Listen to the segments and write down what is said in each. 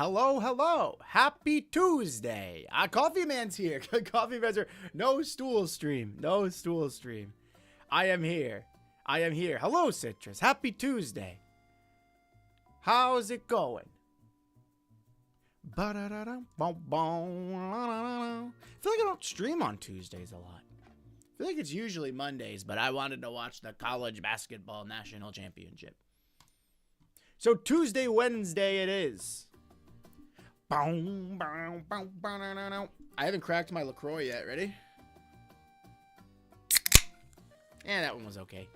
Hello, hello. Happy Tuesday. Coffee Man's here. Coffee Man's here. No stool stream. No stool stream. I am here. I am here. Hello, Citrus. Happy Tuesday. How's it going? I feel like I don't stream on Tuesdays a lot. I feel like it's usually Mondays, but I wanted to watch the college basketball national championship. So Tuesday, Wednesday it is. I haven't cracked my LaCroix yet. Ready? Yeah, that one was okay.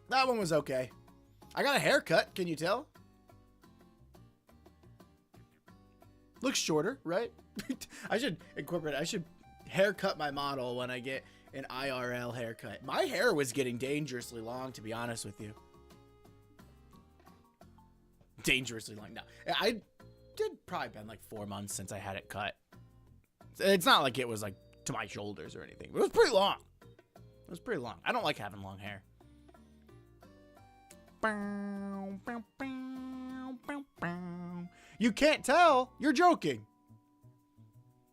That one was okay. I got a haircut. Can you tell? Looks shorter, right? I should incorporate it. I should haircut my model when I get an IRL haircut. My hair was getting dangerously long, to be honest with you. Dangerously long. No, I did probably been like 4 months since I had it cut. It's not like it was like to my shoulders or anything, but it was pretty long. It was pretty long. I don't like having long hair. You can't tell. You're joking.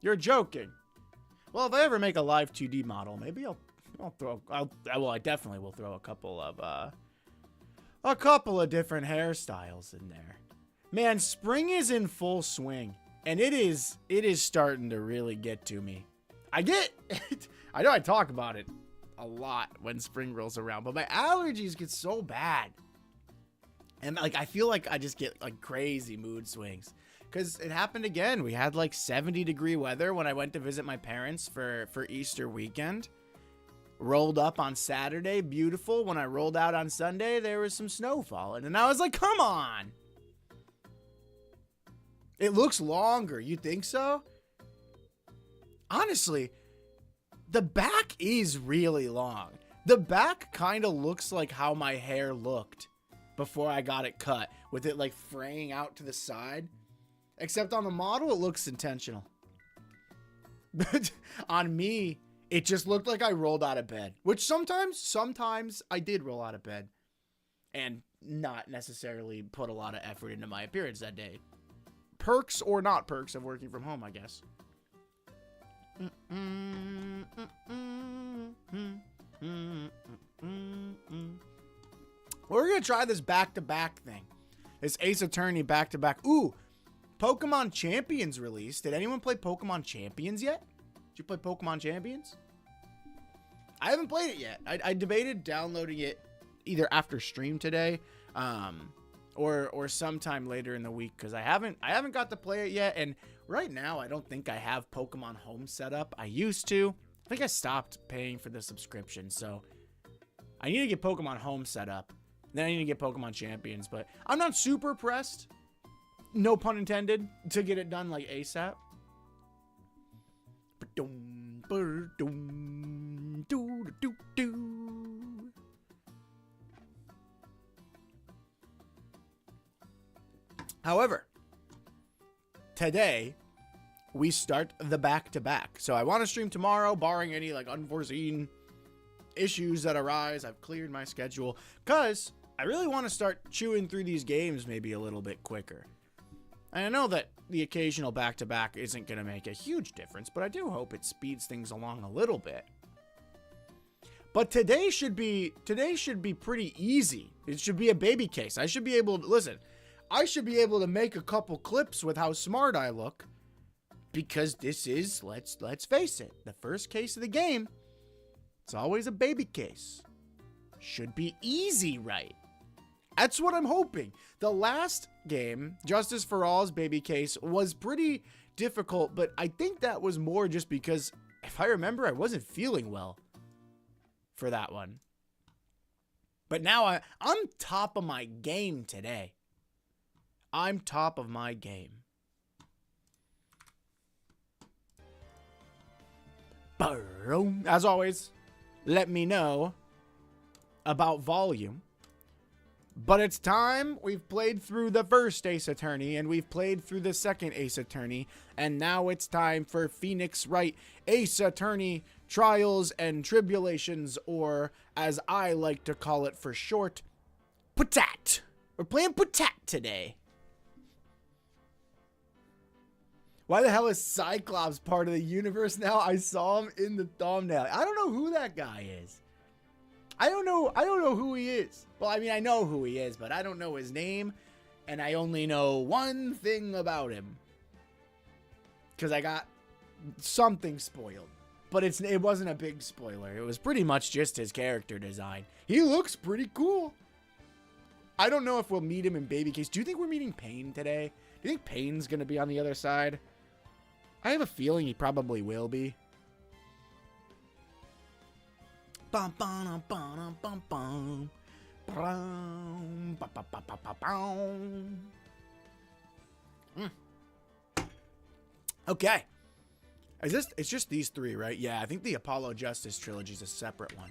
You're joking. Well, if I ever make a live 2D model, maybe I definitely will throw a couple of different hairstyles in there. Man, spring is in full swing, and it is starting to really get to me. I know I talk about it a lot when spring rolls around, but my allergies get so bad. And like I feel like I just get like crazy mood swings. Cause it happened again. We had like 70-degree weather when I went to visit my parents for Easter weekend. Rolled up on Saturday, beautiful. When I rolled out on Sunday, there was some snow falling. And I was like, come on. It looks longer. You think so? Honestly, the back is really long. The back kind of looks like how my hair looked before I got it cut, with it like fraying out to the side. Except on the model, it looks intentional. But on me, it just looked like I rolled out of bed, which sometimes I did roll out of bed and not necessarily put a lot of effort into my appearance that day. Perks or not perks of working from home, I guess. We're going to try this back-to-back thing. This Ace Attorney back-to-back. Ooh, Pokemon Champions released. Did anyone play Pokemon Champions yet? Did you play Pokemon Champions? I haven't played it yet. I debated downloading it either after stream today or sometime later in the week because I haven't got to play it yet. And right now, I don't think I have Pokemon Home set up. I used to. I think I stopped paying for the subscription. So I need to get Pokemon Home set up. Then I need to get Pokemon Champions. But I'm not super pressed, no pun intended, to get it done like ASAP. However, today we start the back-to-back. So I want to stream tomorrow, barring any like unforeseen issues that arise. I've cleared my schedule because I really want to start chewing through these games maybe a little bit quicker. And I know that the occasional back-to-back isn't going to make a huge difference, but I do hope it speeds things along a little bit. But today should be pretty easy. It should be a baby case. I should be able to listen. I should be able to make a couple clips with how smart I look because this is, let's face it, the first case of the game. It's always a baby case. Should be easy, right? That's what I'm hoping. The last game, Justice for All's baby case, was pretty difficult, but I think that was more just because, if I remember, I wasn't feeling well for that one. But now I'm top of my game today. I'm top of my game. As always, let me know about volume. But it's time. We've played through the first Ace Attorney, and we've played through the second Ace Attorney, and now it's time for Phoenix Wright Ace Attorney Trials and Tribulations, or as I like to call it for short, Patat. We're playing Patat today. Why the hell is Cyclops part of the universe now? I saw him in the thumbnail. I don't know who that guy is. I don't know who he is. Well, I mean, I know who he is, but I don't know his name. And I only know one thing about him. Because I got something spoiled. But it wasn't a big spoiler. It was pretty much just his character design. He looks pretty cool. I don't know if we'll meet him in Babycase. Do you think we're meeting Pain today? Do you think Pain's going to be on the other side? I have a feeling he probably will be. Bum, bum, bum, bum, bum, bum, bum, bum, bum. Okay. It's just these three, right? Yeah, I think the Apollo Justice trilogy is a separate one.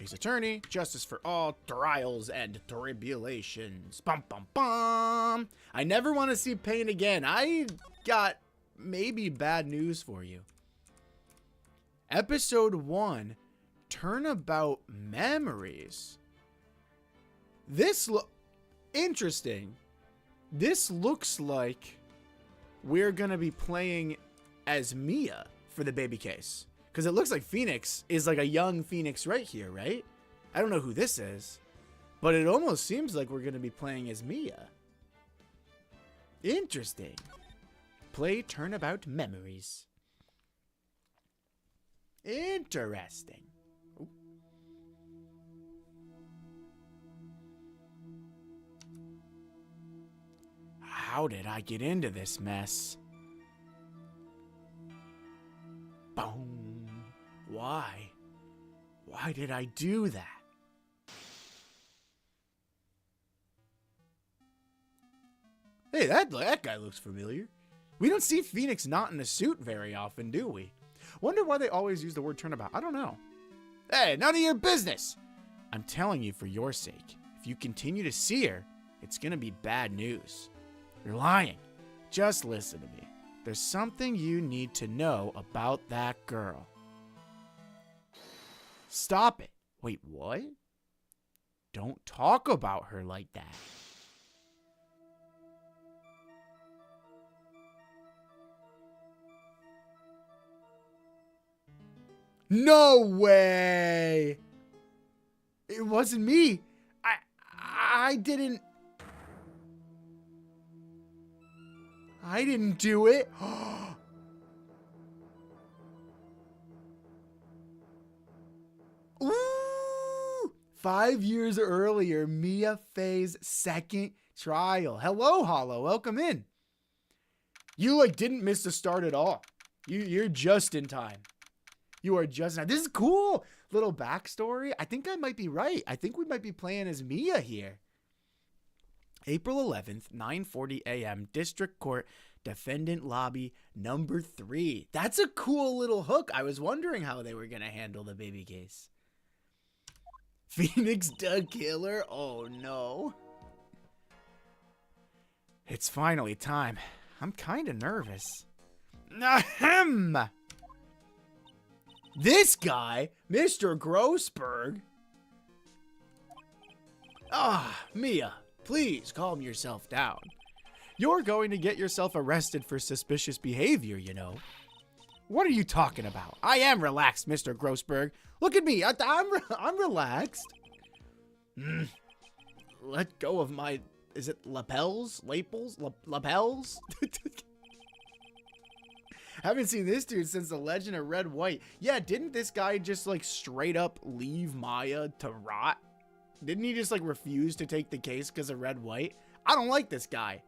Ace Attorney, Justice for All, Trials and Tribulations. Bum, bum, bum. I never want to see Pain again. I got maybe bad news for you. Episode 1, Turnabout Memories. Interesting. This looks like we're going to be playing as Mia for the baby case. Because it looks like Phoenix is like a young Phoenix right here, right? I don't know who this is. But it almost seems like we're going to be playing as Mia. Interesting. Play Turnabout Memories. Interesting. Ooh. How did I get into this mess? Boom. Why? Why did I do that? Hey, that guy looks familiar. We don't see Phoenix not in a suit very often, do we? Wonder why they always use the word turnabout. I don't know. Hey, none of your business. I'm telling you for your sake. If you continue to see her, it's gonna be bad news. You're lying. Just listen to me. There's something you need to know about that girl. Stop it. Wait, what? Don't talk about her like that. No way! It wasn't me. I didn't do it. Ooh! 5 years earlier, Mia Fey's second trial. Hello, Hollow. Welcome in. You didn't miss the start at all. You're just in time. You are just in time. This is cool. Little backstory. I think I might be right. I think we might be playing as Mia here. April 11th, 9:40 a.m. District Court, Defendant Lobby number 3. That's a cool little hook. I was wondering how they were going to handle the baby case. Phoenix the Killer? Oh, no. It's finally time. I'm kind of nervous. Ahem! This guy, Mr. Grossberg. Mia, please calm yourself down. You're going to get yourself arrested for suspicious behavior, you know. What are you talking about? I am relaxed, Mr. Grossberg. Look at me. I'm relaxed. Let go of my... Is it lapels? Lapels? Haven't seen this dude since the Legend of Red White. Yeah, didn't this guy just straight up leave Maya to rot? Didn't he just refuse to take the case because of Red White? I don't like this guy.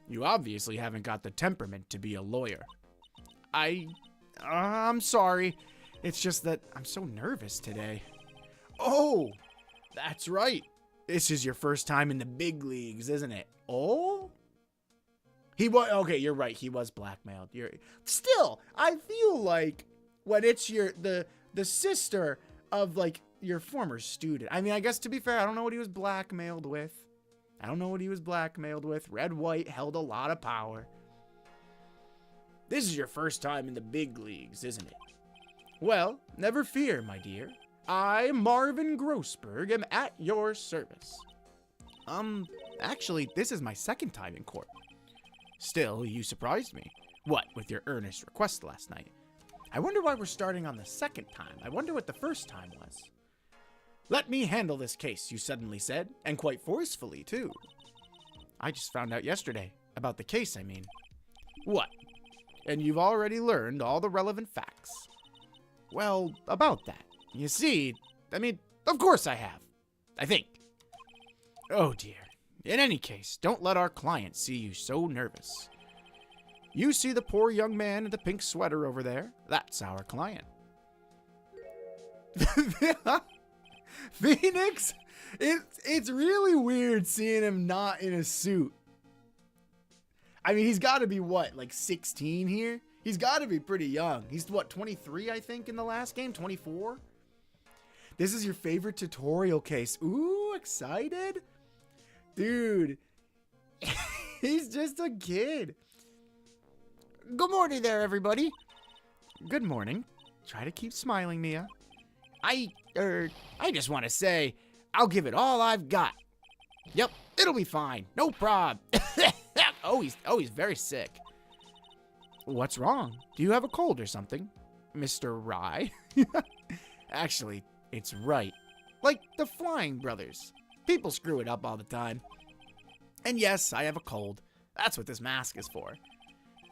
You obviously haven't got the temperament to be a lawyer. I'm sorry. It's just that I'm so nervous today. Oh, that's right. This is your first time in the big leagues, isn't it? Oh? He was, okay, you're right. He was blackmailed. Still, I feel like when it's the sister of your former student. I mean, I guess to be fair, I don't know what he was blackmailed with. Red White held a lot of power. This is your first time in the big leagues, isn't it? Well, never fear, my dear. I, Marvin Grossberg, am at your service. Actually, this is my second time in court. Still, you surprised me. What, with your earnest request last night? I wonder why we're starting on the second time. I wonder what the first time was. Let me handle this case, you suddenly said, and quite forcefully, too. I just found out yesterday. About the case, I mean. What? And you've already learned all the relevant facts. Well, about that. You see, of course I have. I think. Oh dear. In any case, don't let our client see you so nervous. You see the poor young man in the pink sweater over there? That's our client. Phoenix? It's really weird seeing him not in a suit. I mean, he's got to be, what, like 16 here? He's got to be pretty young. He's, what, 23, I think, in the last game? 24? This is your favorite tutorial case. Ooh, excited? Dude, he's just a kid. Good morning there, everybody. Good morning. Try to keep smiling, Mia. I just want to say, I'll give it all I've got. Yep, it'll be fine. No prob. Oh, he's very sick. What's wrong? Do you have a cold or something, Mr. Rye? Actually, it's right. Like the Flying Brothers. People screw it up all the time. And yes, I have a cold. That's what this mask is for.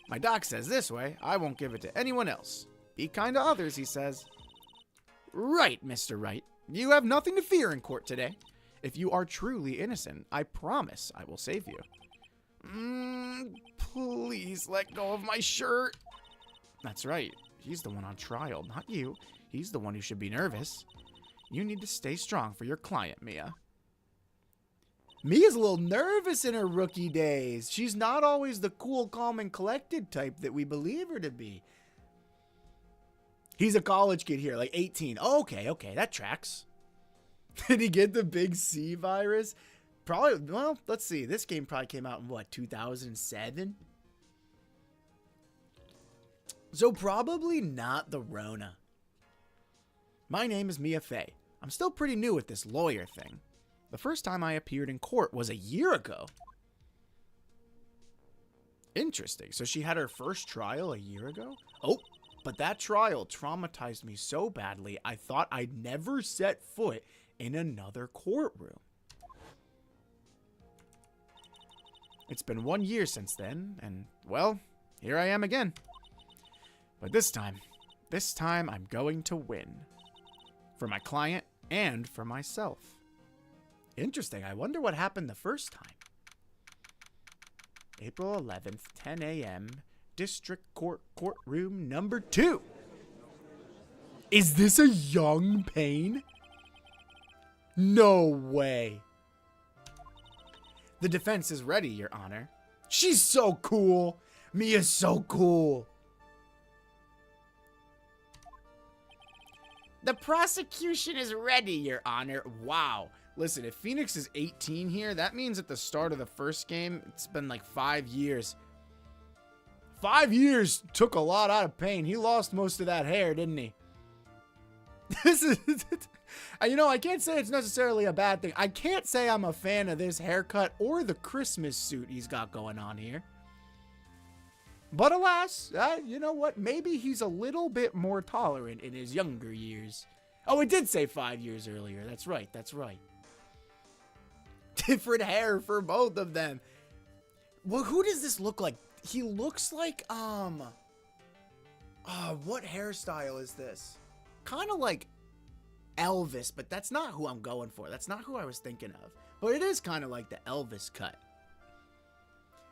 My doc says this way, I won't give it to anyone else. Be kind to others, he says. Right, Mr. Wright. You have nothing to fear in court today. If you are truly innocent, I promise I will save you. Please let go of my shirt. That's right. He's the one on trial, not you. He's the one who should be nervous. You need to stay strong for your client, Mia. Mia's a little nervous in her rookie days. She's not always the cool, calm, and collected type that we believe her to be. He's a college kid here, like 18. Oh, okay, that tracks. Did he get the big C virus? Probably, well, let's see. This game probably came out in, what, 2007? So probably not the Rona. My name is Mia Fey. I'm still pretty new at this lawyer thing. The first time I appeared in court was a year ago. Interesting. So she had her first trial a year ago? Oh, but that trial traumatized me so badly, I thought I'd never set foot in another courtroom. It's been 1 year since then, and, well, here I am again. But this time I'm going to win. For my client and for myself. Interesting. I wonder what happened the first time. April 11th, 10 a.m., District Court, courtroom number 2. Is this a young Payne? No way. The defense is ready, Your Honor. She's so cool. Mia's so cool. The prosecution is ready, Your Honor. Wow. Listen, if Phoenix is 18 here, that means at the start of the first game, it's been like 5 years. 5 years took a lot out of Payne. He lost most of that hair, didn't he? This is... You know, I can't say it's necessarily a bad thing. I can't say I'm a fan of this haircut or the Christmas suit he's got going on here. But alas, you know what? Maybe he's a little bit more tolerant in his younger years. Oh, it did say 5 years earlier. That's right. Different hair for both of them. Well, who does this look like? He looks like, what hairstyle is this? Kind of like Elvis, but that's not who I'm going for. That's not who I was thinking of. But it is kind of like the Elvis cut.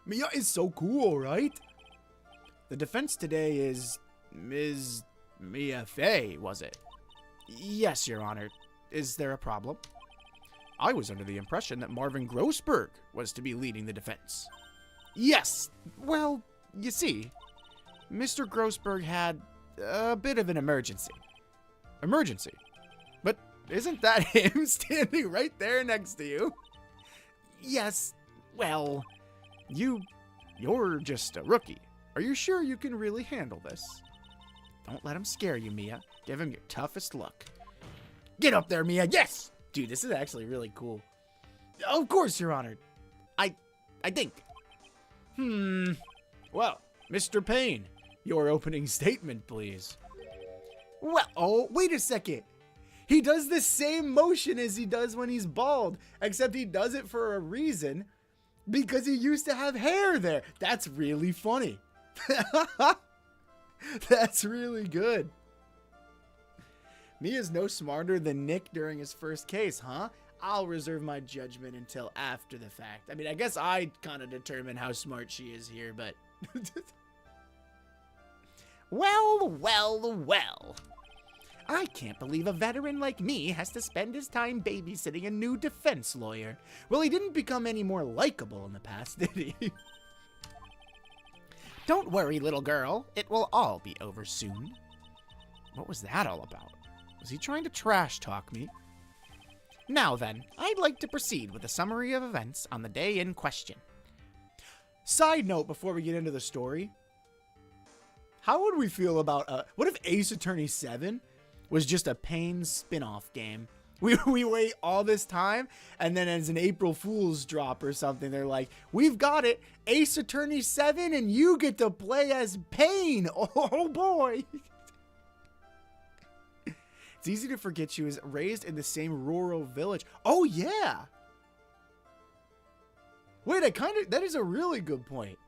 Mia is so cool, right? The defense today is Ms. Mia Fey, was it? Yes, Your Honor. Is there a problem? I was under the impression that Marvin Grossberg was to be leading the defense. Yes. Well, you see, Mr. Grossberg had a bit of an emergency. Emergency? But isn't that him standing right there next to you? Yes. Well, you're just a rookie. Are you sure you can really handle this? Don't let him scare you, Mia. Give him your toughest look. Get up there, Mia. Yes! Dude, this is actually really cool. Of course, Your Honor. I think. Well, Mr. Payne, your opening statement, please. Well, oh, wait a second. He does the same motion as he does when he's bald, except he does it for a reason, because he used to have hair there. That's really funny. That's really good. Mia's no smarter than Nick during his first case, huh? I'll reserve my judgment until after the fact. I mean, I guess I kind of determine how smart she is here, but... Well. I can't believe a veteran like me has to spend his time babysitting a new defense lawyer. Well, he didn't become any more likable in the past, did he? Don't worry, little girl. It will all be over soon. What was that all about? Was he trying to trash talk me? Now then, I'd like to proceed with a summary of events on the day in question. Side note before we get into the story. How would we feel about, what if Ace Attorney 7 was just a Payne spin-off game? We wait all this time, and then as an April Fool's drop or something, they're like, we've got it, Ace Attorney 7, and you get to play as Payne. Oh boy. It's easy to forget she was raised in the same rural village. Oh, yeah. Wait, that is a really good point.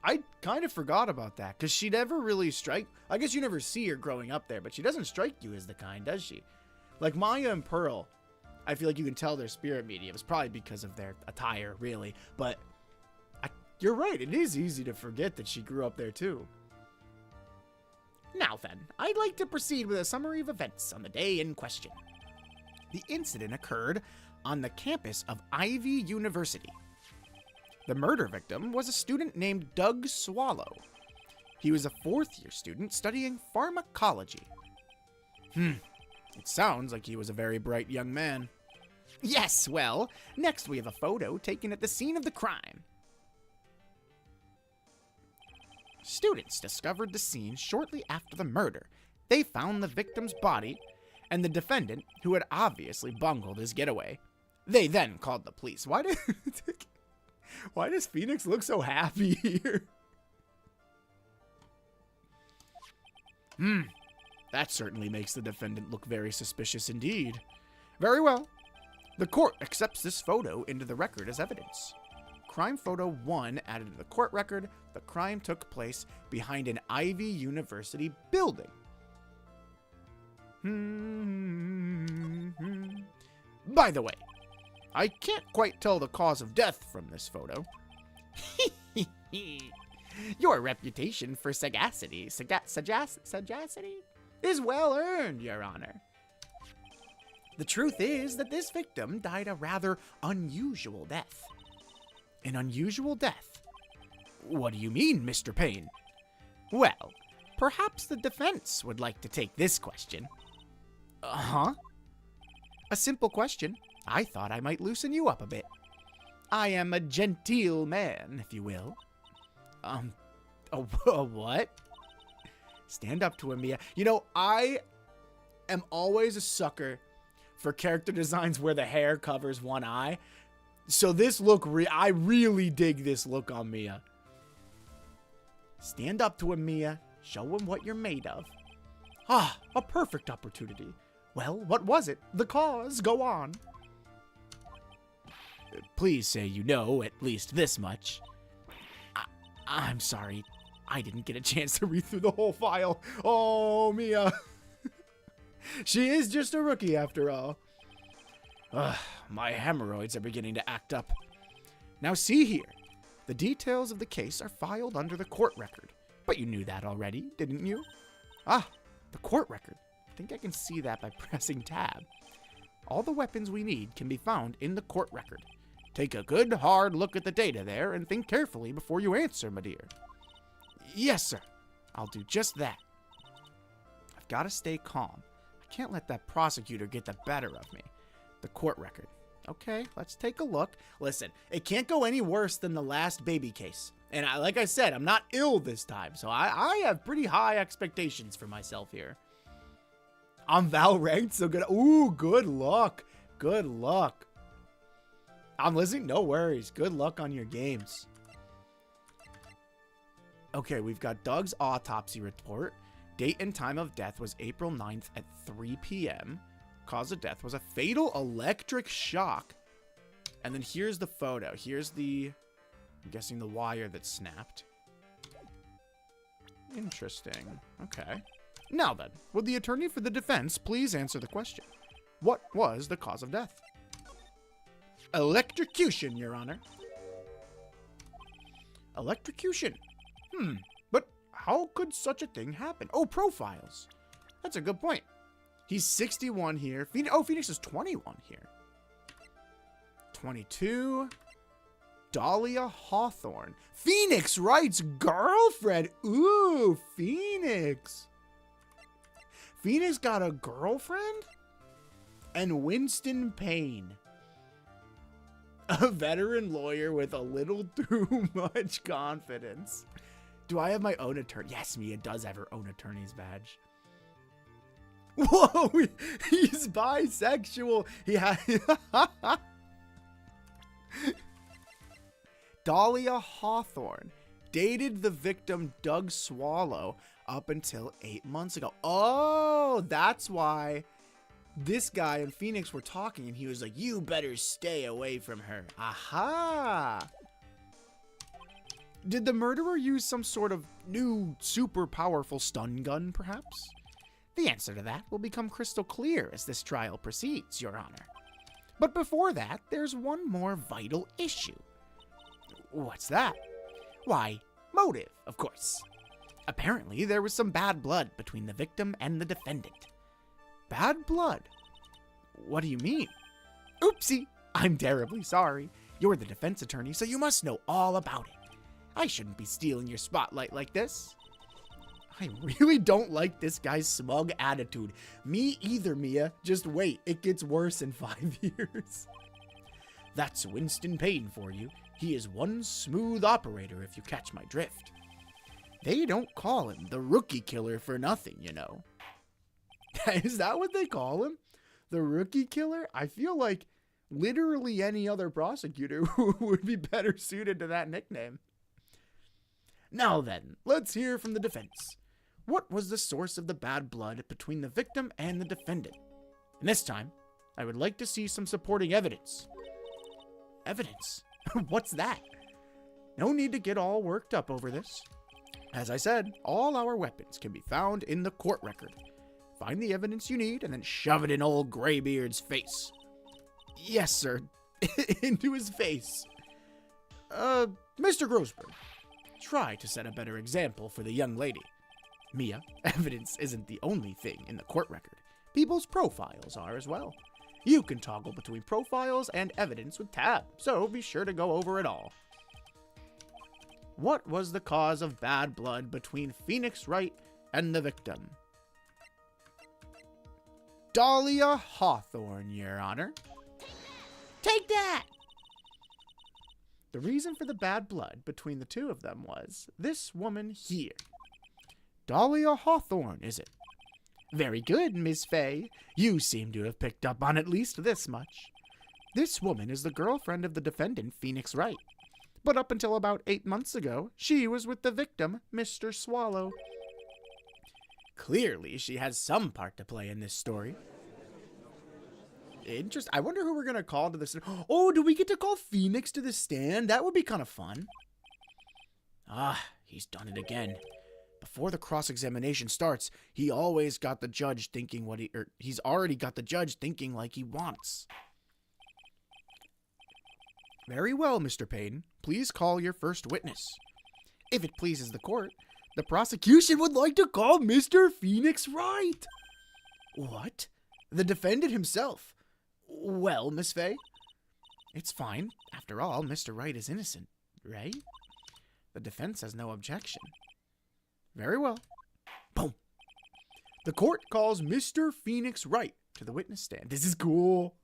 I kind of forgot about that, because she never really I guess you never see her growing up there, but she doesn't strike you as the kind, does she? Like Maya and Pearl, I feel like you can tell they're spirit mediums, probably because of their attire, really. But you're right, it is easy to forget that she grew up there, too. Now then, I'd like to proceed with a summary of events on the day in question. The incident occurred on the campus of Ivy University. The murder victim was a student named Doug Swallow. He was a fourth-year student studying pharmacology. It sounds like he was a very bright young man. Yes, well, next we have a photo taken at the scene of the crime. Students discovered the scene shortly after the murder. They found the victim's body and the defendant, who had obviously bungled his getaway. They then called the police. Why does Phoenix look so happy here? That certainly makes the defendant look very suspicious indeed. Very well. The court accepts this photo into the record as evidence. Crime photo 1 added to the court record. The crime took place behind an Ivy University building. By the way, I can't quite tell the cause of death from this photo. Your reputation for sagacity is well earned, Your Honor. The truth is that this victim died a rather unusual death. An unusual death? What do you mean, Mr. Payne? Well, perhaps the defense would like to take this question. A simple question. I thought I might loosen you up a bit. I am a genteel man, if you will. A what? Stand up to him, Mia. You know, I am always a sucker for character designs where the hair covers one eye. So this look, I really dig this look on Mia. Stand up to him, Mia. Show him what you're made of. A perfect opportunity. Well, what was it? The cause. Go on. Please say you know at least this much. I'm sorry. I didn't get a chance to read through the whole file. Oh, Mia. She is just a rookie after all. My hemorrhoids are beginning to act up. Now see here. The details of the case are filed under the court record. But you knew that already, didn't you? The court record. I think I can see that by pressing tab. All the weapons we need can be found in the court record. Take a good, hard look at the data there and think carefully before you answer, my dear. Yes, sir. I'll do just that. I've got to stay calm. I can't let that prosecutor get the better of me. The court record. Okay, let's take a look. Listen, it can't go any worse than the last baby case. And like I said, I'm not ill this time, so I have pretty high expectations for myself here. I'm Val ranked, so good. Ooh, good luck. Good luck. I'm listening. No worries. Good luck on your games. Okay, we've got Doug's autopsy report. Date and time of death was April 9th at 3 p.m. Cause of death was a fatal electric shock. And then here's the photo. Here's the, I'm guessing the wire that snapped. Interesting. Okay. Now then, would the attorney for the defense please answer the question? What was the cause of death? Electrocution, Your Honor. Electrocution. But how could such a thing happen? Oh, profiles. That's a good point. He's 61 here. Phoenix is 21 here. 22. Dahlia Hawthorne. Phoenix Wright's girlfriend. Ooh, Phoenix. Phoenix got a girlfriend? And Winston Payne. A veteran lawyer with a little too much confidence. Do I have my own attorney? Yes, Mia does have her own attorney's badge. Whoa, he's bisexual. He had Dahlia Hawthorne dated the victim Doug Swallow up until 8 months ago. Oh, that's why this guy and Phoenix were talking and he was like, you better stay away from her. Aha. Did the murderer use some sort of new super powerful stun gun, perhaps? The answer to that will become crystal clear as this trial proceeds, Your Honor. But before that, there's one more vital issue. What's that? Why, motive, of course. Apparently, there was some bad blood between the victim and the defendant. Bad blood? What do you mean? Oopsie, I'm terribly sorry. You're the defense attorney, so you must know all about it. I shouldn't be stealing your spotlight like this. I really don't like this guy's smug attitude. Me either, Mia. Just wait, it gets worse in 5 years. That's Winston Payne for you. He is one smooth operator, if you catch my drift. They don't call him the rookie killer for nothing, you know. Is that what they call him? The rookie killer? I feel like literally any other prosecutor would be better suited to that nickname. Now then, let's hear from the defense. What was the source of the bad blood between the victim and the defendant? And this time, I would like to see some supporting evidence. Evidence? What's that? No need to get all worked up over this. As I said, all our weapons can be found in the court record. Find the evidence you need and then shove it in old Graybeard's face. Yes, sir. Into his face. Mr. Grossberg, try to set a better example for the young lady. Mia, evidence isn't the only thing in the court record. People's profiles are as well. You can toggle between profiles and evidence with tab, so be sure to go over it all. What was the cause of bad blood between Phoenix Wright and the victim? Dahlia Hawthorne, Your Honor. Take that! The reason for the bad blood between the two of them was this woman here. Dahlia Hawthorne, is it? Very good, Miss Fay. You seem to have picked up on at least this much. This woman is the girlfriend of the defendant, Phoenix Wright. But up until about 8 months ago, she was with the victim, Mr. Swallow. Clearly, she has some part to play in this story. Interesting. I wonder who we're going to call to this. Oh, do we get to call Phoenix to the stand? That would be kind of fun. Ah, he's done it again. Before the cross-examination starts, he always got the judge thinking he's already got the judge thinking like he wants. Very well, Mr. Payne. Please call your first witness. If it pleases the court, the prosecution would like to call Mr. Phoenix Wright. What? The defendant himself? Well, Miss Fay? It's fine. After all, Mr. Wright is innocent, right? The defense has no objection. Very well. Boom. The court calls Mr. Phoenix Wright to the witness stand. This is cool.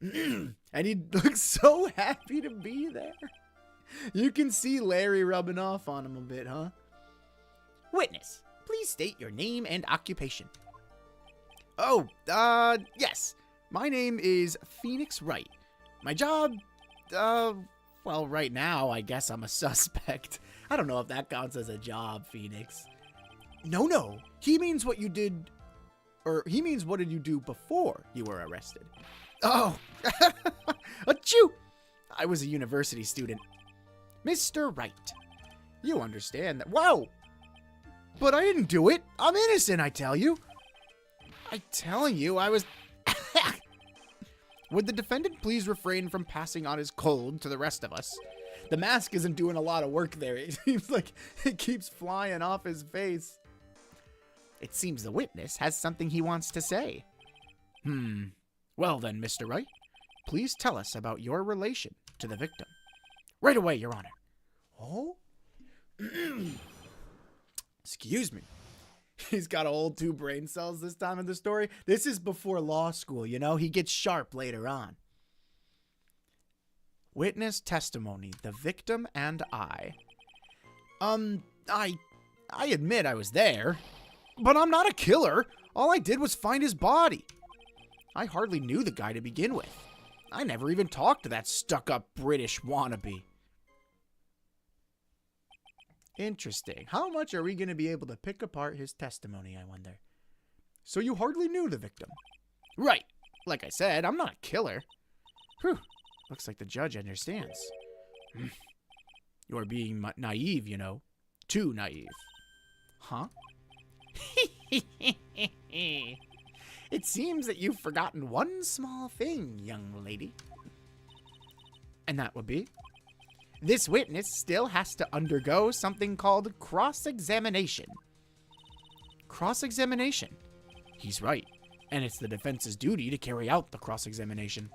And he looks so happy to be there. You can see Larry rubbing off on him a bit, huh? Witness, please state your name and occupation. Oh, yes. My name is Phoenix Wright. My job? Well, right now, I guess I'm a suspect. I don't know if that counts as a job, Phoenix. No. He means what you did, or he means what did you do before you were arrested? Oh, achoo! I was a university student. Mr. Wright, you understand that. Whoa! But I didn't do it. I'm innocent, I tell you. I'm telling you, I was... Would the defendant please refrain from passing on his cold to the rest of us? The mask isn't doing a lot of work there. It seems like it keeps flying off his face. It seems the witness has something he wants to say. Well then, Mr. Wright, please tell us about your relation to the victim. Right away, Your Honor. Oh? Excuse me. He's got to hold 2 brain cells this time in the story. This is before law school, you know? He gets sharp later on. Witness testimony, the victim and I. I admit I was there, but I'm not a killer. All I did was find his body. I hardly knew the guy to begin with. I never even talked to that stuck-up British wannabe. Interesting. How much are we going to be able to pick apart his testimony, I wonder? So you hardly knew the victim? Right. Like I said, I'm not a killer. Whew. Looks like the judge understands. You're being naive, you know. Too naive. Huh? It seems that you've forgotten one small thing, young lady. And that would be? This witness still has to undergo something called cross-examination. Cross-examination? He's right, and it's the defense's duty to carry out the cross-examination.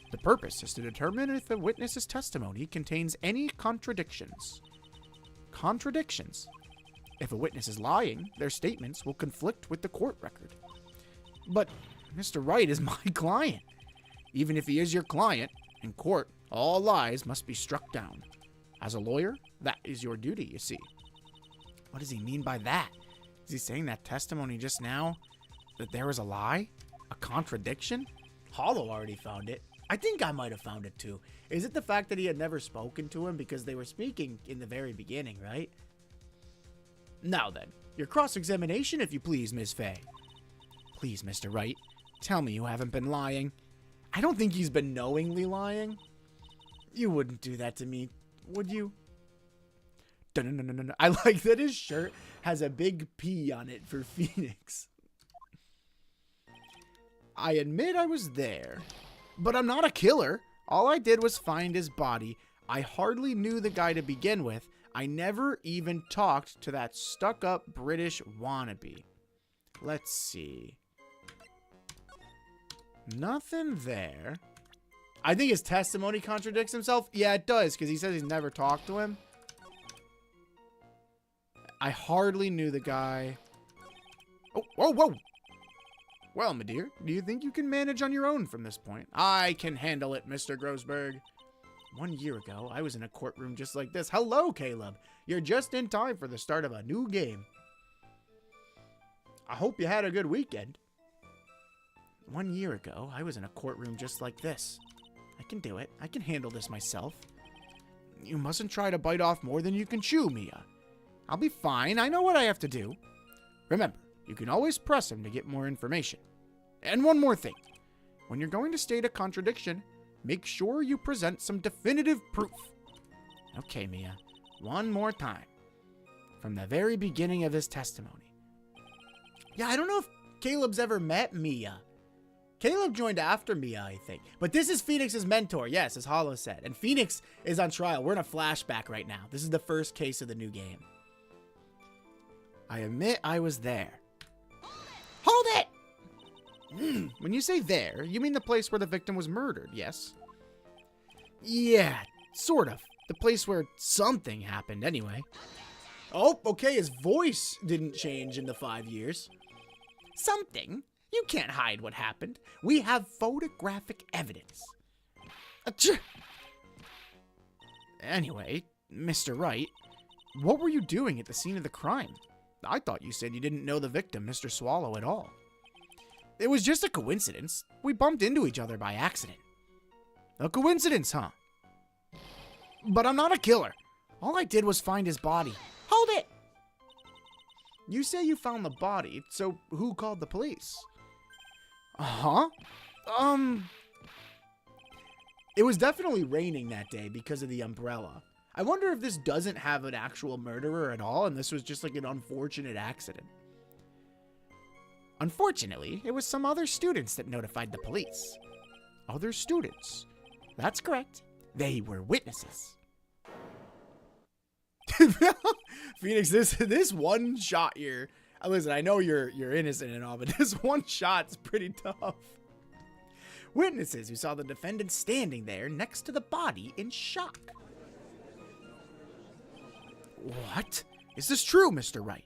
The purpose is to determine if the witness's testimony contains any contradictions. Contradictions? If a witness is lying, their statements will conflict with the court record. But Mr. Wright is my client. Even if he is your client, in court, all lies must be struck down. As a lawyer, that is your duty, you see. What does he mean by that? Is he saying that testimony just now, that there was a lie? A contradiction? Hollow already found it. I think I might have found it too. Is it the fact that he had never spoken to him because they were speaking in the very beginning, right? Now then, your cross-examination, if you please, Miss Fay. Please, Mr. Wright, tell me you haven't been lying. I don't think he's been knowingly lying. You wouldn't do that to me, would you? No. I like that his shirt has a big P on it for Phoenix. I admit I was there, but I'm not a killer. All I did was find his body. I hardly knew the guy to begin with. I never even talked to that stuck-up British wannabe. Let's see. Nothing there. I think his testimony contradicts himself. Yeah, it does, because he says he's never talked to him. I hardly knew the guy. Oh, whoa. Well, my dear, do you think you can manage on your own from this point? I can handle it, Mr. Grossberg. 1 year ago, I was in a courtroom just like this. Hello, Caleb. You're just in time for the start of a new game. I hope you had a good weekend. 1 year ago, I was in a courtroom just like this. I can do it. I can handle this myself. You mustn't try to bite off more than you can chew, Mia. I'll be fine. I know what I have to do. Remember, you can always press him to get more information. And one more thing. When you're going to state a contradiction, make sure you present some definitive proof. Okay, Mia. One more time. From the very beginning of his testimony. Yeah, I don't know if Caleb's ever met Mia. Caleb joined after Mia, I think. But this is Phoenix's mentor, yes, as Hollow said. And Phoenix is on trial. We're in a flashback right now. This is the first case of the new game. I admit I was there. Hold it! When you say there, you mean the place where the victim was murdered, yes? Yeah, sort of. The place where something happened, anyway. Oh, okay, his voice didn't change in the 5 years. Something? You can't hide what happened. We have photographic evidence. Anyway, Mr. Wright, what were you doing at the scene of the crime? I thought you said you didn't know the victim, Mr. Swallow, at all. It was just a coincidence. We bumped into each other by accident. A coincidence, huh? But I'm not a killer. All I did was find his body. Hold it! You say you found the body, so who called the police? Huh? It was definitely raining that day because of the umbrella. I wonder if this doesn't have an actual murderer at all, and this was just like an unfortunate accident. Unfortunately, it was some other students that notified the police. Other students? That's correct. They were witnesses. Phoenix, this one shot here. Listen, I know you're innocent and all, but this one shot's pretty tough. Witnesses who saw the defendant standing there next to the body in shock. What? Is this true, Mr. Wright?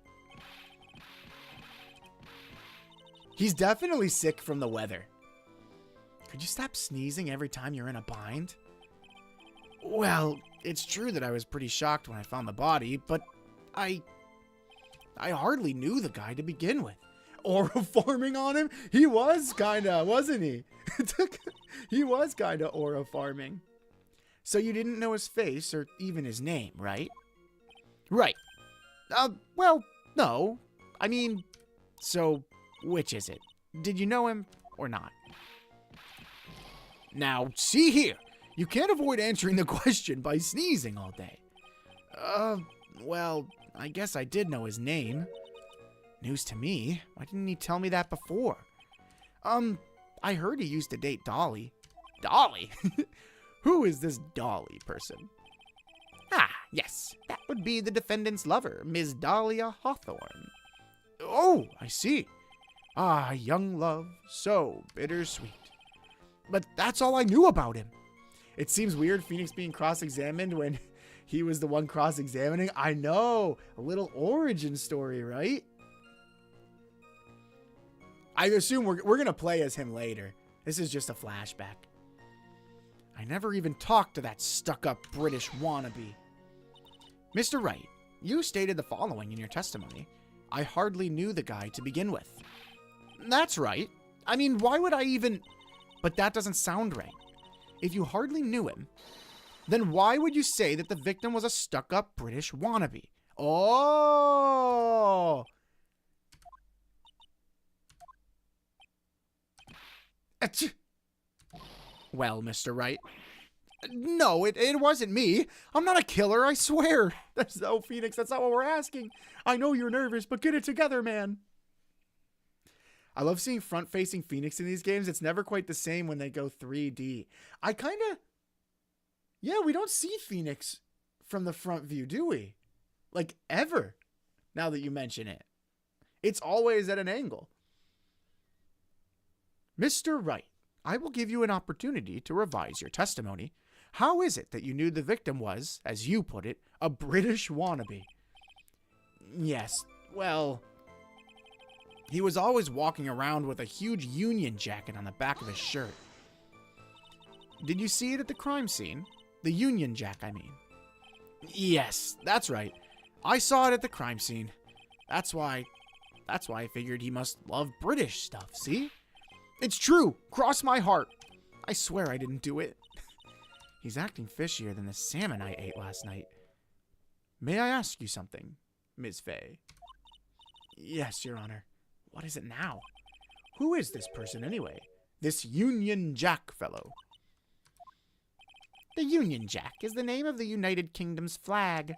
He's definitely sick from the weather. Could you stop sneezing every time you're in a bind? Well, it's true that I was pretty shocked when I found the body, but I hardly knew the guy to begin with. Aura farming on him? He was kinda, wasn't he? He was kinda aura farming. So you didn't know his face or even his name, right? Right. Well, no. I mean, so which is it? Did you know him or not? Now, see here. You can't avoid answering the question by sneezing all day. Well, I guess I did know his name. News to me. Why didn't he tell me that before? I heard he used to date Dolly. Dolly? Who is this Dolly person? Ah, yes. That would be the defendant's lover, Miss Dahlia Hawthorne. Oh, I see. Ah, young love, so bittersweet. But that's all I knew about him. It seems weird Phoenix being cross-examined when he was the one cross-examining. I know. A little origin story, right? I assume we're going to play as him later. This is just a flashback. I never even talked to that stuck-up British wannabe. Mr. Wright, you stated the following in your testimony. I hardly knew the guy to begin with. That's right. I mean, why would I even... But that doesn't sound right. If you hardly knew him, then why would you say that the victim was a stuck-up British wannabe? Oh! Well, Mr. Wright. No, it wasn't me. I'm not a killer, I swear. Oh, Phoenix, that's not what we're asking. I know you're nervous, but get it together, man. I love seeing front-facing Phoenix in these games. It's never quite the same when they go 3D. Yeah, we don't see Phoenix from the front view, do we? Like, ever, now that you mention it. It's always at an angle. Mr. Wright, I will give you an opportunity to revise your testimony. How is it that you knew the victim was, as you put it, a British wannabe? Yes, well... He was always walking around with a huge Union jacket on the back of his shirt. Did you see it at the crime scene? The Union Jack, I mean. Yes, that's right. I saw it at the crime scene. That's why I figured he must love British stuff, see? It's true. Cross my heart. I swear I didn't do it. He's acting fishier than the salmon I ate last night. May I ask you something, Ms. Fay? Yes, Your Honor. What is it now? Who is this person anyway? This Union Jack fellow. The Union Jack is the name of the United Kingdom's flag.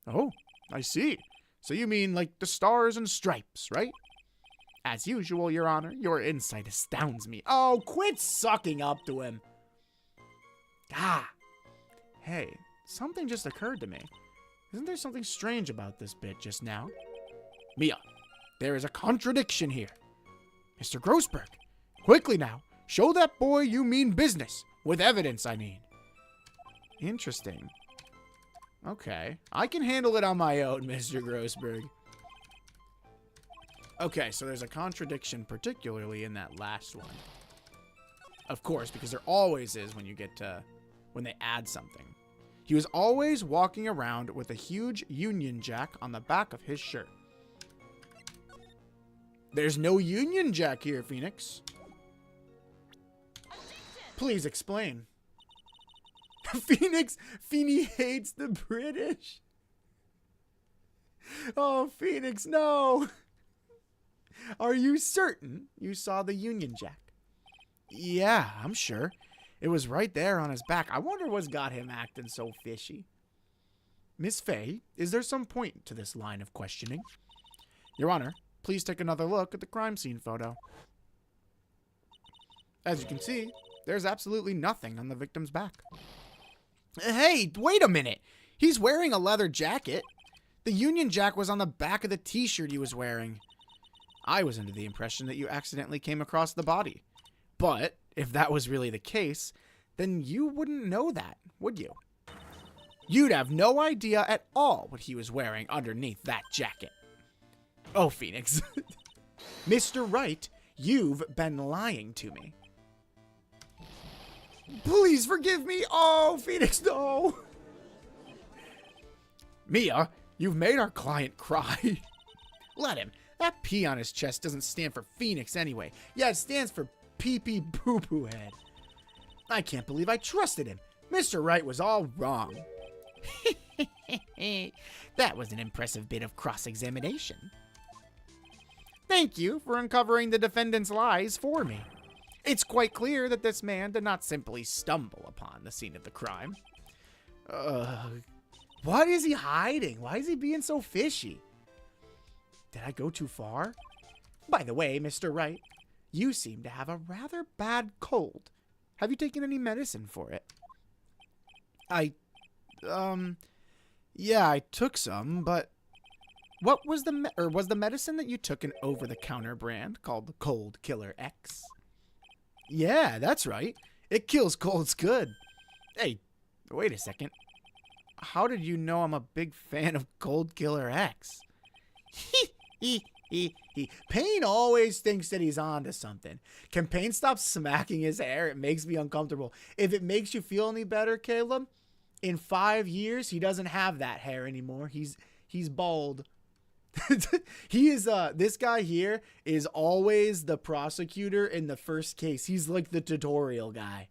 Oh, I see. So you mean like the stars and stripes, right? As usual, Your Honor, your insight astounds me. Oh, quit sucking up to him. Ah. Hey, something just occurred to me. Isn't there something strange about this bit just now? Mia, there is a contradiction here. Mr. Grossberg, quickly now, show that boy you mean business. With evidence, I mean. Interesting. Okay, I can handle it on my own, Mr. Grossberg. Okay, so there's a contradiction, particularly in that last one. Of course, because there always is when you get to, when they add something. He was always walking around with a huge Union Jack on the back of his shirt. There's no Union Jack here, Phoenix. Please explain. Feeny hates the British. Oh, Phoenix, no. Are you certain you saw the Union Jack? Yeah, I'm sure. It was right there on his back. I wonder what's got him acting so fishy. Miss Fay, is there some point to this line of questioning? Your Honor, please take another look at the crime scene photo. As you can see, there's absolutely nothing on the victim's back. Hey, wait a minute. He's wearing a leather jacket. The Union Jack was on the back of the t-shirt he was wearing. I was under the impression that you accidentally came across the body. But if that was really the case, then you wouldn't know that, would you? You'd have no idea at all what he was wearing underneath that jacket. Oh, Phoenix. Mr. Wright, you've been lying to me. Please forgive me. Oh, Phoenix, no. Mia, you've made our client cry. Let him. That P on his chest doesn't stand for Phoenix anyway. Yeah, it stands for Pee-Pee Poo-Poo Head. I can't believe I trusted him. Mr. Wright was all wrong. That was an impressive bit of cross-examination. Thank you for uncovering the defendant's lies for me. It's quite clear that this man did not simply stumble upon the scene of the crime. What is he hiding? Why is he being so fishy? Did I go too far? By the way, Mr. Wright, you seem to have a rather bad cold. Have you taken any medicine for it? Yeah, I took some, but what was was the medicine that you took an over-the-counter brand called Cold Killer X? Yeah, that's right. It kills colds good. Hey, wait a second. How did you know I'm a big fan of Cold Killer X? Payne always thinks that he's on to something. Can Payne stop smacking his hair? It makes me uncomfortable. If it makes you feel any better, Caleb, in 5 years, he doesn't have that hair anymore. He's bald. He is, this guy here is always the prosecutor in the first case. He's like the tutorial guy.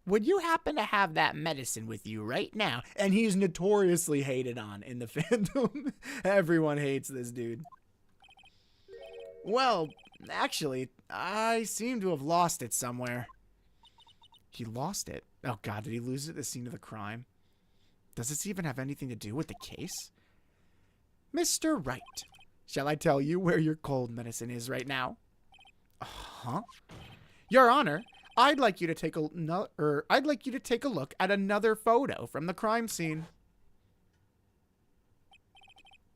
Would you happen to have that medicine with you right now? And he's notoriously hated on in the fandom. Everyone hates this dude. Well, actually, I seem to have lost it somewhere. He lost it? Oh God, did he lose it at the scene of the crime? Does this even have anything to do with the case? Mr. Wright, shall I tell you where your cold medicine is right now? Huh? Your Honor, I'd like you to take a look at another photo from the crime scene.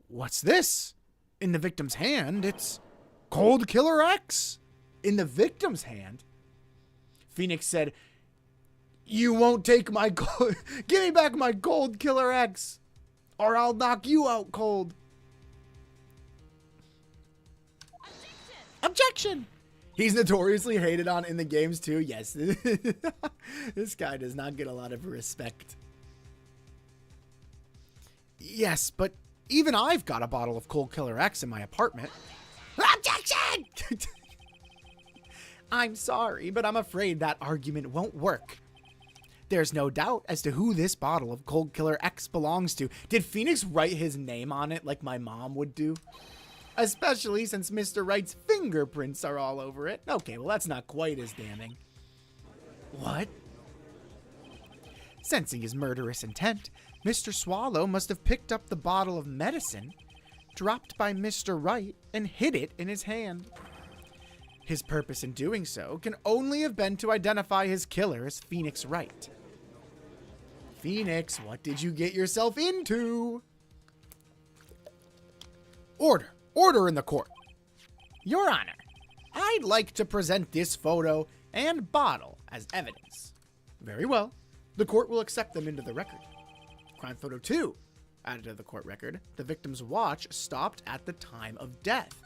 What's this? In the victim's hand, it's Cold Killer X. In the victim's hand? Phoenix said, "You won't take my gold. Give me back my Cold Killer X, or I'll knock you out cold." Objection! He's notoriously hated on in the games too. Yes, this guy does not get a lot of respect. Yes, but even I've got a bottle of Cold Killer X in my apartment. Objection! I'm sorry, but I'm afraid that argument won't work. There's no doubt as to who this bottle of Cold Killer X belongs to. Did Phoenix write his name on it like my mom would do? Especially since Mr. Wright's fingerprints are all over it. Okay, well, that's not quite as damning. What? Sensing his murderous intent, Mr. Swallow must have picked up the bottle of medicine, dropped by Mr. Wright, and hid it in his hand. His purpose in doing so can only have been to identify his killer as Phoenix Wright. Phoenix, what did you get yourself into? Order! Order in the court. Your Honor, I'd like to present this photo and bottle as evidence. Very well. The court will accept them into the record. Crime photo 2. Added to the court record, the victim's watch stopped at the time of death.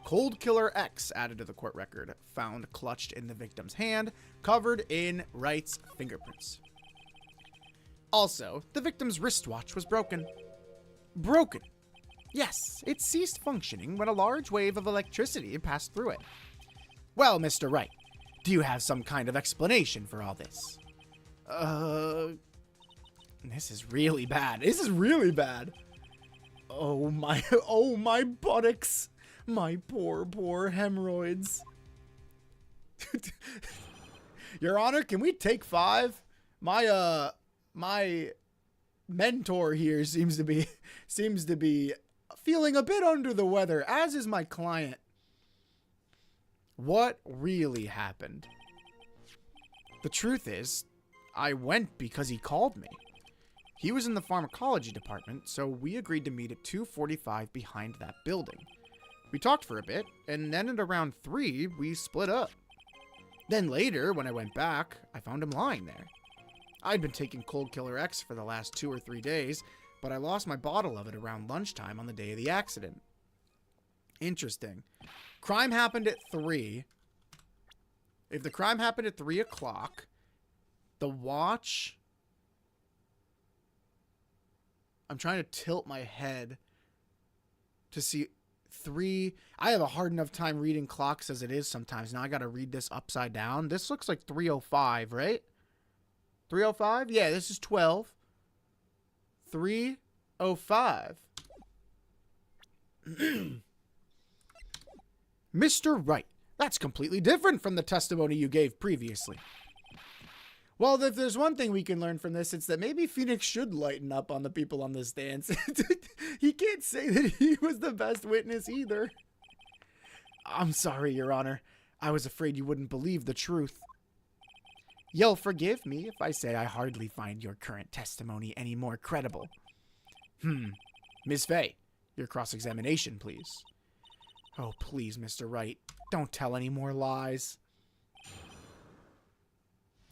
Cold Killer X added to the court record, found clutched in the victim's hand, covered in Wright's fingerprints. Also, the victim's wristwatch was broken. Broken. Yes, it ceased functioning when a large wave of electricity passed through it. Well, Mr. Wright, Do you have some kind of explanation for all this? This is really bad. This is really bad. Oh my buttocks. My poor hemorrhoids. Your Honor, can we take 5? My mentor here seems to be feeling a bit under the weather, as is my client. What really happened? The truth is, I went because he called me. He was in the pharmacology department, so we agreed to meet at 2:45 behind that building. We talked for a bit, and then at around 3, we split up. Then later, when I went back, I found him lying there. I'd been taking Cold Killer X for the last 2 or 3 days, but I lost my bottle of it around lunchtime on the day of the accident. Interesting. Crime happened at 3. If the crime happened at 3 o'clock, the watch... I'm trying to tilt my head to see 3. I have a hard enough time reading clocks as it is sometimes. Now I got to read this upside down. This looks like 3:05, right? 3:05? Yeah, this is 12. 3:05. Mr. Wright, that's completely different from the testimony you gave previously. Well, if there's one thing we can learn from this, it's that maybe Phoenix should lighten up on the people on the stands. He can't say that he was the best witness either. I'm sorry, Your Honor. I was afraid you wouldn't believe the truth. You'll forgive me if I say I hardly find your current testimony any more credible. Ms. Fay, your cross-examination, please. Oh, please, Mr. Wright, don't tell any more lies.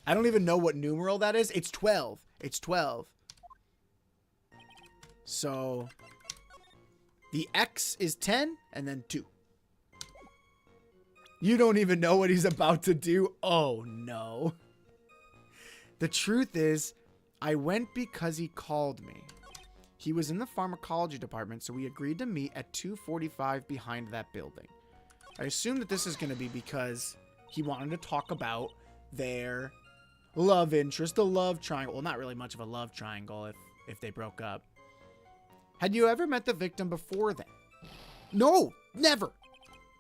I don't even know what numeral that is. It's 12. It's 12. So, the X is 10 and then 2. You don't even know what he's about to do? Oh, no. The truth is, I went because he called me. He was in the pharmacology department, so we agreed to meet at 2:45 behind that building. I assume that this is going to be because he wanted to talk about their love interest, the love triangle. Well, not really much of a love triangle if they broke up. Had you ever met the victim before then? No, never.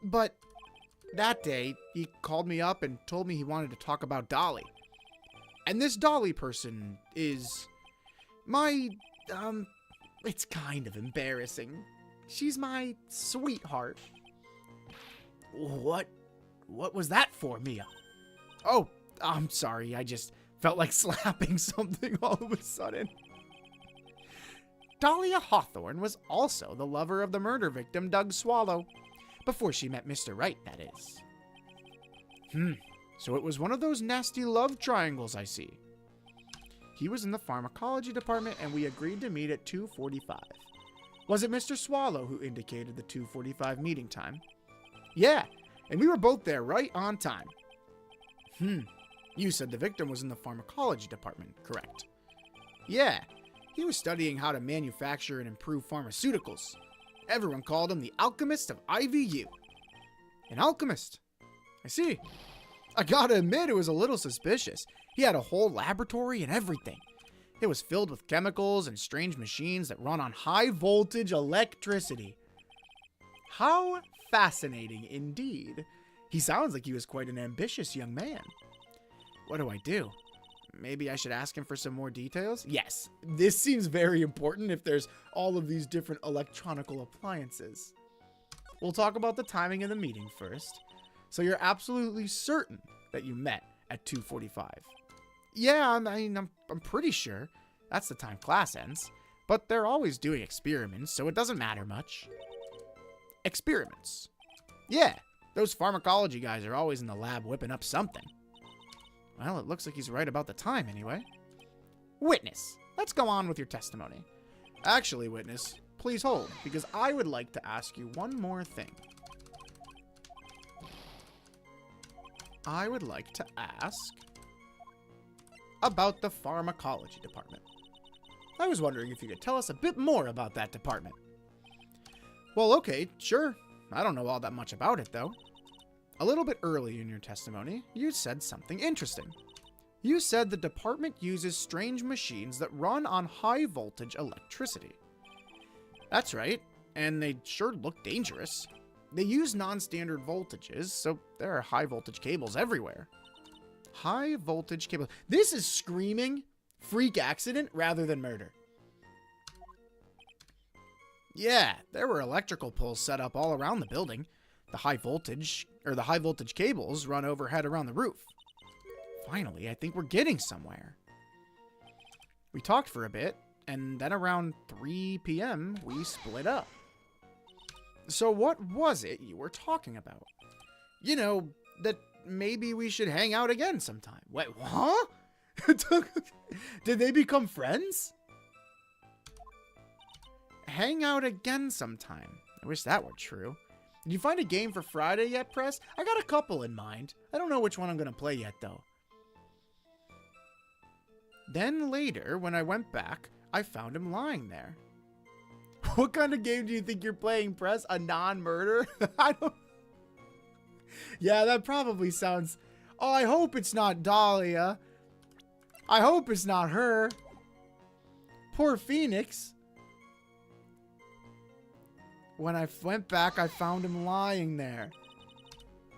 But that day, he called me up and told me he wanted to talk about Dolly. And this Dolly person is my, it's kind of embarrassing. She's my sweetheart. What was that for, Mia? Oh, I'm sorry. I just felt like slapping something all of a sudden. Dahlia Hawthorne was also the lover of the murder victim, Doug Swallow. Before she met Mr. Wright, that is. So it was one of those nasty love triangles, I see. He was in the pharmacology department, and we agreed to meet at 2:45. Was it Mr. Swallow who indicated the 2:45 meeting time? Yeah, and we were both there right on time. You said the victim was in the pharmacology department, correct? Yeah, he was studying how to manufacture and improve pharmaceuticals. Everyone called him the alchemist of IVU. An alchemist? I see. I gotta admit, it was a little suspicious. He had a whole laboratory and everything. It was filled with chemicals and strange machines that run on high voltage electricity. How fascinating indeed. He sounds like he was quite an ambitious young man. What do I do? Maybe I should ask him for some more details? Yes, this seems very important if there's all of these different electronical appliances. We'll talk about the timing of the meeting first. So you're absolutely certain that you met at 2:45? Yeah, I'm pretty sure. That's the time class ends. But they're always doing experiments, so it doesn't matter much. Experiments? Yeah, those pharmacology guys are always in the lab whipping up something. Well, it looks like he's right about the time anyway. Witness, let's go on with your testimony. Actually, witness, please hold, because I would like to ask you one more thing. I would like to ask about the pharmacology department. I was wondering if you could tell us a bit more about that department. Well, okay, sure. I don't know all that much about it, though. A little bit early in your testimony, you said something interesting. You said the department uses strange machines that run on high-voltage electricity. That's right, and they sure look dangerous. They use non-standard voltages, so there are high-voltage cables everywhere. High-voltage cables. This is screaming freak accident rather than murder. Yeah, there were electrical poles set up all around the building. The high voltage cables run overhead around the roof. Finally, I think we're getting somewhere. We talked for a bit, and then around 3 p.m., we split up. So what was it you were talking about? You know, that maybe we should hang out again sometime. Wait, huh? Did they become friends? Hang out again sometime. I wish that were true. Did you find a game for Friday yet, Press? I got a couple in mind. I don't know which one I'm going to play yet, though. Then later, when I went back, I found him lying there. What kind of game do you think you're playing, Press? A non-murder? I don't... Yeah, that probably sounds... Oh, I hope it's not Dahlia. I hope it's not her. Poor Phoenix. When I went back, I found him lying there.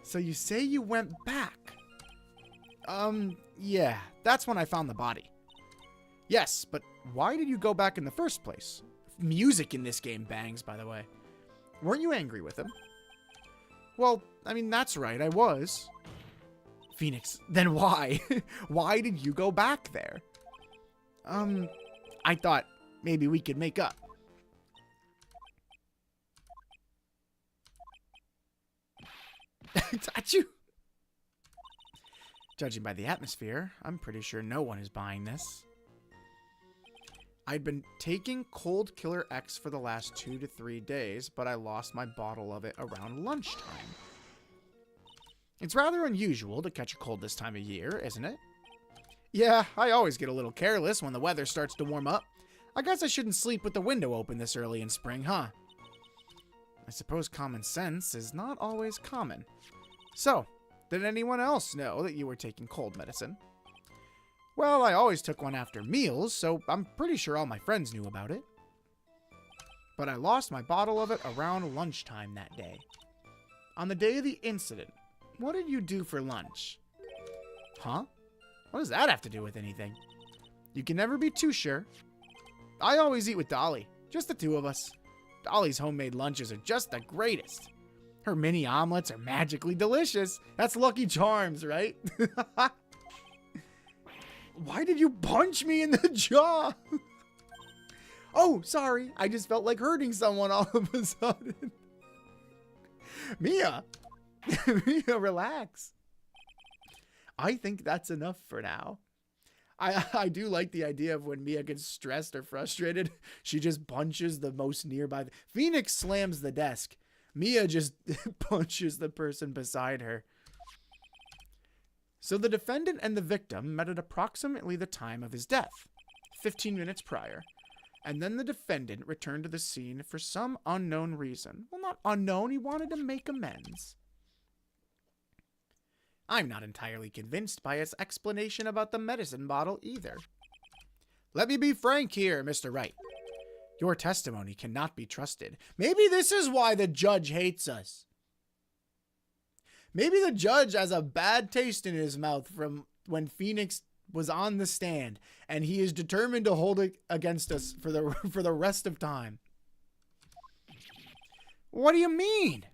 So you say you went back? Yeah, that's when I found the body. Yes, but why did you go back in the first place? Music in this game bangs, by the way. Weren't you angry with him? Well, I mean, that's right, I was. Phoenix, then why? Why did you go back there? I thought maybe we could make up. Touch you? Judging by the atmosphere, I'm pretty sure no one is buying this. I'd been taking Cold Killer X for the last 2 to 3 days, but I lost my bottle of it around lunchtime. It's rather unusual to catch a cold this time of year, isn't it? Yeah, I always get a little careless when the weather starts to warm up. I guess I shouldn't sleep with the window open this early in spring, huh? I suppose common sense is not always common. So, did anyone else know that you were taking cold medicine? Well, I always took one after meals, so I'm pretty sure all my friends knew about it. But I lost my bottle of it around lunchtime that day. On the day of the incident, what did you do for lunch? Huh? What does that have to do with anything? You can never be too sure. I always eat with Dolly, just the two of us. Dolly's homemade lunches are just the greatest. Her mini omelets are magically delicious. That's Lucky Charms, right? Why did you punch me in the jaw? Oh, sorry. I just felt like hurting someone all of a sudden. Mia. Mia, relax. I think that's enough for now. I do like the idea of when Mia gets stressed or frustrated, she just punches the most nearby. Phoenix slams the desk. Mia just punches the person beside her. So the defendant and the victim met at approximately the time of his death, 15 minutes prior, and then the defendant returned to the scene for some unknown reason. Well, not unknown, he wanted to make amends. I'm not entirely convinced by his explanation about the medicine bottle either. Let me be frank here, Mr. Wright. Your testimony cannot be trusted. Maybe this is why the judge hates us. Maybe the judge has a bad taste in his mouth from when Phoenix was on the stand, and he is determined to hold it against us for the rest of time. What do you mean?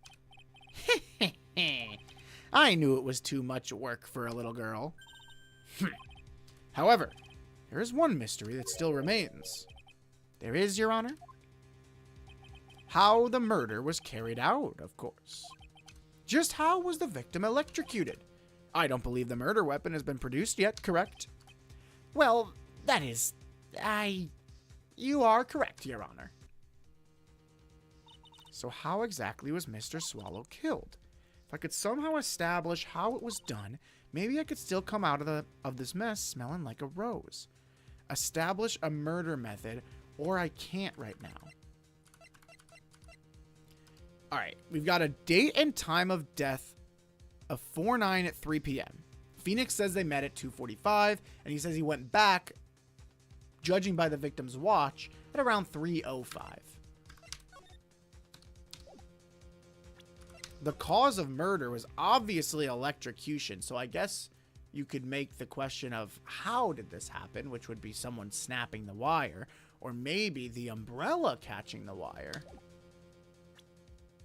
I knew it was too much work for a little girl. However, there is one mystery that still remains. There is, Your Honor. How the murder was carried out, of course. Just how was the victim electrocuted? I don't believe the murder weapon has been produced yet, correct? Well, that is... You are correct, Your Honor. So how exactly was Mr. Swallow killed? If I could somehow establish how it was done, maybe I could still come out of this mess smelling like a rose. Establish a murder method, or I can't right now. Alright, we've got a date and time of death of 4/9 at 3 p.m. Phoenix says they met at 2:45, and he says he went back, judging by the victim's watch, at around 3:05. The cause of murder was obviously electrocution, so I guess you could make the question of how did this happen, which would be someone snapping the wire, or maybe the umbrella catching the wire.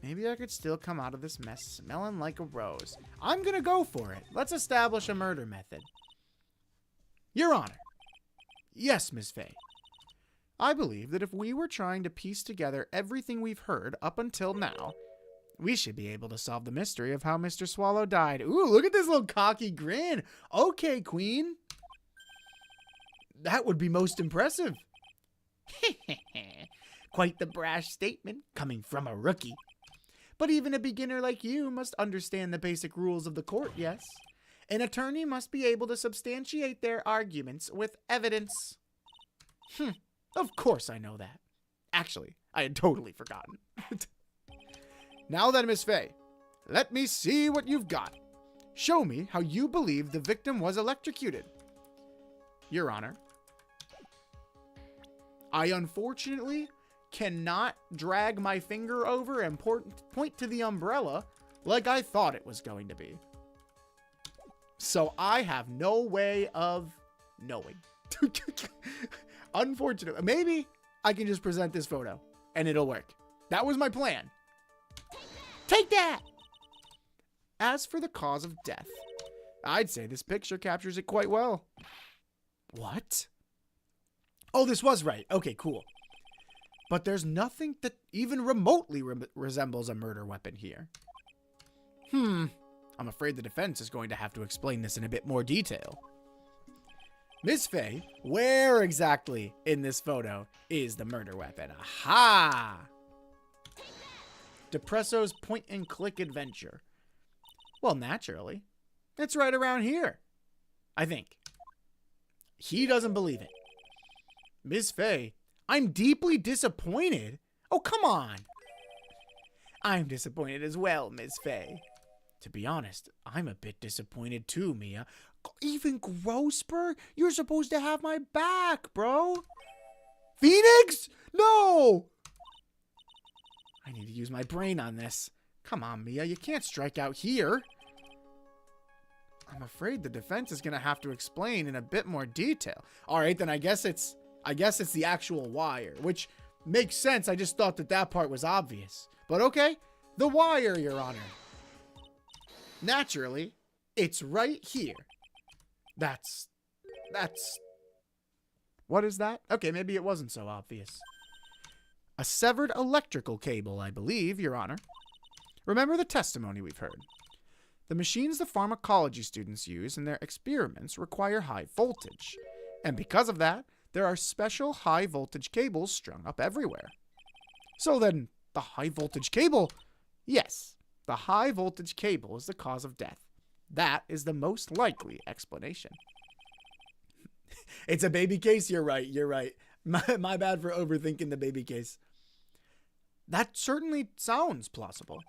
Maybe I could still come out of this mess smelling like a rose. I'm gonna go for it. Let's establish a murder method. Your Honor. Yes, Ms. Fay. I believe that if we were trying to piece together everything we've heard up until now, we should be able to solve the mystery of how Mr. Swallow died. Ooh, look at this little cocky grin. Okay, Queen. That would be most impressive. Quite the brash statement coming from a rookie. But even a beginner like you must understand the basic rules of the court, yes? An attorney must be able to substantiate their arguments with evidence. Of course I know that. Actually, I had totally forgotten. Now then, Miss Fay, let me see what you've got. Show me how you believe the victim was electrocuted. Your Honor, I unfortunately cannot drag my finger over and point to the umbrella like I thought it was going to be. So I have no way of knowing. Unfortunately, maybe I can just present this photo and it'll work. That was my plan. Take that! As for the cause of death, I'd say this picture captures it quite well. What? Oh, this was right. Okay, cool. But there's nothing that even remotely resembles a murder weapon here. I'm afraid the defense is going to have to explain this in a bit more detail. Miss Fay, where exactly in this photo is the murder weapon? Aha! Depresso's point-and-click adventure. Well, naturally. It's right around here. I think. He doesn't believe it. Miss Fay, I'm deeply disappointed. Oh, come on. I'm disappointed as well, Miss Fay. To be honest, I'm a bit disappointed too, Mia. Even Grossberg? You're supposed to have my back, bro. Phoenix? No! I need to use my brain on this. Come on, Mia, you can't strike out here. I'm afraid the defense is going to have to explain in a bit more detail. All right, then I guess it's the actual wire, which makes sense. I just thought that part was obvious. But okay, the wire, Your Honor. Naturally, it's right here. That's... What is that? Okay, maybe it wasn't so obvious. A severed electrical cable, I believe, Your Honor. Remember the testimony we've heard. The machines the pharmacology students use in their experiments require high voltage. And because of that, there are special high voltage cables strung up everywhere. So then, the high voltage cable? Yes, the high voltage cable is the cause of death. That is the most likely explanation. It's a baby case, you're right. My bad for overthinking the baby case. That certainly sounds plausible.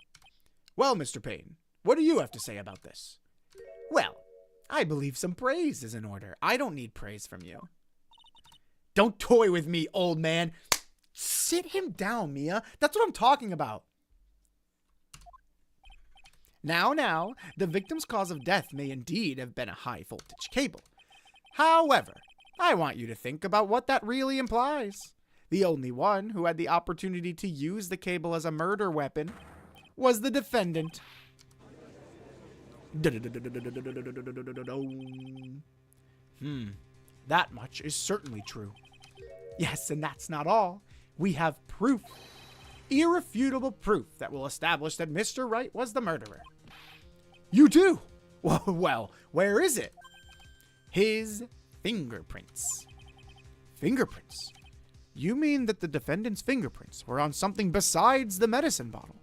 Well, Mr. Payne, what do you have to say about this? Well, I believe some praise is in order. I don't need praise from you. Don't toy with me, old man. Sit him down, Mia. That's what I'm talking about. Now, the victim's cause of death may indeed have been a high voltage cable. However, I want you to think about what that really implies. The only one who had the opportunity to use the cable as a murder weapon was the defendant. That much is certainly true. Yes, and that's not all. We have proof. Irrefutable proof that will establish that Mr. Wright was the murderer. You do? Well, where is it? His fingerprints. Fingerprints? You mean that the defendant's fingerprints were on something besides the medicine bottle?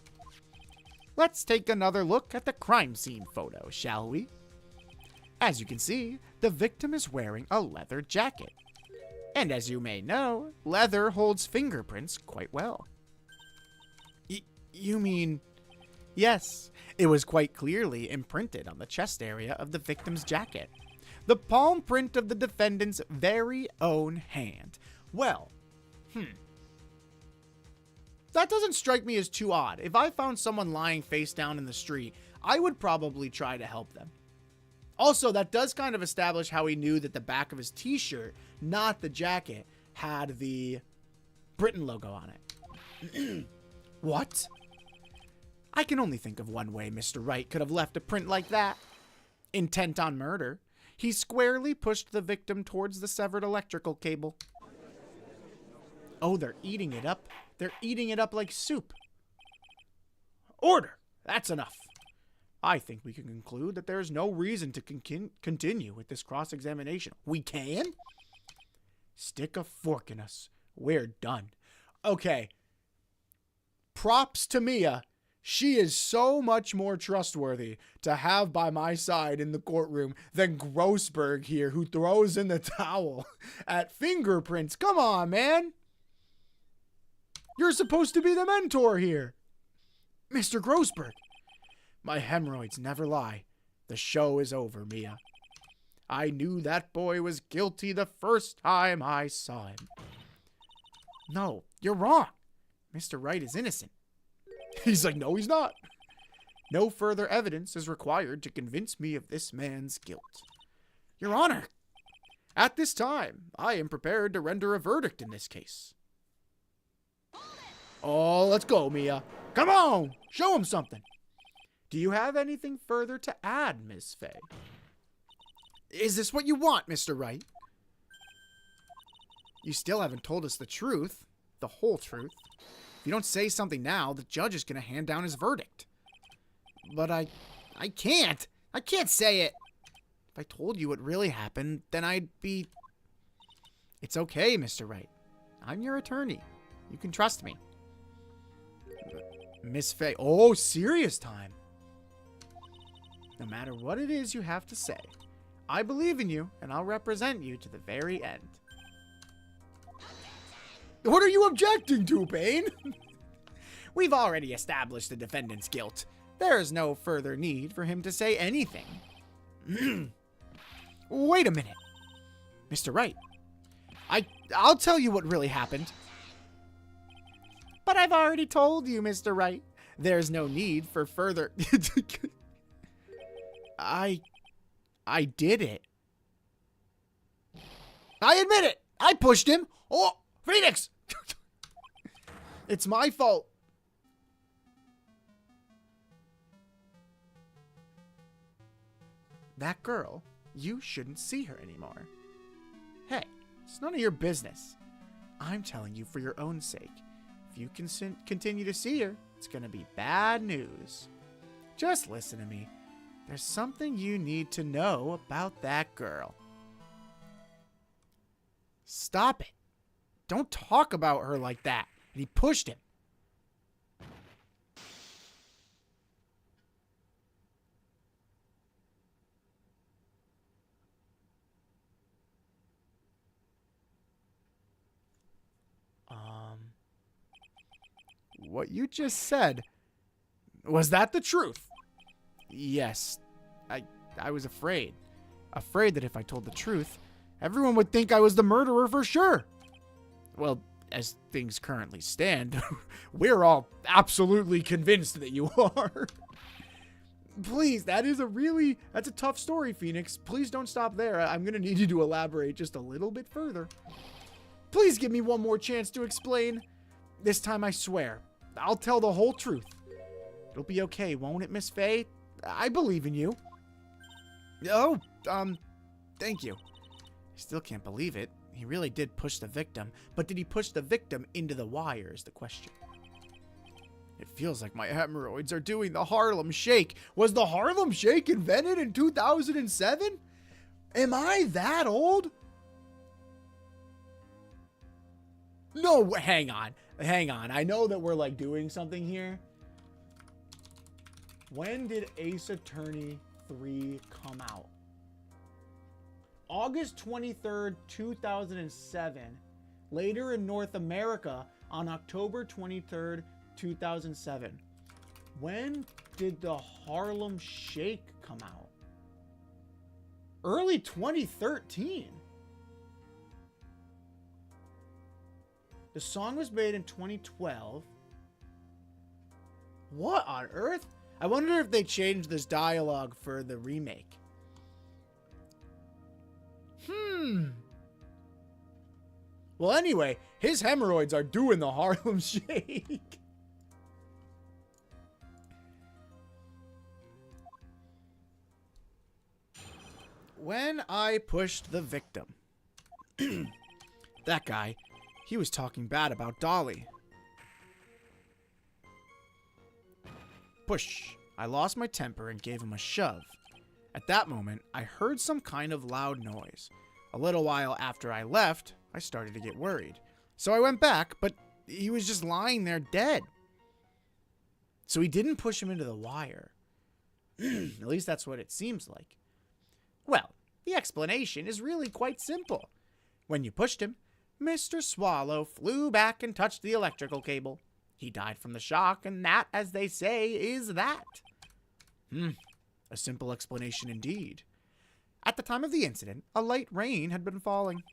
Let's take another look at the crime scene photo, shall we? As you can see, the victim is wearing a leather jacket. And as you may know, leather holds fingerprints quite well. You mean... Yes, it was quite clearly imprinted on the chest area of the victim's jacket. The palm print of the defendant's very own hand. Well, that doesn't strike me as too odd. If I found someone lying face down in the street, I would probably try to help them. Also, that does kind of establish how he knew that the back of his t-shirt, not the jacket, had the Britain logo on it. What? I can only think of one way Mr. Wright could have left a print like that. Intent on murder, he squarely pushed the victim towards the severed electrical cable. Oh, they're eating it up. They're eating it up like soup. Order! That's enough. I think we can conclude that there is no reason to continue with this cross-examination. We can? Stick a fork in us. We're done. Okay. Props to Mia. She is so much more trustworthy to have by my side in the courtroom than Grossberg here, who throws in the towel at fingerprints. Come on, man. You're supposed to be the mentor here. Mr. Grossberg. My hemorrhoids never lie. The show is over, Mia. I knew that boy was guilty the first time I saw him. No, you're wrong. Mr. Wright is innocent. He's like, no, he's not. No further evidence is required to convince me of this man's guilt. Your Honor, at this time, I am prepared to render a verdict in this case. Oh, let's go, Mia. Come on, show him something. Do you have anything further to add, Miss Fay? Is this what you want, Mr. Wright? You still haven't told us the truth, the whole truth. If you don't say something now, the judge is going to hand down his verdict. But I can't. I can't say it. If I told you what really happened, then I'd be... It's okay, Mr. Wright. I'm your attorney. You can trust me. Miss Fay. Oh, serious time. No matter what it is you have to say, I believe in you, and I'll represent you to the very end. What are you objecting to, Payne? We've already established the defendant's guilt. There is no further need for him to say anything. Wait a minute. Mr. Wright, I'll tell you what really happened. But I've already told you, Mr. Wright. There's no need for further... I did it. I admit it. I pushed him. Oh, Phoenix. It's my fault. That girl, you shouldn't see her anymore. Hey, it's none of your business. I'm telling you for your own sake. If you continue to see her, it's going to be bad news. Just listen to me. There's something you need to know about that girl. Stop it. Don't talk about her like that. And he pushed him. What you just said, was that the truth? Yes, I was afraid. Afraid that if I told the truth, everyone would think I was the murderer for sure. Well, as things currently stand, we're all absolutely convinced that you are. Please, that's a tough story, Phoenix. Please don't stop there. I'm going to need you to elaborate just a little bit further. Please give me one more chance to explain. This time I swear, I'll tell the whole truth. It'll be okay, won't it, Miss Fay? I believe in you. Oh, thank you. I still can't believe it. He really did push the victim, but did he push the victim into the wire is the question. It feels like my hemorrhoids are doing the Harlem Shake. Was the Harlem Shake invented in 2007? Am I that old? No, hang on. I know that we're like doing something here. When did Ace Attorney 3 come out? August 23rd, 2007. Later in North America on October 23rd, 2007. When did the Harlem Shake come out? Early 2013. The song was made in 2012. What on earth? I wonder if they changed this dialogue for the remake. Well, anyway, his hemorrhoids are doing the Harlem Shake. When I pushed the victim. That guy, he was talking bad about Dolly. Push. I lost my temper and gave him a shove. At that moment, I heard some kind of loud noise. A little while after I left, I started to get worried. So I went back, but he was just lying there dead. So he didn't push him into the wire. At least that's what it seems like. Well, the explanation is really quite simple. When you pushed him, Mr. Swallow flew back and touched the electrical cable. He died from the shock, and that, as they say, is that. A simple explanation indeed. At the time of the incident, a light rain had been falling.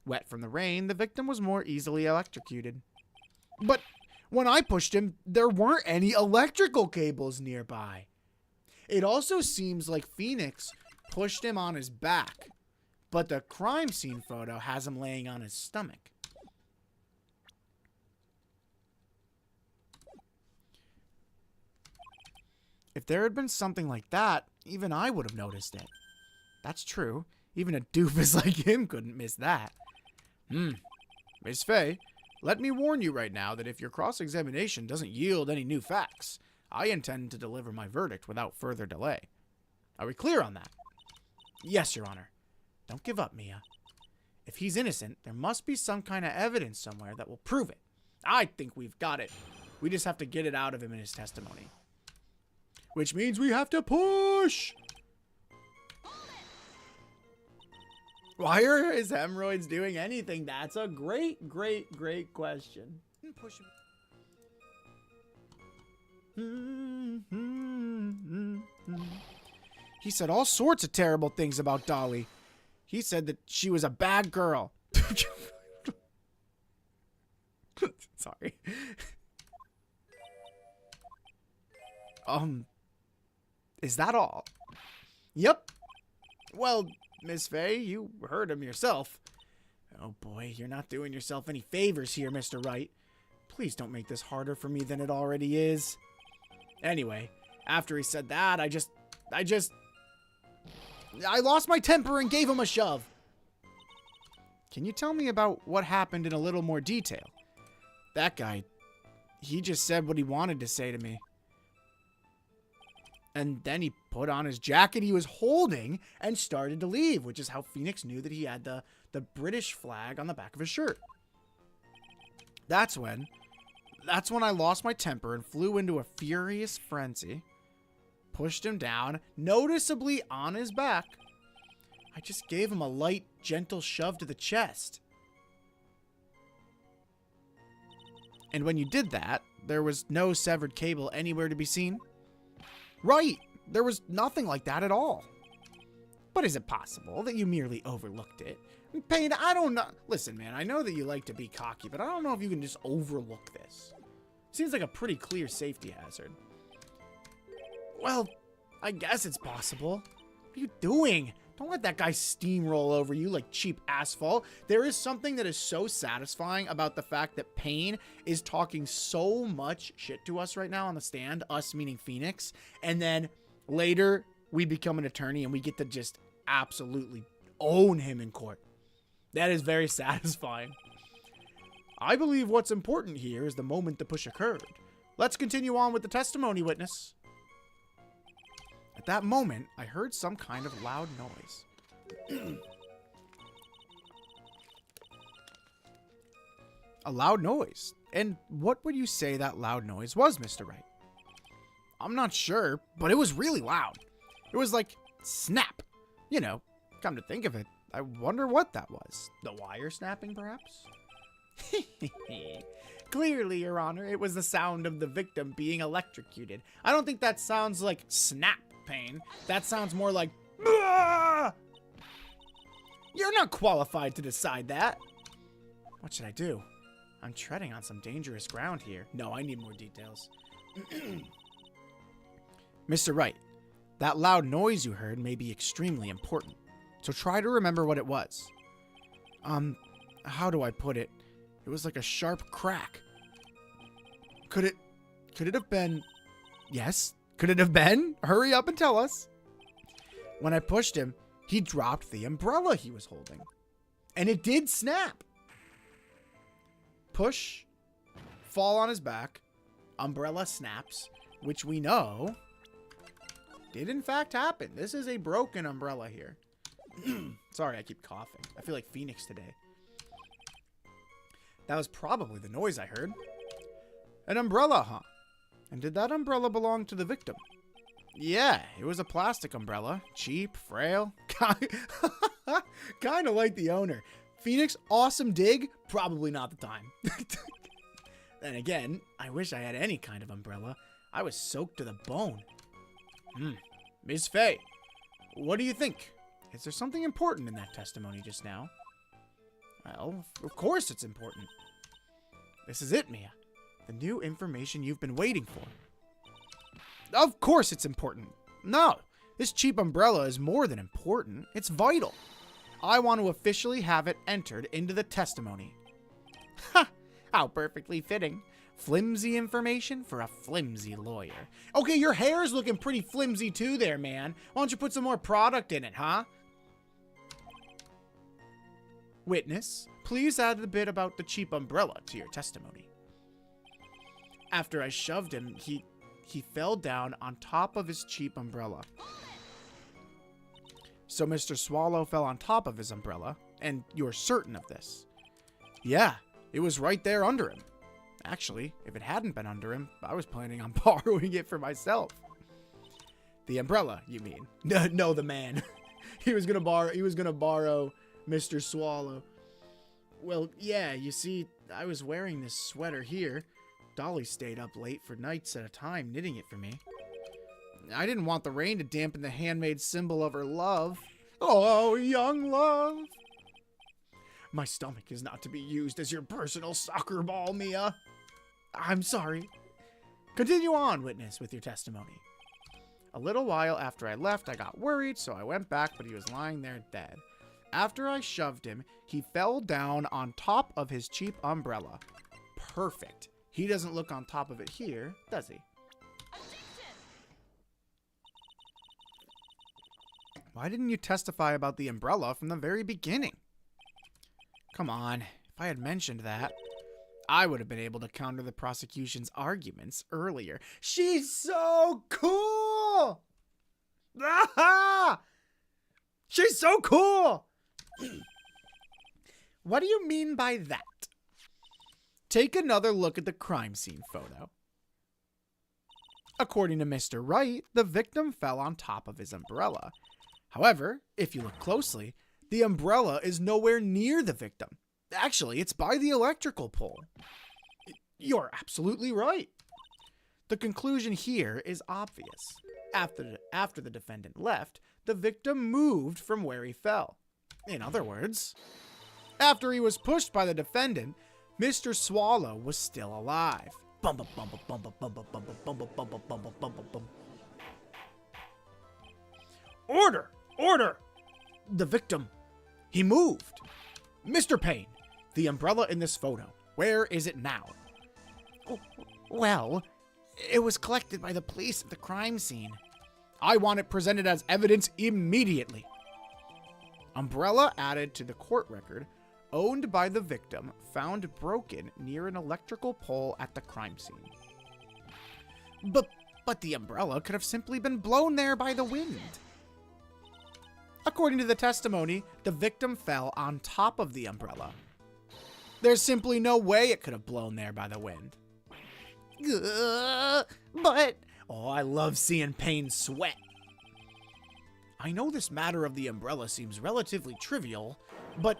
Wet from the rain, the victim was more easily electrocuted. But when I pushed him, there weren't any electrical cables nearby. It also seems like Phoenix pushed him on his back, but the crime scene photo has him laying on his stomach. If there had been something like that, even I would have noticed it. That's true. Even a doofus like him couldn't miss that. Miss Faye, let me warn you right now that if your cross-examination doesn't yield any new facts, I intend to deliver my verdict without further delay. Are we clear on that? Yes, Your Honor. Don't give up, Mia. If he's innocent, there must be some kind of evidence somewhere that will prove it. I think we've got it. We just have to get it out of him in his testimony. Which means we have to push! Why are his hemorrhoids doing anything? That's a great, great, great question. Push him. He said all sorts of terrible things about Dolly. He said that she was a bad girl. Sorry. Is that all? Yep. Well, Miss Faye, you heard him yourself. Oh boy, you're not doing yourself any favors here, Mr. Wright. Please don't make this harder for me than it already is. Anyway, after he said that, I lost my temper and gave him a shove. Can you tell me about what happened in a little more detail? That guy, he just said what he wanted to say to me. And then he put on his jacket he was holding and started to leave, which is how Phoenix knew that he had the British flag on the back of his shirt. That's when I lost my temper and flew into a furious frenzy. Pushed him down, noticeably on his back. I just gave him a light, gentle shove to the chest. And when you did that, there was no severed cable anywhere to be seen? Right, there was nothing like that at all. But is it possible that you merely overlooked it? Payne, I don't know. Listen, man, I know that you like to be cocky, but I don't know if you can just overlook this. Seems like a pretty clear safety hazard. Well, I guess it's possible. What are you doing? Don't let that guy steamroll over you like cheap asphalt. There is something that is so satisfying about the fact that Payne is talking so much shit to us right now on the stand, us meaning Phoenix, and then later we become an attorney and we get to just absolutely own him in court. That is very satisfying. I believe what's important here is the moment the push occurred. Let's continue on with the testimony, witness. At that moment, I heard some kind of loud noise. A loud noise? And what would you say that loud noise was, Mr. Wright? I'm not sure, but it was really loud. It was like, snap. You know, come to think of it, I wonder what that was. The wire snapping, perhaps? Clearly, Your Honor, it was the sound of the victim being electrocuted. I don't think that sounds like snap pain. That sounds more like, "Ah!" You're not qualified to decide that. What should I do? I'm treading on some dangerous ground here. No, I need more details. Mr. Wright, that loud noise you heard may be extremely important, so try to remember what it was. How do I put it? It was like a sharp crack. Could it have been... Yes, could it have been? Hurry up and tell us. When I pushed him, he dropped the umbrella he was holding. And it did snap. Push, fall on his back, umbrella snaps, which we know did in fact happen. This is a broken umbrella here. Sorry, I keep coughing. I feel like Phoenix today. That was probably the noise I heard. An umbrella, huh? And did that umbrella belong to the victim? Yeah, it was a plastic umbrella. Cheap, frail. Kind of like the owner. Phoenix, awesome dig. Probably not the time. Then again, I wish I had any kind of umbrella. I was soaked to the bone. Miss Faye, what do you think? Is there something important in that testimony just now? Well, of course it's important. This is it, Mia. The new information you've been waiting for. Of course it's important. No, this cheap umbrella is more than important. It's vital. I want to officially have it entered into the testimony. Ha! How perfectly fitting. Flimsy information for a flimsy lawyer. Okay, your hair's looking pretty flimsy too there, man. Why don't you put some more product in it, huh? Witness, please add the bit about the cheap umbrella to your testimony. After I shoved him, he fell down on top of his cheap umbrella. So Mr. Swallow fell on top of his umbrella, and you're certain of this? Yeah, it was right there under him. Actually, if it hadn't been under him, I was planning on borrowing it for myself. The umbrella, you mean? No, the man. He was gonna borrow Mr. Swallow. Well, yeah, you see, I was wearing this sweater here. Dolly stayed up late for nights at a time knitting it for me. I didn't want the rain to dampen the handmade symbol of her love. Oh, young love. My stomach is not to be used as your personal soccer ball, Mia. I'm sorry. Continue on, witness, with your testimony. A little while after I left, I got worried, so I went back, but he was lying there dead. After I shoved him, he fell down on top of his cheap umbrella. Perfect. He doesn't look on top of it here, does he? Why didn't you testify about the umbrella from the very beginning? Come on, if I had mentioned that, I would have been able to counter the prosecution's arguments earlier. She's so cool! Ah! She's so cool! What do you mean by that? Take another look at the crime scene photo. According to Mr. Wright, the victim fell on top of his umbrella. However, if you look closely, the umbrella is nowhere near the victim. Actually, it's by the electrical pole. You're absolutely right. The conclusion here is obvious. After the defendant left, the victim moved from where he fell. In other words, after he was pushed by the defendant, Mr. Swallow was still alive. Order! Order! The victim, he moved. Mr. Payne, the umbrella in this photo, where is it now? Well, it was collected by the police at the crime scene. I want it presented as evidence immediately. Umbrella added to the court record, owned by the victim, found broken near an electrical pole at the crime scene. But the umbrella could have simply been blown there by the wind. According to the testimony, the victim fell on top of the umbrella. There's simply no way it could have blown there by the wind. But... Oh, I love seeing Payne sweat. I know this matter of the umbrella seems relatively trivial, but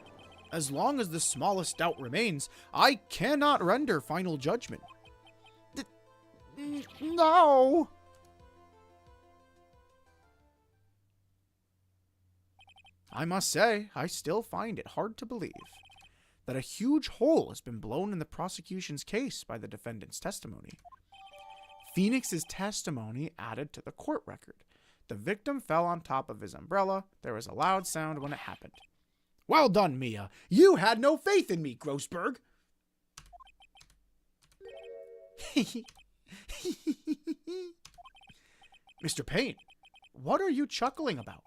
As long as the smallest doubt remains, I cannot render final judgment. No! I must say, I still find it hard to believe that a huge hole has been blown in the prosecution's case by the defendant's testimony. Phoenix's testimony added to the court record. The victim fell on top of his umbrella. There was a loud sound when it happened. Well done, Mia. You had no faith in me, Grossberg. Mr. Payne, what are you chuckling about?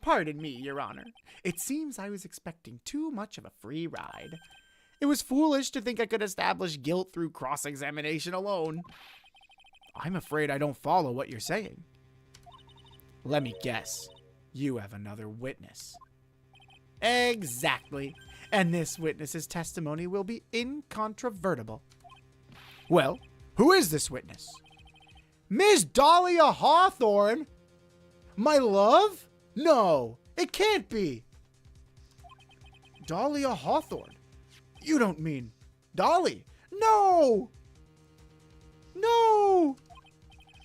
Pardon me, Your Honor. It seems I was expecting too much of a free ride. It was foolish to think I could establish guilt through cross-examination alone. I'm afraid I don't follow what you're saying. Let me guess. You have another witness. Exactly. And this witness's testimony will be incontrovertible. Well, who is this witness? Miss Dahlia Hawthorne? My love? No, it can't be. Dahlia Hawthorne? You don't mean Dolly? No! No!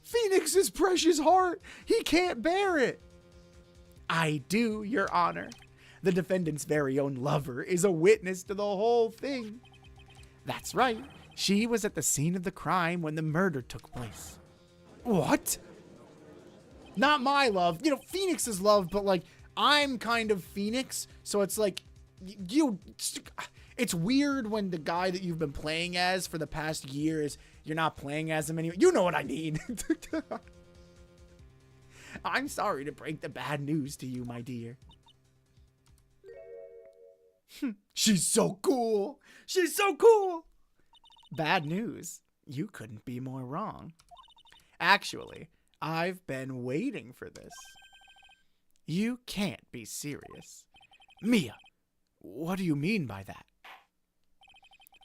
Phoenix's precious heart. He can't bear it. I do, Your Honor. The defendant's very own lover is a witness to the whole thing. That's right. She was at the scene of the crime when the murder took place. What? Not my love. You know, Phoenix's love, but like, I'm kind of Phoenix. So it's like, it's weird when the guy that you've been playing as for the past years, you're not playing as him anymore. You know what I mean. I'm sorry to break the bad news to you, my dear. She's so cool. She's so cool. Bad news. You couldn't be more wrong. Actually, I've been waiting for this. You can't be serious. Mia, what do you mean by that?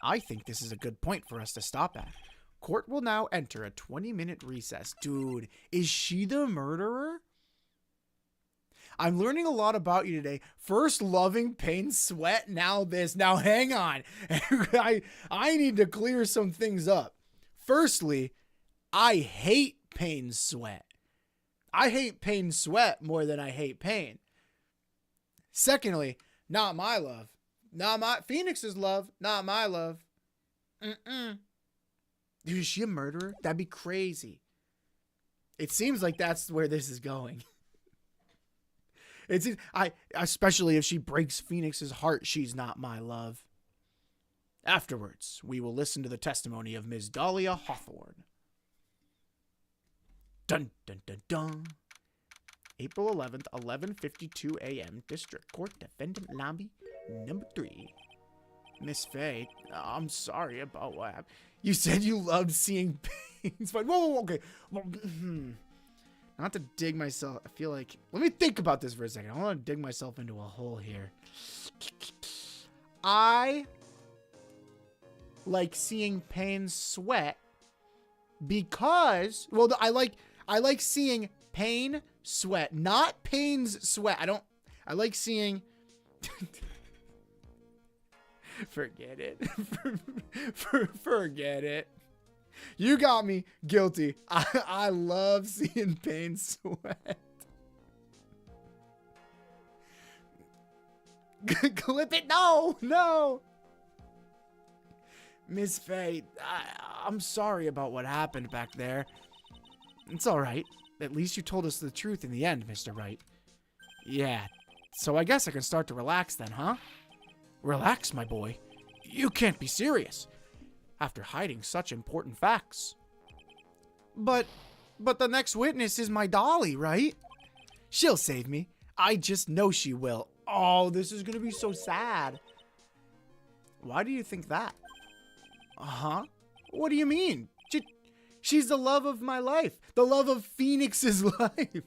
I think this is a good point for us to stop at. Court will now enter a 20-minute recess. Dude, is she the murderer? I'm learning a lot about you today. First loving pain, sweat, now this. Now hang on. I need to clear some things up. Firstly, I hate pain, sweat. I hate pain, sweat more than I hate pain. Secondly, not my love. Not my Phoenix's love, not my love. Dude, is she a murderer? That'd be crazy. It seems like that's where this is going. Especially if she breaks Phoenix's heart, she's not my love. Afterwards, we will listen to the testimony of Ms. Dahlia Hawthorne. Dun, dun, dun, dun. April 11th, 11:52 a.m. District Court, Defendant Lobby, number 3. Miss Faye, I'm sorry about what happened. You said you loved seeing pains. Whoa, okay. Well, not to dig myself. I feel like, let me think about this for a second. I want to dig myself into a hole here. I like seeing pain, sweat because, well, I like seeing pain, sweat, not pain's sweat. I like seeing, forget it. Forget it. You got me guilty. I love seeing pain, sweat. Clip it. No. Miss Faye, I'm sorry about what happened back there. It's all right. At least you told us the truth in the end, Mr. Wright. Yeah, so I guess I can start to relax then, huh? Relax, my boy. You can't be serious. After hiding such important facts. But the next witness is my Dolly, right? She'll save me. I just know she will. Oh, this is gonna be so sad. Why do you think that? Uh-huh. What do you mean? She's the love of my life. The love of Phoenix's life.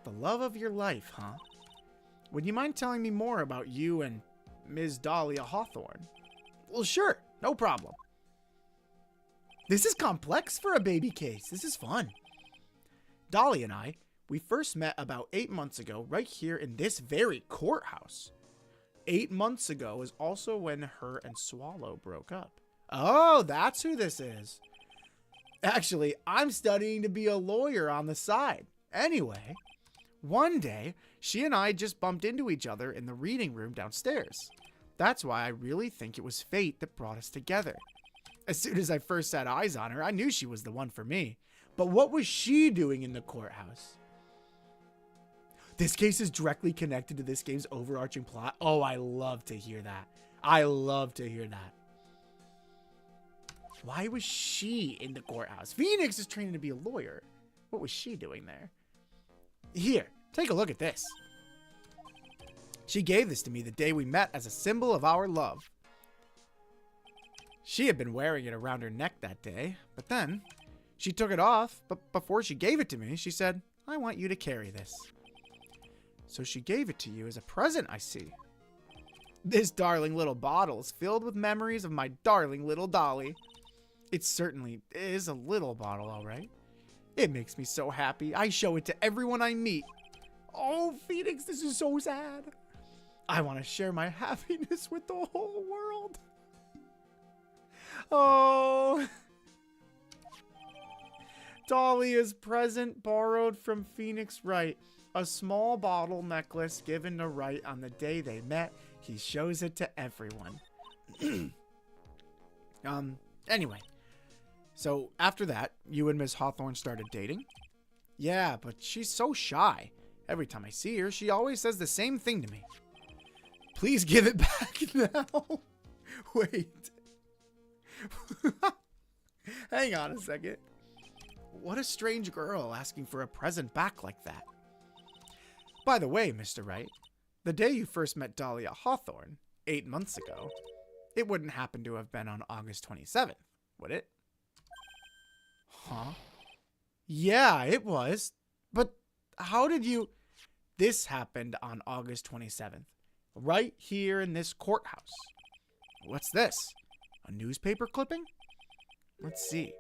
The love of your life, huh? Would you mind telling me more about you and Ms. Dahlia Hawthorne? Well, sure. No problem. This is complex for a baby case. This is fun. Dolly and I, we first met about 8 months ago right here in this very courthouse. 8 months ago is also when her and Swallow broke up. Oh, that's who this is. Actually, I'm studying to be a lawyer on the side. Anyway, one day, she and I just bumped into each other in the reading room downstairs. That's why I really think it was fate that brought us together. As soon as I first set eyes on her, I knew she was the one for me. But what was she doing in the courthouse? This case is directly connected to this game's overarching plot. Oh, I love to hear that. I love to hear that. Why was she in the courthouse? Phoenix is training to be a lawyer. What was she doing there? Here, take a look at this. She gave this to me the day we met as a symbol of our love. She had been wearing it around her neck that day, but then she took it off, but before she gave it to me, she said, I want you to carry this. So she gave it to you as a present, I see. This darling little bottle is filled with memories of my darling little Dolly. It certainly is a little bottle, all right. It makes me so happy. I show it to everyone I meet. Oh, Phoenix, this is so sad. I want to share my happiness with the whole world. Oh. Dahlia's present borrowed from Phoenix Wright. A small bottle necklace given to Wright on the day they met. He shows it to everyone. Anyway. So after that, you and Miss Hawthorne started dating? Yeah, but she's so shy. Every time I see her, she always says the same thing to me. Please give it back now. Wait. Hang on a second. What a strange girl asking for a present back like that. By the way, Mr. Wright, the day you first met Dahlia Hawthorne, 8 months ago, it wouldn't happen to have been on August 27th, would it? Huh? Yeah, it was. But how did you... This happened on August 27th, right here in this courthouse. What's this? A newspaper clipping? Let's see.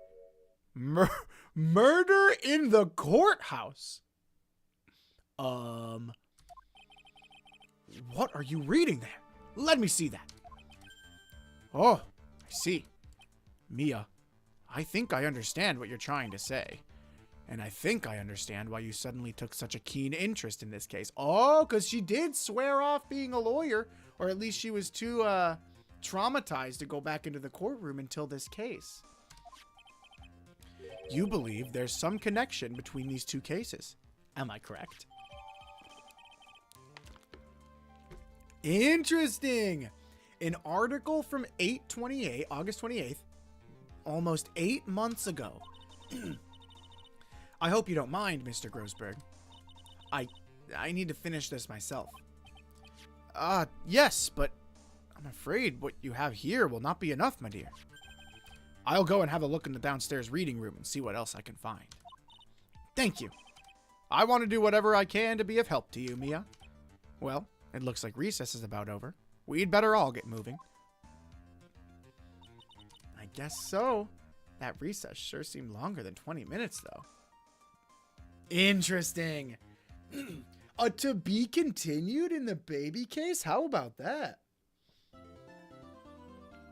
Murder in the courthouse. What are you reading there? Let me see that. Oh, I see. Mia, I think I understand what you're trying to say. And I think I understand why you suddenly took such a keen interest in this case. Oh, because she did swear off being a lawyer. Or at least she was too, traumatized to go back into the courtroom until this case. You believe there's some connection between these two cases. Am I correct? Interesting. An article from 8/28, August 28th, almost 8 months ago. I hope you don't mind, Mr. Grossberg. I need to finish this myself. Yes, but I'm afraid what you have here will not be enough, my dear. I'll go and have a look in the downstairs reading room and see what else I can find. Thank you. I want to do whatever I can to be of help to you, Mia. Well, it looks like recess is about over. We'd better all get moving. I guess so. That recess sure seemed longer than 20 minutes, though. Interesting. A to be continued in the baby case? How about that?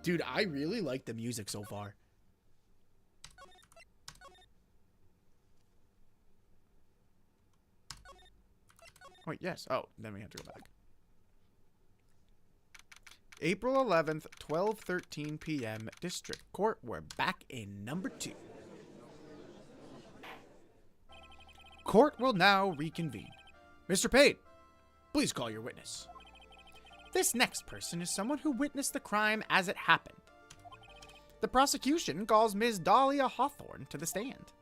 Dude, I really like the music so far. Wait, yes. Oh, then we have to go back. April 11th, 12:13 p.m. District Court. We're back in number 2. Court will now reconvene. Mr. Payne, please call your witness. This next person is someone who witnessed the crime as it happened. The prosecution calls Ms. Dahlia Hawthorne to the stand.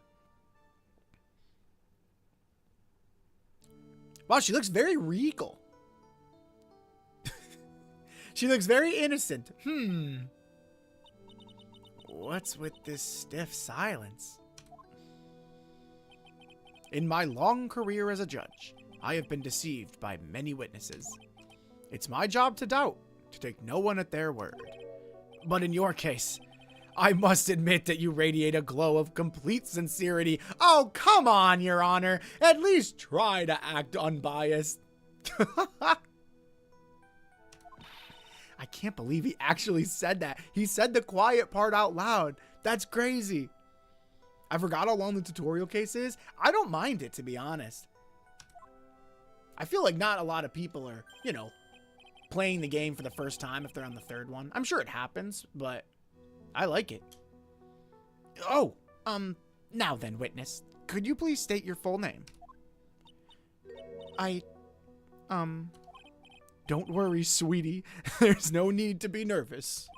Wow, she looks very regal. She looks very innocent. What's with this stiff silence? In my long career as a judge, I have been deceived by many witnesses. It's my job to doubt, to take no one at their word. But in your case, I must admit that you radiate a glow of complete sincerity. Oh, come on, Your Honor. At least try to act unbiased. can't believe he actually said that. He said the quiet part out loud. That's crazy. I forgot how long the tutorial case is. I don't mind it, to be honest. I feel like not a lot of people are, you know, playing the game for the first time if they're on the third one. I'm sure it happens, but I like it. Oh, now then, witness, could you please state your full name? Don't worry, sweetie. There's no need to be nervous.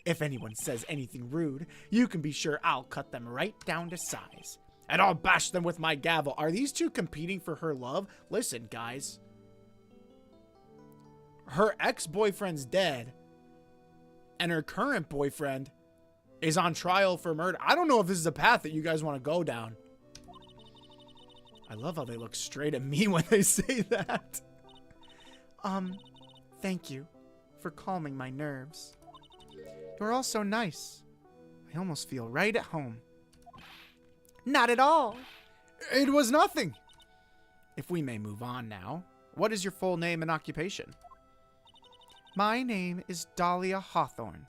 If anyone says anything rude, you can be sure I'll cut them right down to size. And I'll bash them with my gavel. Are these two competing for her love? Listen, guys. Her ex-boyfriend's dead. And her current boyfriend is on trial for murder. I don't know if this is a path that you guys want to go down. I love how they look straight at me when they say that. Thank you for calming my nerves. You're all so nice. I almost feel right at home. Not at all. It was nothing. If we may move on now, what is your full name and occupation? My name is Dahlia Hawthorne.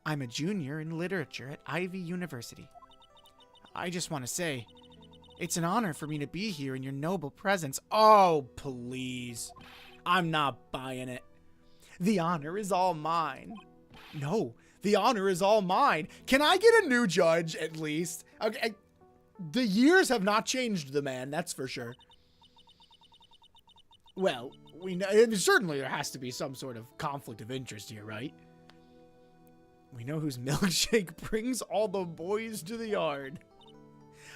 I'm a junior in literature at Ivy University. I just want to say, it's an honor for me to be here in your noble presence. Oh, please. I'm not buying it. The honor is all mine. No, the honor is all mine. Can I get a new judge at least? Okay, the years have not changed the man, that's for sure. Well, we know, certainly there has to be some sort of conflict of interest here, right? We know whose milkshake brings all the boys to the yard.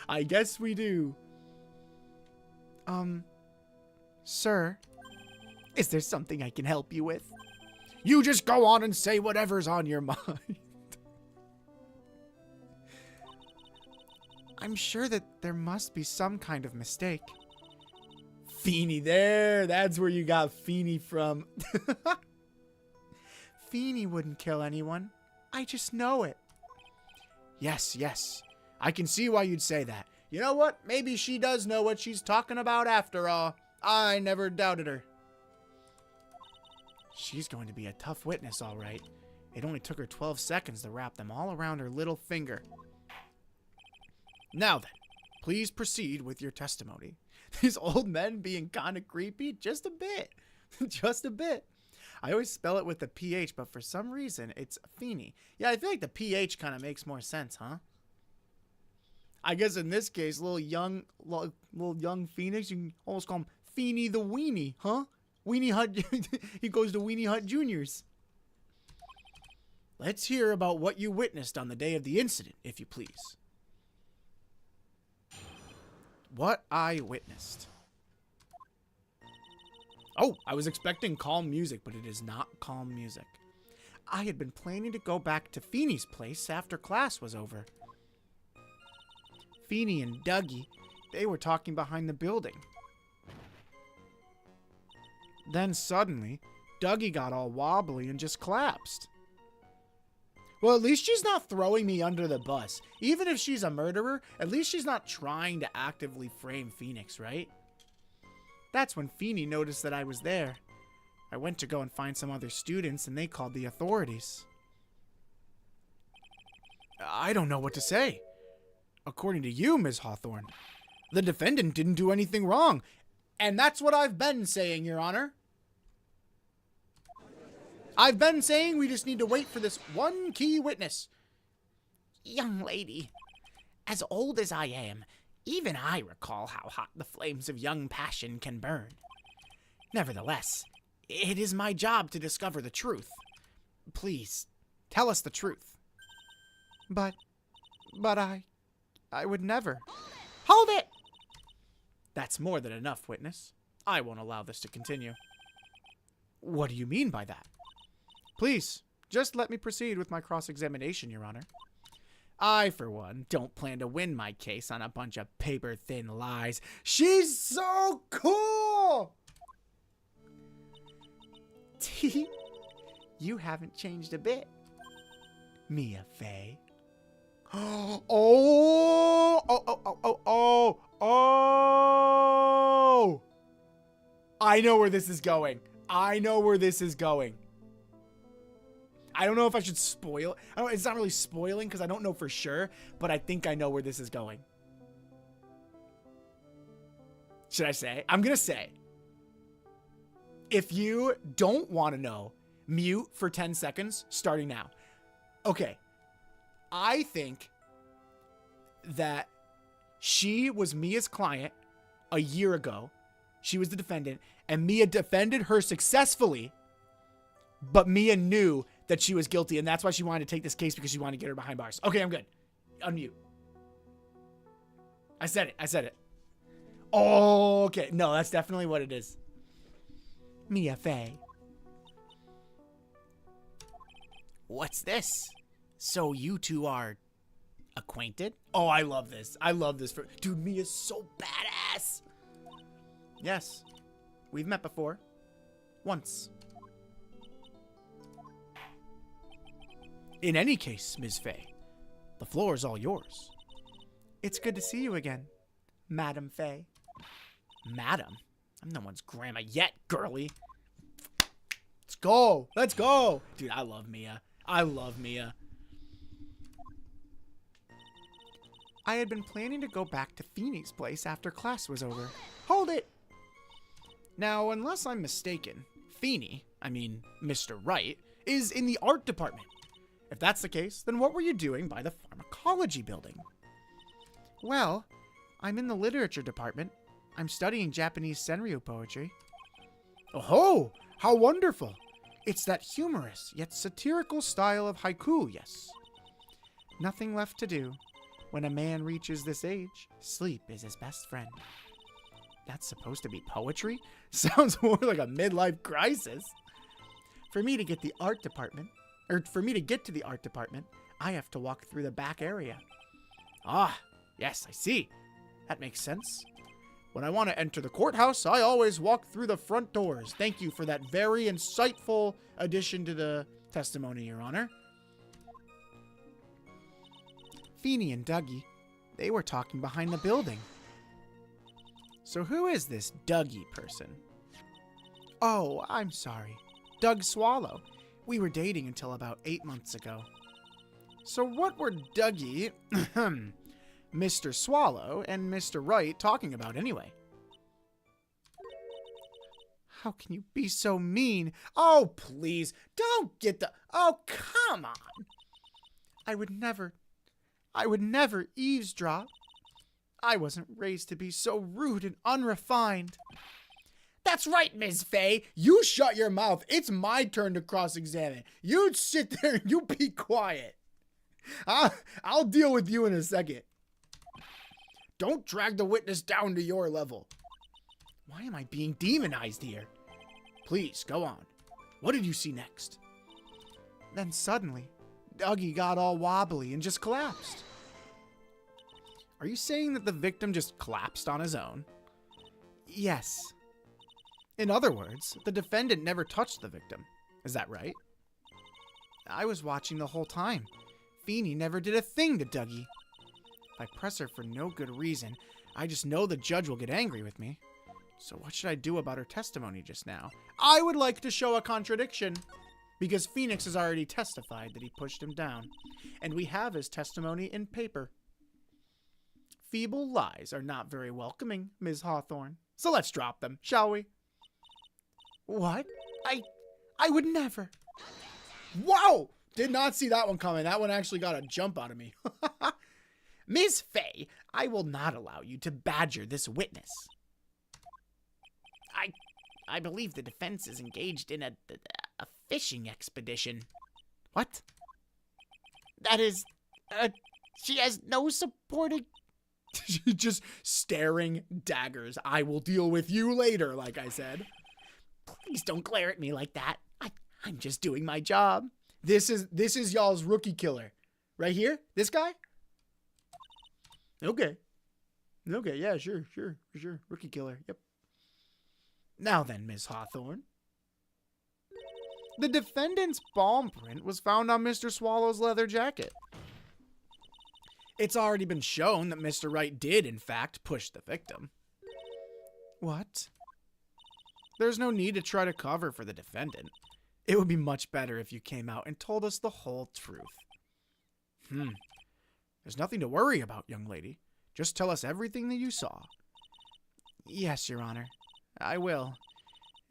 I guess we do. Sir, is there something I can help you with? You just go on and say whatever's on your mind. I'm sure that there must be some kind of mistake. Feeny there. That's where you got Feeny from. Feeny wouldn't kill anyone. I just know it. Yes, yes. I can see why you'd say that. You know what? Maybe she does know what she's talking about after all. I never doubted her. She's going to be a tough witness, all right. It only took her 12 seconds to wrap them all around her little finger. Now then, please proceed with your testimony. These old men being kind of creepy? Just a bit. Just a bit. I always spell it with the PH, but for some reason, it's Feeny. Yeah, I feel like the PH kind of makes more sense, huh? I guess in this case, little young Phoenix, you can almost call him Feeny the Weenie, huh? Weenie Hut, he goes to Weenie Hut Juniors. Let's hear about what you witnessed on the day of the incident, if you please. What I witnessed. Oh, I was expecting calm music, but it is not calm music. I had been planning to go back to Feeny's place after class was over. Feeny and Dougie, they were talking behind the building. Then suddenly, Dougie got all wobbly and just collapsed. Well, at least she's not throwing me under the bus. Even if she's a murderer, at least she's not trying to actively frame Phoenix, right? That's when Feeny noticed that I was there. I went to go and find some other students, and they called the authorities. I don't know what to say. According to you, Ms. Hawthorne, the defendant didn't do anything wrong. And that's what I've been saying, Your Honor. I've been saying we just need to wait for this one key witness. Young lady, as old as I am, even I recall how hot the flames of young passion can burn. Nevertheless, it is my job to discover the truth. Please, tell us the truth. But I would never. Hold it! That's more than enough, witness. I won't allow this to continue. What do you mean by that? Please, just let me proceed with my cross-examination, Your Honor. I, for one, don't plan to win my case on a bunch of paper-thin lies. She's so cool! You haven't changed a bit, Mia Fey. Oh! I know where this is going. I know where this is going. I don't know if I should spoil. It's not really spoiling because I don't know for sure, but I think I know where this is going. Should I say? I'm going to say, if you don't want to know, mute for 10 seconds starting now. Okay. I think that she was Mia's client a year ago. She was the defendant, and Mia defended her successfully, but Mia knew that she was guilty, and that's why she wanted to take this case, because she wanted to get her behind bars. Okay, I'm good. Unmute. I said it. Oh, okay. No, that's definitely what it is. Mia Fey. What's this? So you two are acquainted? Oh, I love this. Dude, Mia's so badass. Yes. We've met before. Once. In any case, Ms. Fey, the floor is all yours. It's good to see you again, Madam Fey. Madam? I'm no one's grandma yet, girly. Let's go. Dude, I love Mia. I had been planning to go back to Feeney's place after class was over. Hold it! Now, unless I'm mistaken, Feeney, Mr. Wright, is in the art department. If that's the case, then what were you doing by the pharmacology building? Well, I'm in the literature department. I'm studying Japanese senryu poetry. Oh, how wonderful! It's that humorous yet satirical style of haiku, yes. Nothing left to do. When a man reaches this age, sleep is his best friend. That's supposed to be poetry? Sounds more like a midlife crisis. For me to get to the art department, I have to walk through the back area. Ah, yes, I see. That makes sense. When I want to enter the courthouse, I always walk through the front doors. Thank you for that very insightful addition to the testimony, Your Honor. Feeney and Dougie, they were talking behind the building. So who is this Dougie person? Oh, I'm sorry. Doug Swallow. We were dating until about 8 months ago. So what were Dougie, Mr. Swallow, and Mr. Wright talking about anyway? How can you be so mean? Oh, please, don't get the... Oh, come on. I would never eavesdrop. I wasn't raised to be so rude and unrefined. That's right, Ms. Fey. You shut your mouth. It's my turn to cross-examine. You sit there and you be quiet. I'll deal with you in a second. Don't drag the witness down to your level. Why am I being demonized here? Please, go on. What did you see next? Then suddenly, Dougie got all wobbly and just collapsed. Are you saying that the victim just collapsed on his own? Yes. In other words, the defendant never touched the victim. Is that right? I was watching the whole time. Feeney never did a thing to Dougie. If I press her for no good reason, I just know the judge will get angry with me. So what should I do about her testimony just now? I would like to show a contradiction, because Phoenix has already testified that he pushed him down, and we have his testimony in paper. Feeble lies are not very welcoming, Ms. Hawthorne. So let's drop them, shall we? What? I would never. Wow! Did not see that one coming. That one actually got a jump out of me. Ms. Fey, I will not allow you to badger this witness. I believe the defense is engaged in a fishing expedition. What? That is, she has no supporting... Just staring daggers. I will deal with you later, like I said. Please don't glare at me like that. I'm just doing my job. This is y'all's rookie killer. Right here? This guy? Okay. Okay, yeah, sure. Rookie killer, yep. Now then, Miss Hawthorne. The defendant's palm print was found on Mr. Swallow's leather jacket. It's already been shown that Mr. Wright did, in fact, push the victim. What? There's no need to try to cover for the defendant. It would be much better if you came out and told us the whole truth. There's nothing to worry about, young lady. Just tell us everything that you saw. Yes, Your Honor. I will.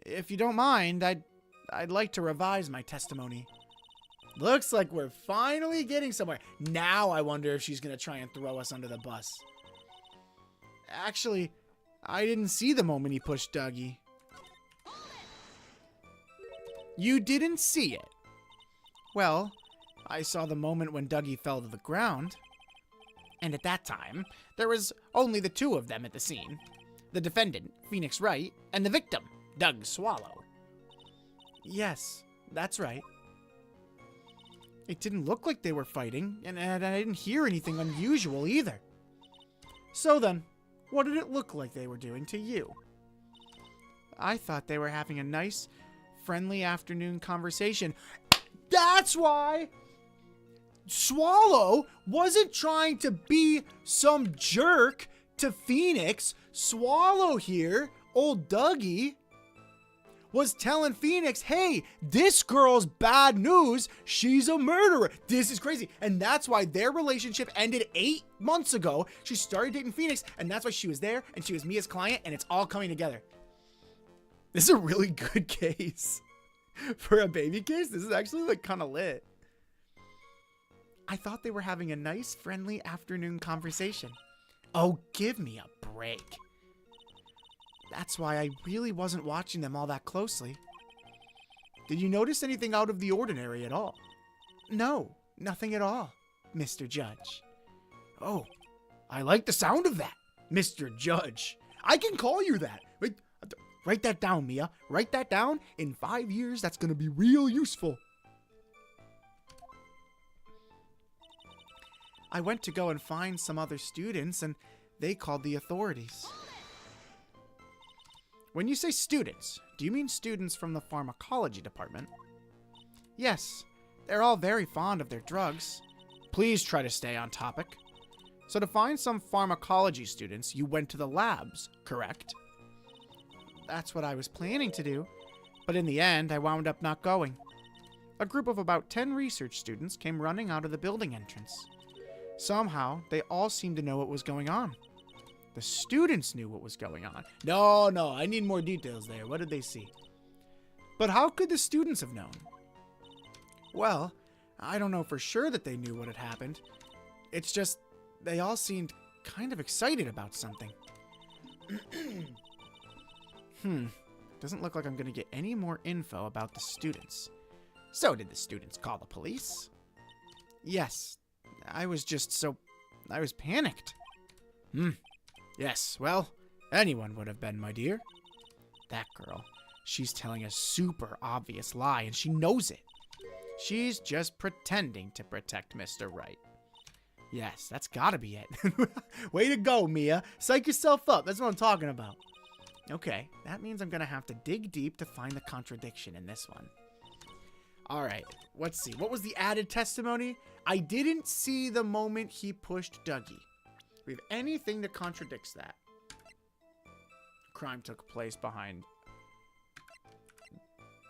If you don't mind, I'd like to revise my testimony. Looks like we're finally getting somewhere. Now I wonder if she's going to try and throw us under the bus. Actually, I didn't see the moment he pushed Dougie. You didn't see it? Well, I saw the moment when Dougie fell to the ground. And at that time, there was only the two of them at the scene. The defendant, Phoenix Wright, and the victim, Doug Swallow. Yes, that's right. It didn't look like they were fighting, and I didn't hear anything unusual either. So then, what did it look like they were doing to you? I thought they were having a nice, friendly afternoon conversation. That's why Swallow wasn't trying to be some jerk to Phoenix. Swallow here, old Dougie, was telling Phoenix, hey, this girl's bad news. She's a murderer. This is crazy. And that's why their relationship ended 8 months ago. She started dating Phoenix, and that's why she was there, and she was Mia's client, and it's all coming together. This is a really good case. For a baby case, this is actually like kind of lit. I thought they were having a nice, friendly afternoon conversation. Oh, give me a break. That's why I really wasn't watching them all that closely. Did you notice anything out of the ordinary at all? No, nothing at all, Mr. Judge. Oh, I like the sound of that, Mr. Judge. I can call you that. Wait, write that down, Mia. Write that down. In 5 years, that's going to be real useful. I went to go and find some other students, and they called the authorities. When you say students, do you mean students from the pharmacology department? Yes, they're all very fond of their drugs. Please try to stay on topic. So to find some pharmacology students, you went to the labs, correct? That's what I was planning to do, but in the end, I wound up not going. A group of about 10 research students came running out of the building entrance. Somehow, they all seemed to know what was going on. The students knew what was going on. No, I need more details there. What did they see? But how could the students have known? Well, I don't know for sure that they knew what had happened. It's just, they all seemed kind of excited about something. Doesn't look like I'm going to get any more info about the students. So did the students call the police? Yes, I was panicked. Yes, well, anyone would have been, my dear. That girl, she's telling a super obvious lie, and she knows it. She's just pretending to protect Mr. Wright. Yes, that's gotta be it. Way to go, Mia. Psych yourself up. That's what I'm talking about. Okay, that means I'm gonna have to dig deep to find the contradiction in this one. Alright, let's see. What was the added testimony? I didn't see the moment he pushed Dougie. We have anything that contradicts that. Crime took place behind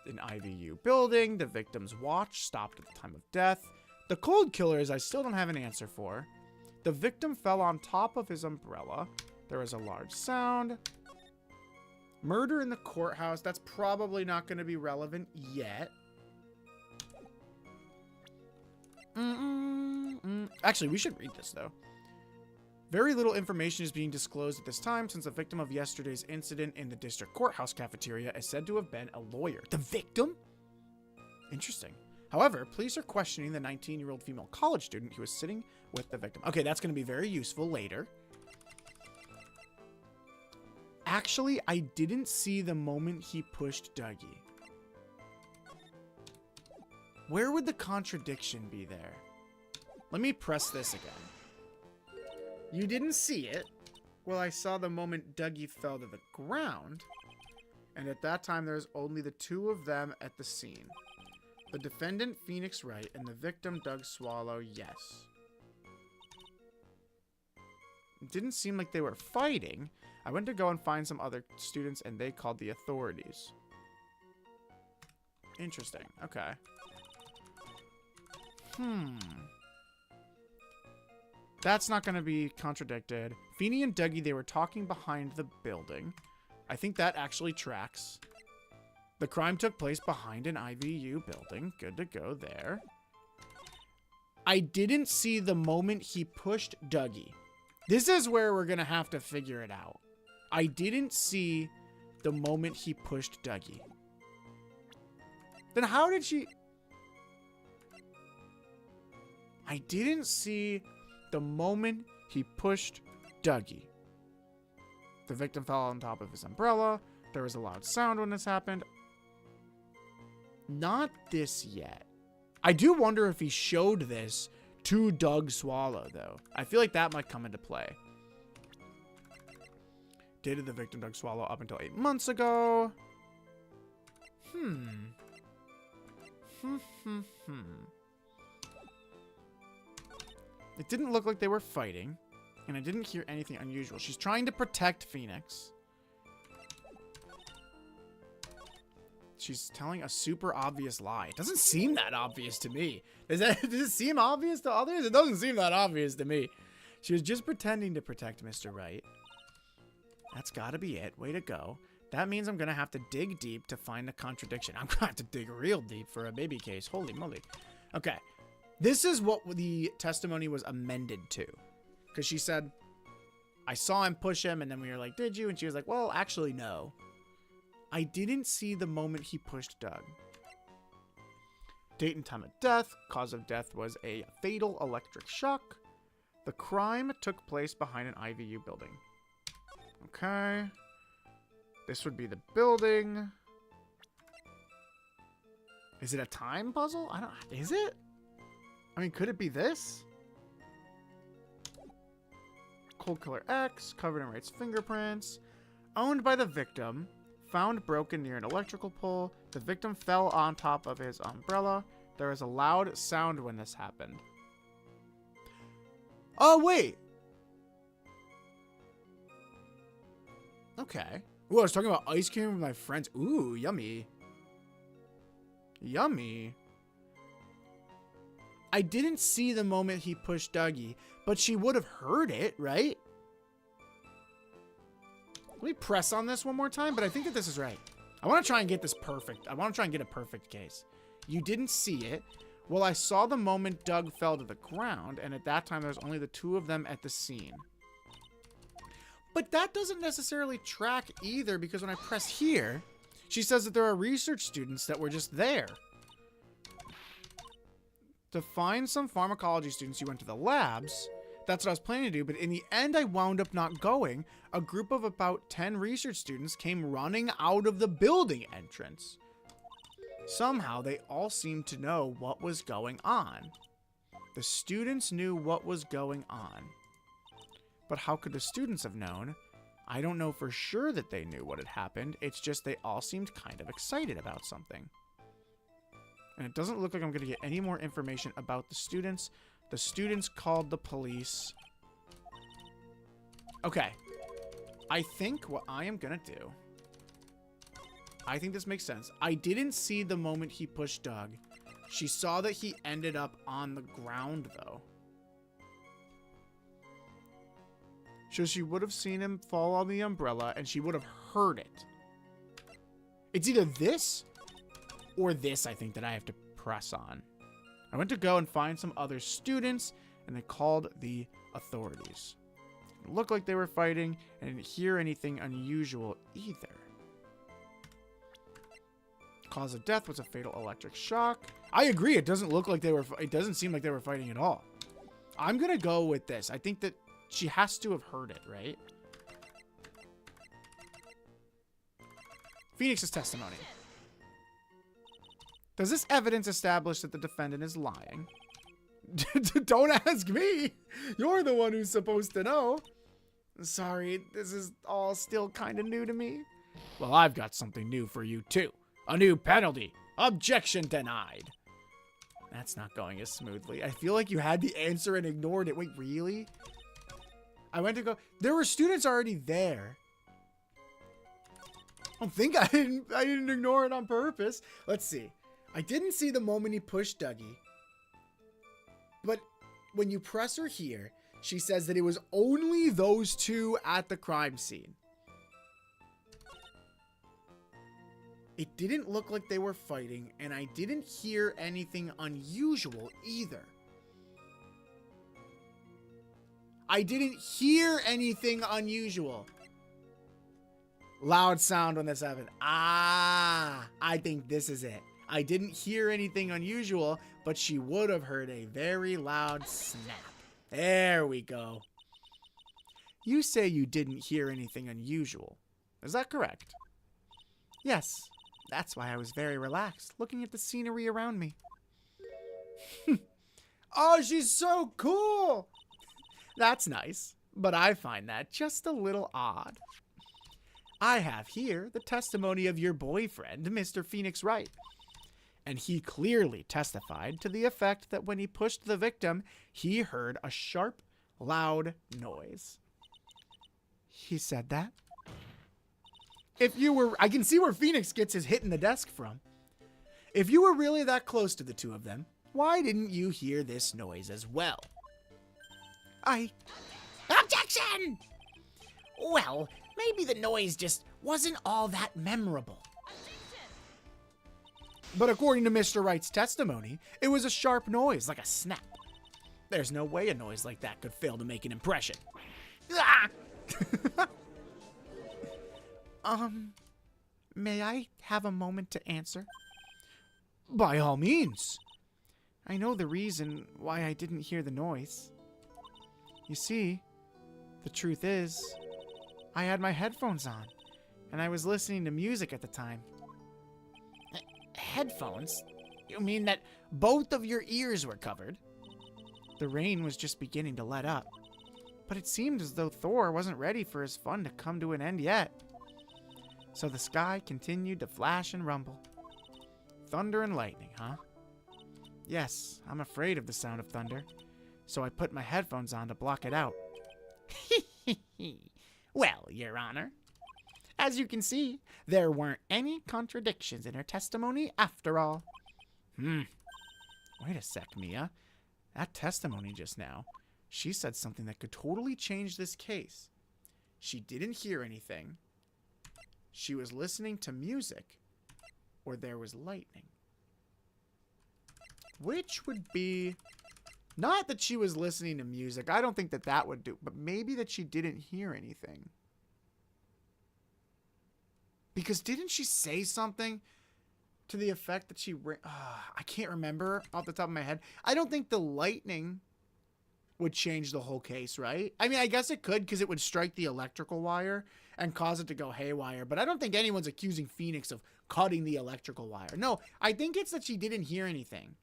an IVU building. The victim's watch stopped at the time of death. The cold killers I still don't have an answer for. The victim fell on top of his umbrella. There was a large sound. Murder in the courthouse. That's probably not going to be relevant yet. Actually, we should read this, though. Very little information is being disclosed at this time since the victim of yesterday's incident in the district courthouse cafeteria is said to have been a lawyer. The victim? Interesting. However, police are questioning the 19-year-old female college student who was sitting with the victim. Okay, that's going to be very useful later. Actually, I didn't see the moment he pushed Dougie. Where would the contradiction be there? Let me press this again. You didn't see it. Well, I saw the moment Dougie fell to the ground. And at that time, there was only the two of them at the scene. The defendant, Phoenix Wright, and the victim, Doug Swallow, yes. It didn't seem like they were fighting. I went to go and find some other students, and they called the authorities. Interesting. Okay. That's not going to be contradicted. Feeny and Dougie, they were talking behind the building. I think that actually tracks. The crime took place behind an IVU building. Good to go there. I didn't see the moment he pushed Dougie. This is where we're going to have to figure it out. I didn't see the moment he pushed Dougie. Then how did she... I didn't see the moment he pushed Dougie. The victim fell on top of his umbrella. There was a loud sound when this happened. Not this yet. I do wonder if he showed this to Doug Swallow, though. I feel like that might come into play. Dated the victim Doug Swallow up until 8 months ago. It didn't look like they were fighting, and I didn't hear anything unusual. She's trying to protect Phoenix. She's telling a super obvious lie. It doesn't seem that obvious to me. Does it seem obvious to others? It doesn't seem that obvious to me. She was just pretending to protect Mr. Right. That's gotta be it. Way to go. That means I'm gonna have to dig deep to find the contradiction. I'm gonna have to dig real deep for a baby case. Holy moly. Okay. This is what the testimony was amended to. Because she said, I saw him push him, and then we were like, did you? And she was like, well, actually, no. I didn't see the moment he pushed Doug. Date and time of death. Cause of death was a fatal electric shock. The crime took place behind an IVU building. Okay. This would be the building. Is it a time puzzle? I don't... Is it? I mean, could it be this? Cold Killer X, covered in Wright's fingerprints. Owned by the victim. Found broken near an electrical pole. The victim fell on top of his umbrella. There was a loud sound when this happened. Oh, wait. Okay. Ooh, I was talking about ice cream with my friends. Ooh, yummy. Yummy. I didn't see the moment he pushed Dougie, but she would have heard it, right? Let me press on this one more time, but I think that this is right. I want to try and get this perfect. I want to try and get a perfect case. You didn't see it. Well, I saw the moment Doug fell to the ground, and at that time, there was only the two of them at the scene. But that doesn't necessarily track either, because when I press here, she says that there are research students that were just there. To find some pharmacology students who went to the labs, that's what I was planning to do, but in the end, I wound up not going. A group of about 10 research students came running out of the building entrance. Somehow, they all seemed to know what was going on. The students knew what was going on. But how could the students have known? I don't know for sure that they knew what had happened. It's just they all seemed kind of excited about something. And it doesn't look like I'm going to get any more information about the students. The students called the police. Okay. I think what I am going to do... I think this makes sense. I didn't see the moment he pushed Doug. She saw that he ended up on the ground, though. So she would have seen him fall on the umbrella, and she would have heard it. It's either this or this, I think, that I have to press on. I went to go and find some other students, and they called the authorities. It looked like they were fighting, and I didn't hear anything unusual either. Cause of death was a fatal electric shock. I agree. It doesn't look like they were... It doesn't seem like they were fighting at all. I'm going to go with this. I think that she has to have heard it, right? Phoenix's testimony. Does this evidence establish that the defendant is lying? Don't ask me. You're the one who's supposed to know. Sorry, this is all still kind of new to me. Well, I've got something new for you, too. A new penalty. Objection denied. That's not going as smoothly. I feel like you had the answer and ignored it. Wait, really? I went to go... There were students already there. I don't think I didn't ignore it on purpose. Let's see. I didn't see the moment he pushed Dougie. But when you press her here, she says that it was only those two at the crime scene. It didn't look like they were fighting, and I didn't hear anything unusual either. I didn't hear anything unusual. Loud sound when this happened. Ah, I think this is it. I didn't hear anything unusual, but she would have heard a very loud snap. There we go. You say you didn't hear anything unusual. Is that correct? Yes, that's why I was very relaxed, looking at the scenery around me. Oh, she's so cool! That's nice, but I find that just a little odd. I have here the testimony of your boyfriend, Mr. Phoenix Wright. And he clearly testified to the effect that when he pushed the victim, he heard a sharp, loud noise. He said that? If you were... I can see where Phoenix gets his hit in the desk from. If you were really that close to the two of them, why didn't you hear this noise as well? Objection! Well, maybe the noise just wasn't all that memorable. But according to Mr. Wright's testimony, it was a sharp noise, like a snap. There's no way a noise like that could fail to make an impression. May I have a moment to answer? By all means. I know the reason why I didn't hear the noise. You see, the truth is, I had my headphones on, and I was listening to music at the time. Headphones? You mean that both of your ears were covered? The rain was just beginning to let up, but it seemed as though Thor wasn't ready for his fun to come to an end yet. So the sky continued to flash and rumble. Thunder and lightning, huh? Yes, I'm afraid of the sound of thunder, so I put my headphones on to block it out. Well, Your Honor, as you can see, there weren't any contradictions in her testimony after all. Wait a sec, Mia. That testimony just now, she said something that could totally change this case. She didn't hear anything. She was listening to music, or there was lightning. Which would be... Not that she was listening to music. I don't think that that would do. But maybe that she didn't hear anything. Because didn't she say something to the effect that she... I can't remember off the top of my head. I don't think the lightning would change the whole case, right? I mean, I guess it could because it would strike the electrical wire and cause it to go haywire. But I don't think anyone's accusing Phoenix of cutting the electrical wire. No, I think it's that she didn't hear anything.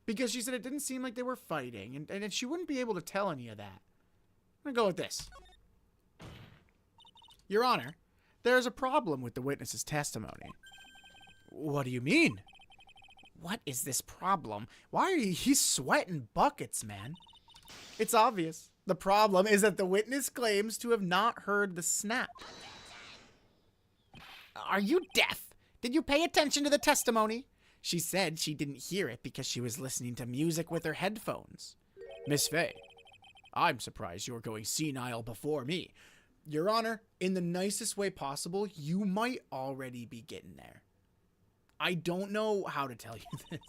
Because she said it didn't seem like they were fighting, and she wouldn't be able to tell any of that. I'm going to go with this. Your Honor, there's a problem with the witness's testimony. What do you mean? What is this problem? Why are you... He's sweating buckets, man. It's obvious. The problem is that the witness claims to have not heard the snap. Are you deaf? Did you pay attention to the testimony? She said she didn't hear it because she was listening to music with her headphones. Miss Faye, I'm surprised you're going senile before me. Your Honor, in the nicest way possible, you might already be getting there. I don't know how to tell you this.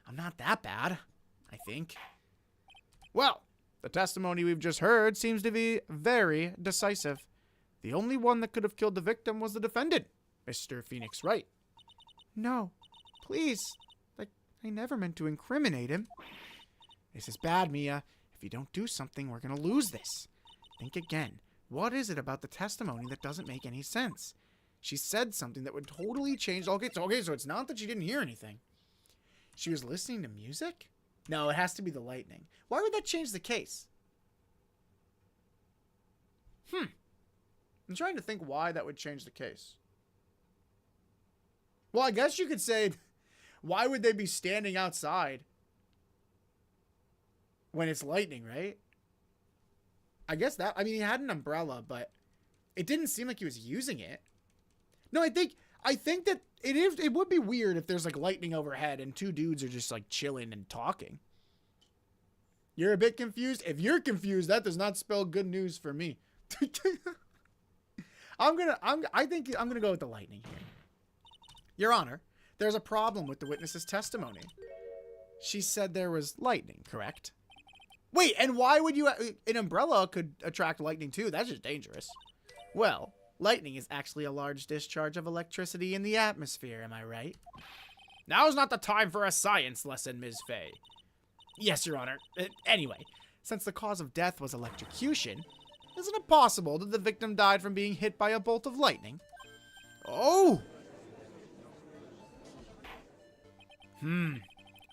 I'm not that bad, I think. Well, the testimony we've just heard seems to be very decisive. The only one that could have killed the victim was the defendant, Mr. Phoenix Wright. No, please. I never meant to incriminate him. This is bad, Mia. If you don't do something, we're going to lose this. Think again. What is it about the testimony that doesn't make any sense? She said something that would totally change... Okay, so it's not that she didn't hear anything. She was listening to music? No, it has to be the lightning. Why would that change the case? I'm trying to think why that would change the case. Well, I guess you could say, why would they be standing outside when it's lightning, right? I guess that... I mean, he had an umbrella, but it didn't seem like he was using it. No, I think I think that it would be weird if there's like lightning overhead and two dudes are just like chilling and talking. You're a bit confused? If you're confused, that does not spell good news for me. I think I'm gonna go with the lightning here. Your Honor, there's a problem with the witness's testimony. She said there was lightning, correct? Wait, and why would you... An umbrella could attract lightning too. That's just dangerous. Well, lightning is actually a large discharge of electricity in the atmosphere, am I right? Now's not the time for a science lesson, Ms. Fay. Yes, Your Honor. Anyway, since the cause of death was electrocution, isn't it possible that the victim died from being hit by a bolt of lightning? Oh!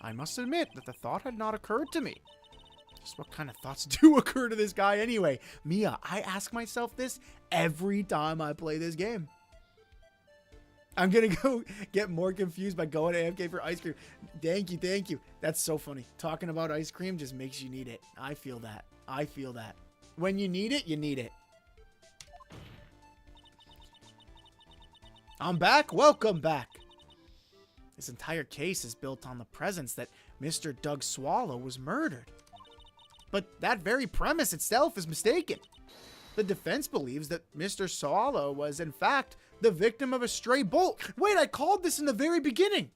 I must admit that the thought had not occurred to me. Just what kind of thoughts do occur to this guy anyway? Mia, I ask myself this every time I play this game. I'm gonna go get more confused by going to AFK for ice cream. Thank you. That's so funny. Talking about ice cream just makes you need it. I feel that. When you need it, you need it. I'm back. Welcome back. This entire case is built on the presence that Mr. Doug Swallow was murdered. But that very premise itself is mistaken. The defense believes that Mr. Swallow was, in fact, the victim of a stray bolt. Wait, I called this in the very beginning.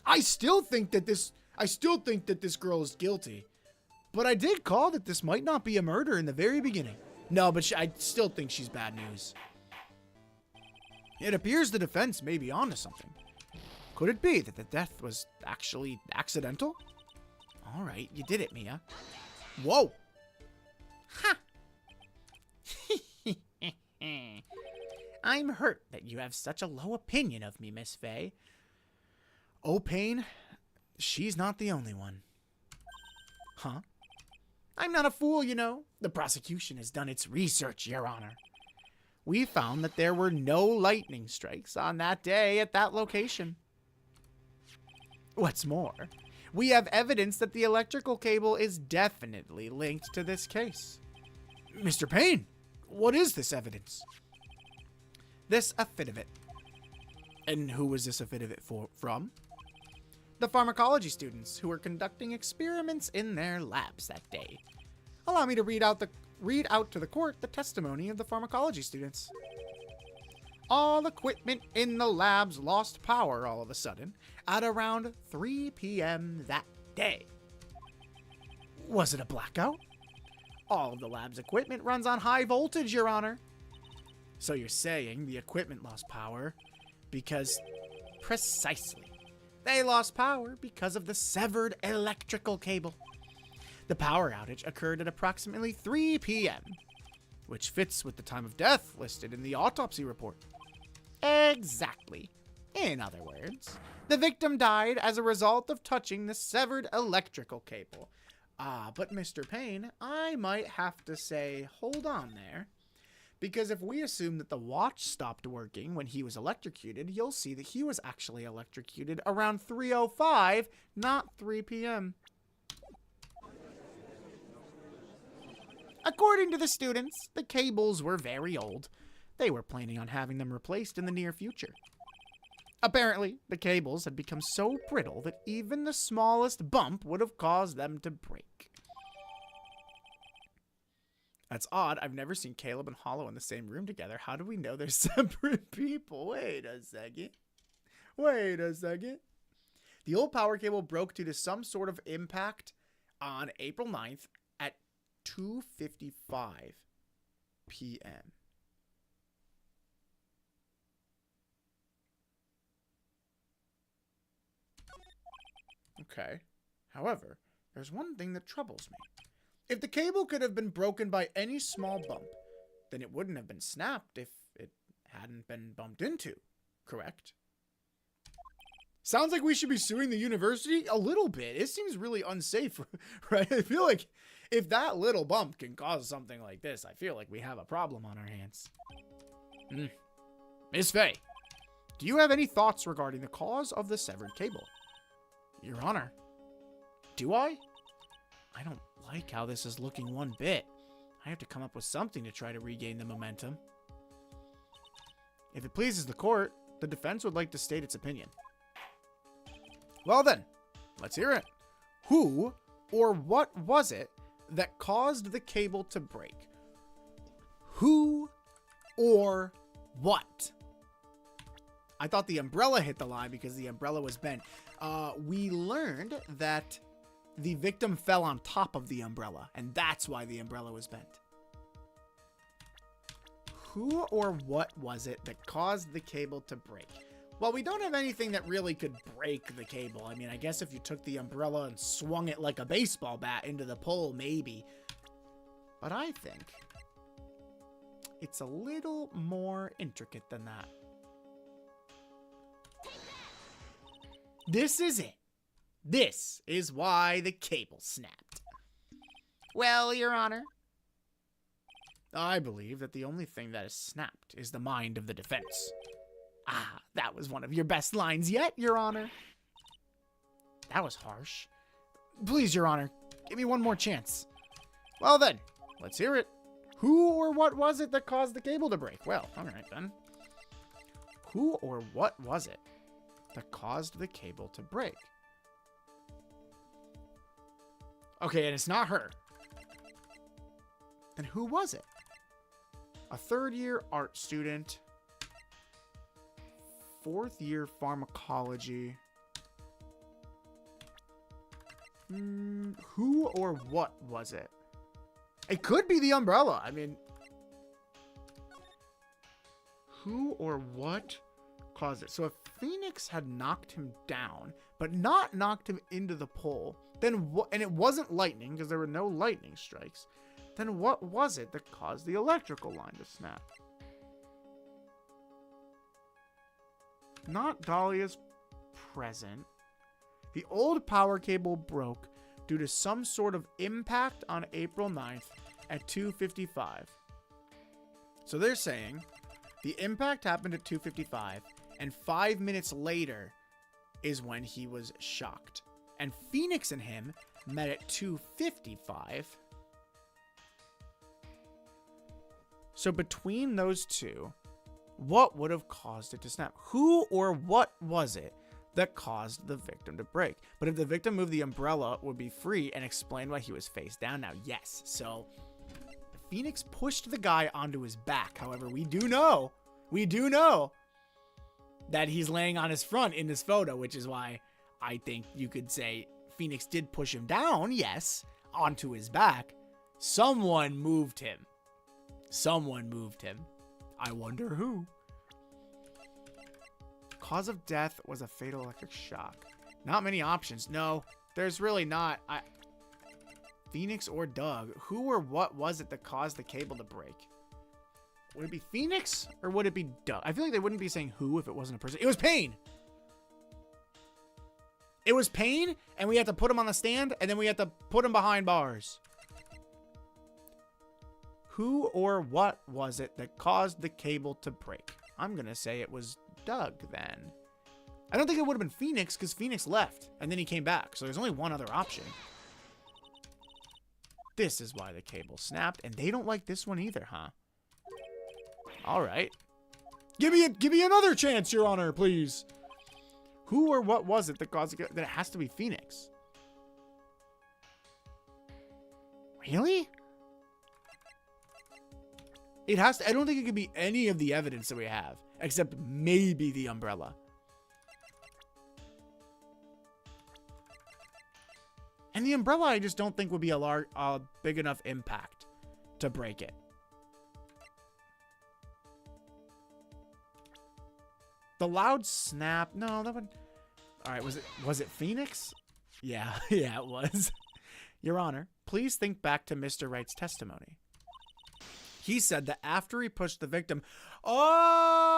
I still think that this girl is guilty. But I did call that this might not be a murder in the very beginning. No, but I still think she's bad news. It appears the defense may be onto something. Could it be that the death was actually accidental? All right, you did it, Mia. Whoa. Ha. I'm hurt that you have such a low opinion of me, Miss Fay. Oh, Payne, she's not the only one. Huh? I'm not a fool, you know. The prosecution has done its research, Your Honor. We found that there were no lightning strikes on that day at that location. What's more, we have evidence that the electrical cable is definitely linked to this case. Mr. Payne, what is this evidence? This affidavit. And who was this affidavit from? The pharmacology students who were conducting experiments in their labs that day. Allow me to read out to the court the testimony of the pharmacology students. All equipment in the labs lost power all of a sudden at around 3 p.m. that day. Was it a blackout? All of the lab's equipment runs on high voltage, Your Honor. So you're saying the equipment lost power because... Precisely. They lost power because of the severed electrical cable. The power outage occurred at approximately 3 p.m., which fits with the time of death listed in the autopsy report. Exactly. In other words, the victim died as a result of touching the severed electrical cable. But Mr. Payne, I might have to say, hold on there. Because if we assume that the watch stopped working when he was electrocuted, you'll see that he was actually electrocuted around 3:05, not 3 p.m. According to the students, the cables were very old. They were planning on having them replaced in the near future. Apparently, the cables had become so brittle that even the smallest bump would have caused them to break. That's odd. I've never seen Caleb and Hollow in the same room together. How do we know they're separate people? Wait a second. The old power cable broke due to some sort of impact on April 9th at 2:55 p.m. Okay. However, there's one thing that troubles me. If the cable could have been broken by any small bump, then it wouldn't have been snapped if it hadn't been bumped into, correct? Sounds like we should be suing the university a little bit. It seems really unsafe, right? I feel like if that little bump can cause something like this, I feel like we have a problem on our hands. Ms. Fay, do you have any thoughts regarding the cause of the severed cable? Your Honor, do I? I don't like how this is looking one bit. I have to come up with something to try to regain the momentum. If it pleases the court, the defense would like to state its opinion. Well then, let's hear it. Who or what was it that caused the cable to break? Who or what? I thought the umbrella hit the line because the umbrella was bent. We learned that the victim fell on top of the umbrella, and that's why the umbrella was bent. Who or what was it that caused the cable to break? Well, we don't have anything that really could break the cable. I mean, I guess if you took the umbrella and swung it like a baseball bat into the pole, maybe. But I think it's a little more intricate than that. This is it. This is why the cable snapped. Well, Your Honor, I believe that the only thing that is snapped is the mind of the defense. Ah, that was one of your best lines yet, Your Honor. That was harsh. Please, Your Honor, give me one more chance. Well then, let's hear it. Who or what was it that caused the cable to break? Well, all right then. Who or what was it that caused the cable to break? Okay, and it's not her. Then who was it? A third-year art student, fourth-year pharmacology. Who or what was it? It could be the umbrella. I mean, who or what caused it? So if Phoenix had knocked him down, but not knocked him into the pole, then what? And it wasn't lightning because there were no lightning strikes. Then what was it that caused the electrical line to snap? Not Dahlia's present. The old power cable broke due to some sort of impact on April 9th at 2:55. So they're saying the impact happened at 2:55 and 5 minutes later is when he was shocked. And Phoenix and him met at 2:55. So between those two, what would have caused it to snap? Who or what was it that caused the victim to break? But if the victim moved the umbrella, it would be free and explain why he was face down. Now, yes. So Phoenix pushed the guy onto his back. However, we do know that he's laying on his front in this photo, which is why I think you could say Phoenix did push him down, yes, onto his back. Someone moved him. Someone moved him. I wonder who. Cause of death was a fatal electric shock. Not many options. No, there's really not. Phoenix or Doug. Who or what was it that caused the cable to break? Would it be Phoenix or would it be Doug? I feel like they wouldn't be saying who if it wasn't a person. It was Payne. It was Payne, and we had to put him on the stand, and then we had to put him behind bars. Who or what was it that caused the cable to break? I'm going to say it was Doug then. I don't think it would have been Phoenix because Phoenix left and then he came back. So there's only one other option. This is why the cable snapped, and they don't like this one either, huh? All right. Give me another chance, Your Honor, please. Who or what was it that caused it? That it has to be Phoenix. Really? It has to. I don't think it could be any of the evidence that we have, except maybe the umbrella. And the umbrella, I just don't think would be a big enough impact to break it. The loud snap. No, that one. All right, was it Phoenix? Yeah, yeah, it was. Your Honor, please think back to Mr. Wright's testimony. He said that after he pushed the victim, oh,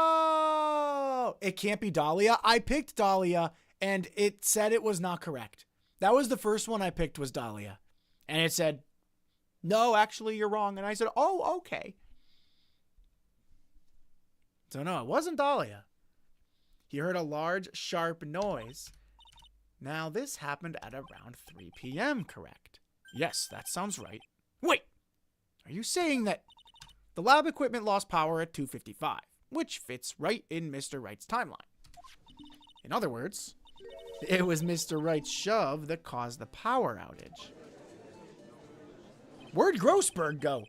it can't be Dahlia. I picked Dahlia, and it said it was not correct. That was the first one I picked was Dahlia. And it said, no, actually, you're wrong. And I said, oh, okay. So no, it wasn't Dahlia. He heard a large, sharp noise. Now, this happened at around 3 p.m., correct? Yes, that sounds right. Wait, are you saying that the lab equipment lost power at 2:55? which fits right in Mr. Wright's timeline. In other words, it was Mr. Wright's shove that caused the power outage. Where'd Grossberg go?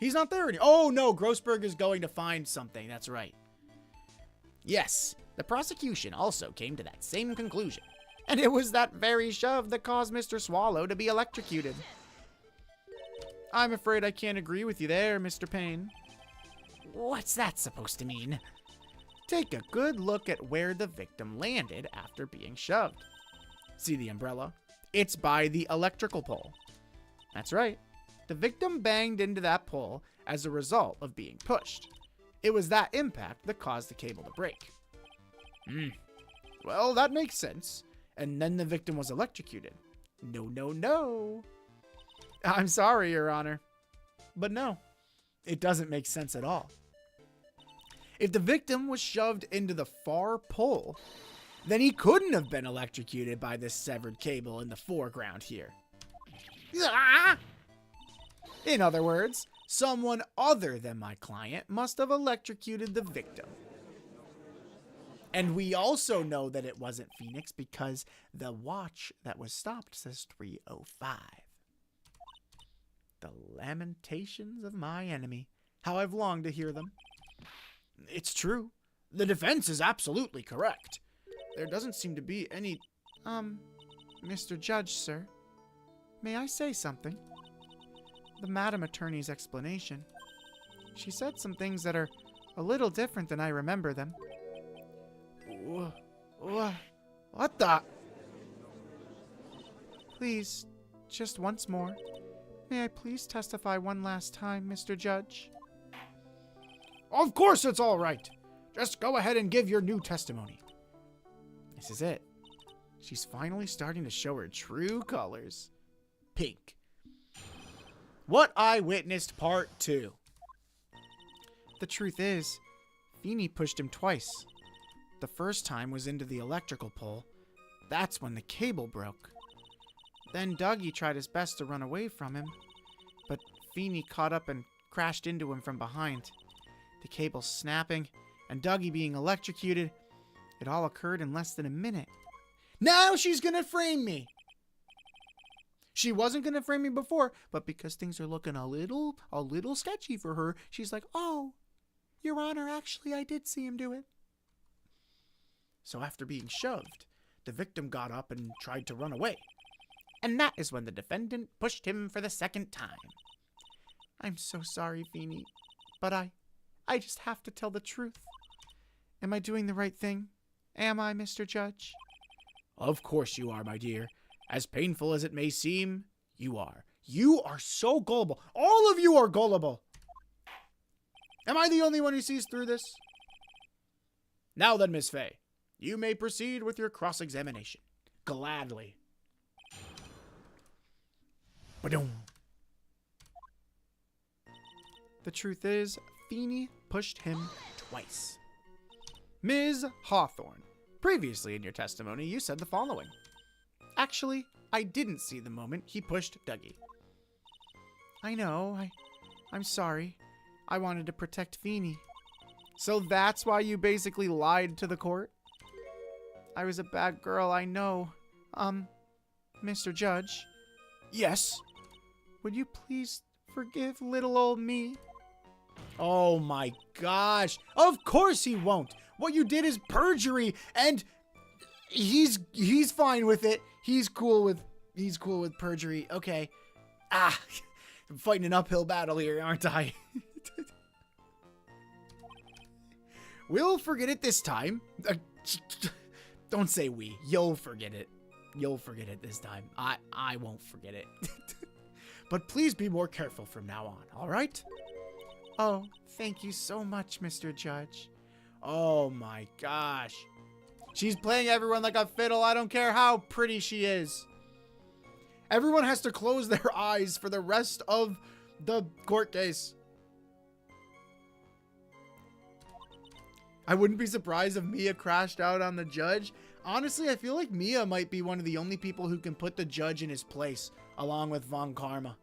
He's not there anymore. Oh no, Grossberg is going to find something. That's right. Yes, the prosecution also came to that same conclusion. And it was that very shove that caused Mr. Swallow to be electrocuted. I'm afraid I can't agree with you there, Mr. Payne. What's that supposed to mean? Take a good look at where the victim landed after being shoved. See the umbrella? It's by the electrical pole. That's right. The victim banged into that pole as a result of being pushed. It was that impact that caused the cable to break. Well, that makes sense. And then the victim was electrocuted. No, no, no. I'm sorry, Your Honor. But no, it doesn't make sense at all. If the victim was shoved into the far pole, then he couldn't have been electrocuted by this severed cable in the foreground here. In other words, someone other than my client must have electrocuted the victim. And we also know that it wasn't Phoenix because the watch that was stopped says 3:05. The lamentations of my enemy. How I've longed to hear them. It's true. The defense is absolutely correct. There doesn't seem to be any... Mr. Judge, sir. May I say something? The Madam Attorney's explanation. She said some things that are a little different than I remember them. What the? Please, just once more. May I please testify one last time, Mr. Judge? Of course it's all right. Just go ahead and give your new testimony. This is it. She's finally starting to show her true colors. Pink. What I witnessed part 2. The truth is, Feeney pushed him twice. The first time was into the electrical pole. That's when the cable broke. Then Dougie tried his best to run away from him, but Feeney caught up and crashed into him from behind. The cable snapping, and Dougie being electrocuted. It all occurred in less than a minute. Now she's gonna frame me! She wasn't gonna frame me before, but because things are looking a little sketchy for her, she's like, oh, Your Honor, actually I did see him do it. So after being shoved, the victim got up and tried to run away. And that is when the defendant pushed him for the second time. I'm so sorry, Feeney, but I just have to tell the truth. Am I doing the right thing? Am I, Mr. Judge? Of course you are, my dear. As painful as it may seem, you are. You are so gullible. All of you are gullible. Am I the only one who sees through this? Now then, Miss Fay, you may proceed with your cross-examination. Gladly. Ba-dum. The truth is, Feeney pushed him twice. Ms. Hawthorne, previously in your testimony, you said the following. Actually, I didn't see the moment he pushed Dougie. I know, I'm sorry. I wanted to protect Feeney. So that's why you basically lied to the court? I was a bad girl, I know. Mr. Judge. Yes? Would you please forgive little old me? Oh my gosh. Of course he won't. What you did is perjury, and he's fine with it. He's cool with perjury. Okay. I'm fighting an uphill battle here, aren't I? We'll forget it this time. Don't say we. You'll forget it. You'll forget it this time. I won't forget it. But please be more careful from now on, all right? Oh, thank you so much, Mr. Judge. Oh my gosh. She's playing everyone like a fiddle. I don't care how pretty she is. Everyone has to close their eyes for the rest of the court case. I wouldn't be surprised if Mia crashed out on the judge. Honestly, I feel like Mia might be one of the only people who can put the judge in his place, along with Von Karma.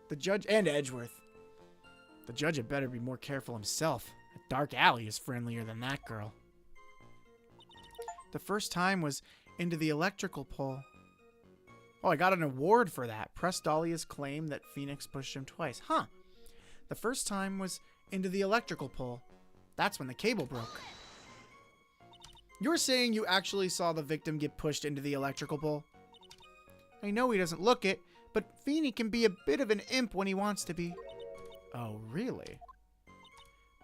The judge and Edgeworth. The judge had better be more careful himself. A dark alley is friendlier than that girl. The first time was into the electrical pole. Oh, I got an award for that. Press Dahlia's claim that Phoenix pushed him twice. Huh. The first time was into the electrical pole. That's when the cable broke. You're saying you actually saw the victim get pushed into the electrical pole? I know he doesn't look it, but Feeny can be a bit of an imp when he wants to be. Oh, really?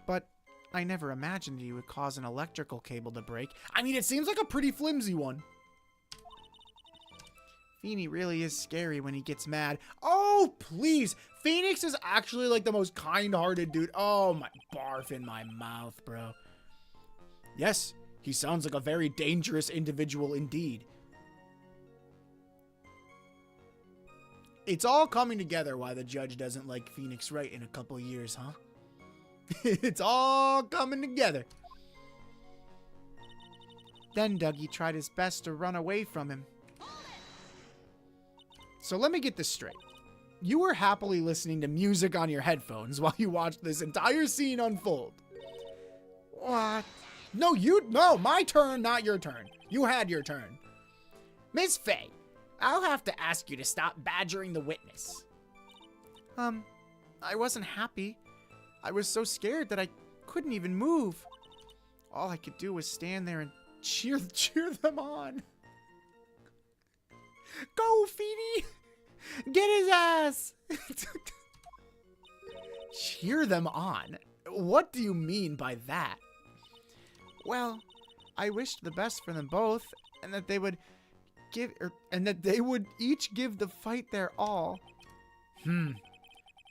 But I never imagined he would cause an electrical cable to break. I mean, it seems like a pretty flimsy one. Feeny really is scary when he gets mad. Oh, please. Phoenix is actually like the most kind-hearted dude. Oh, my barf in my mouth, bro. Yes, he sounds like a very dangerous individual indeed. It's all coming together why the judge doesn't like Phoenix Wright in a couple years, huh? It's all coming together. Then Dougie tried his best to run away from him. So let me get this straight. You were happily listening to music on your headphones while you watched this entire scene unfold. What? No, my turn, not your turn. You had your turn. Miss Faye, I'll have to ask you to stop badgering the witness. I wasn't happy. I was so scared that I couldn't even move. All I could do was stand there and cheer them on. Go, Feeny! Get his ass! Cheer them on? What do you mean by that? Well, I wished the best for them both, and that they would each give the fight their all.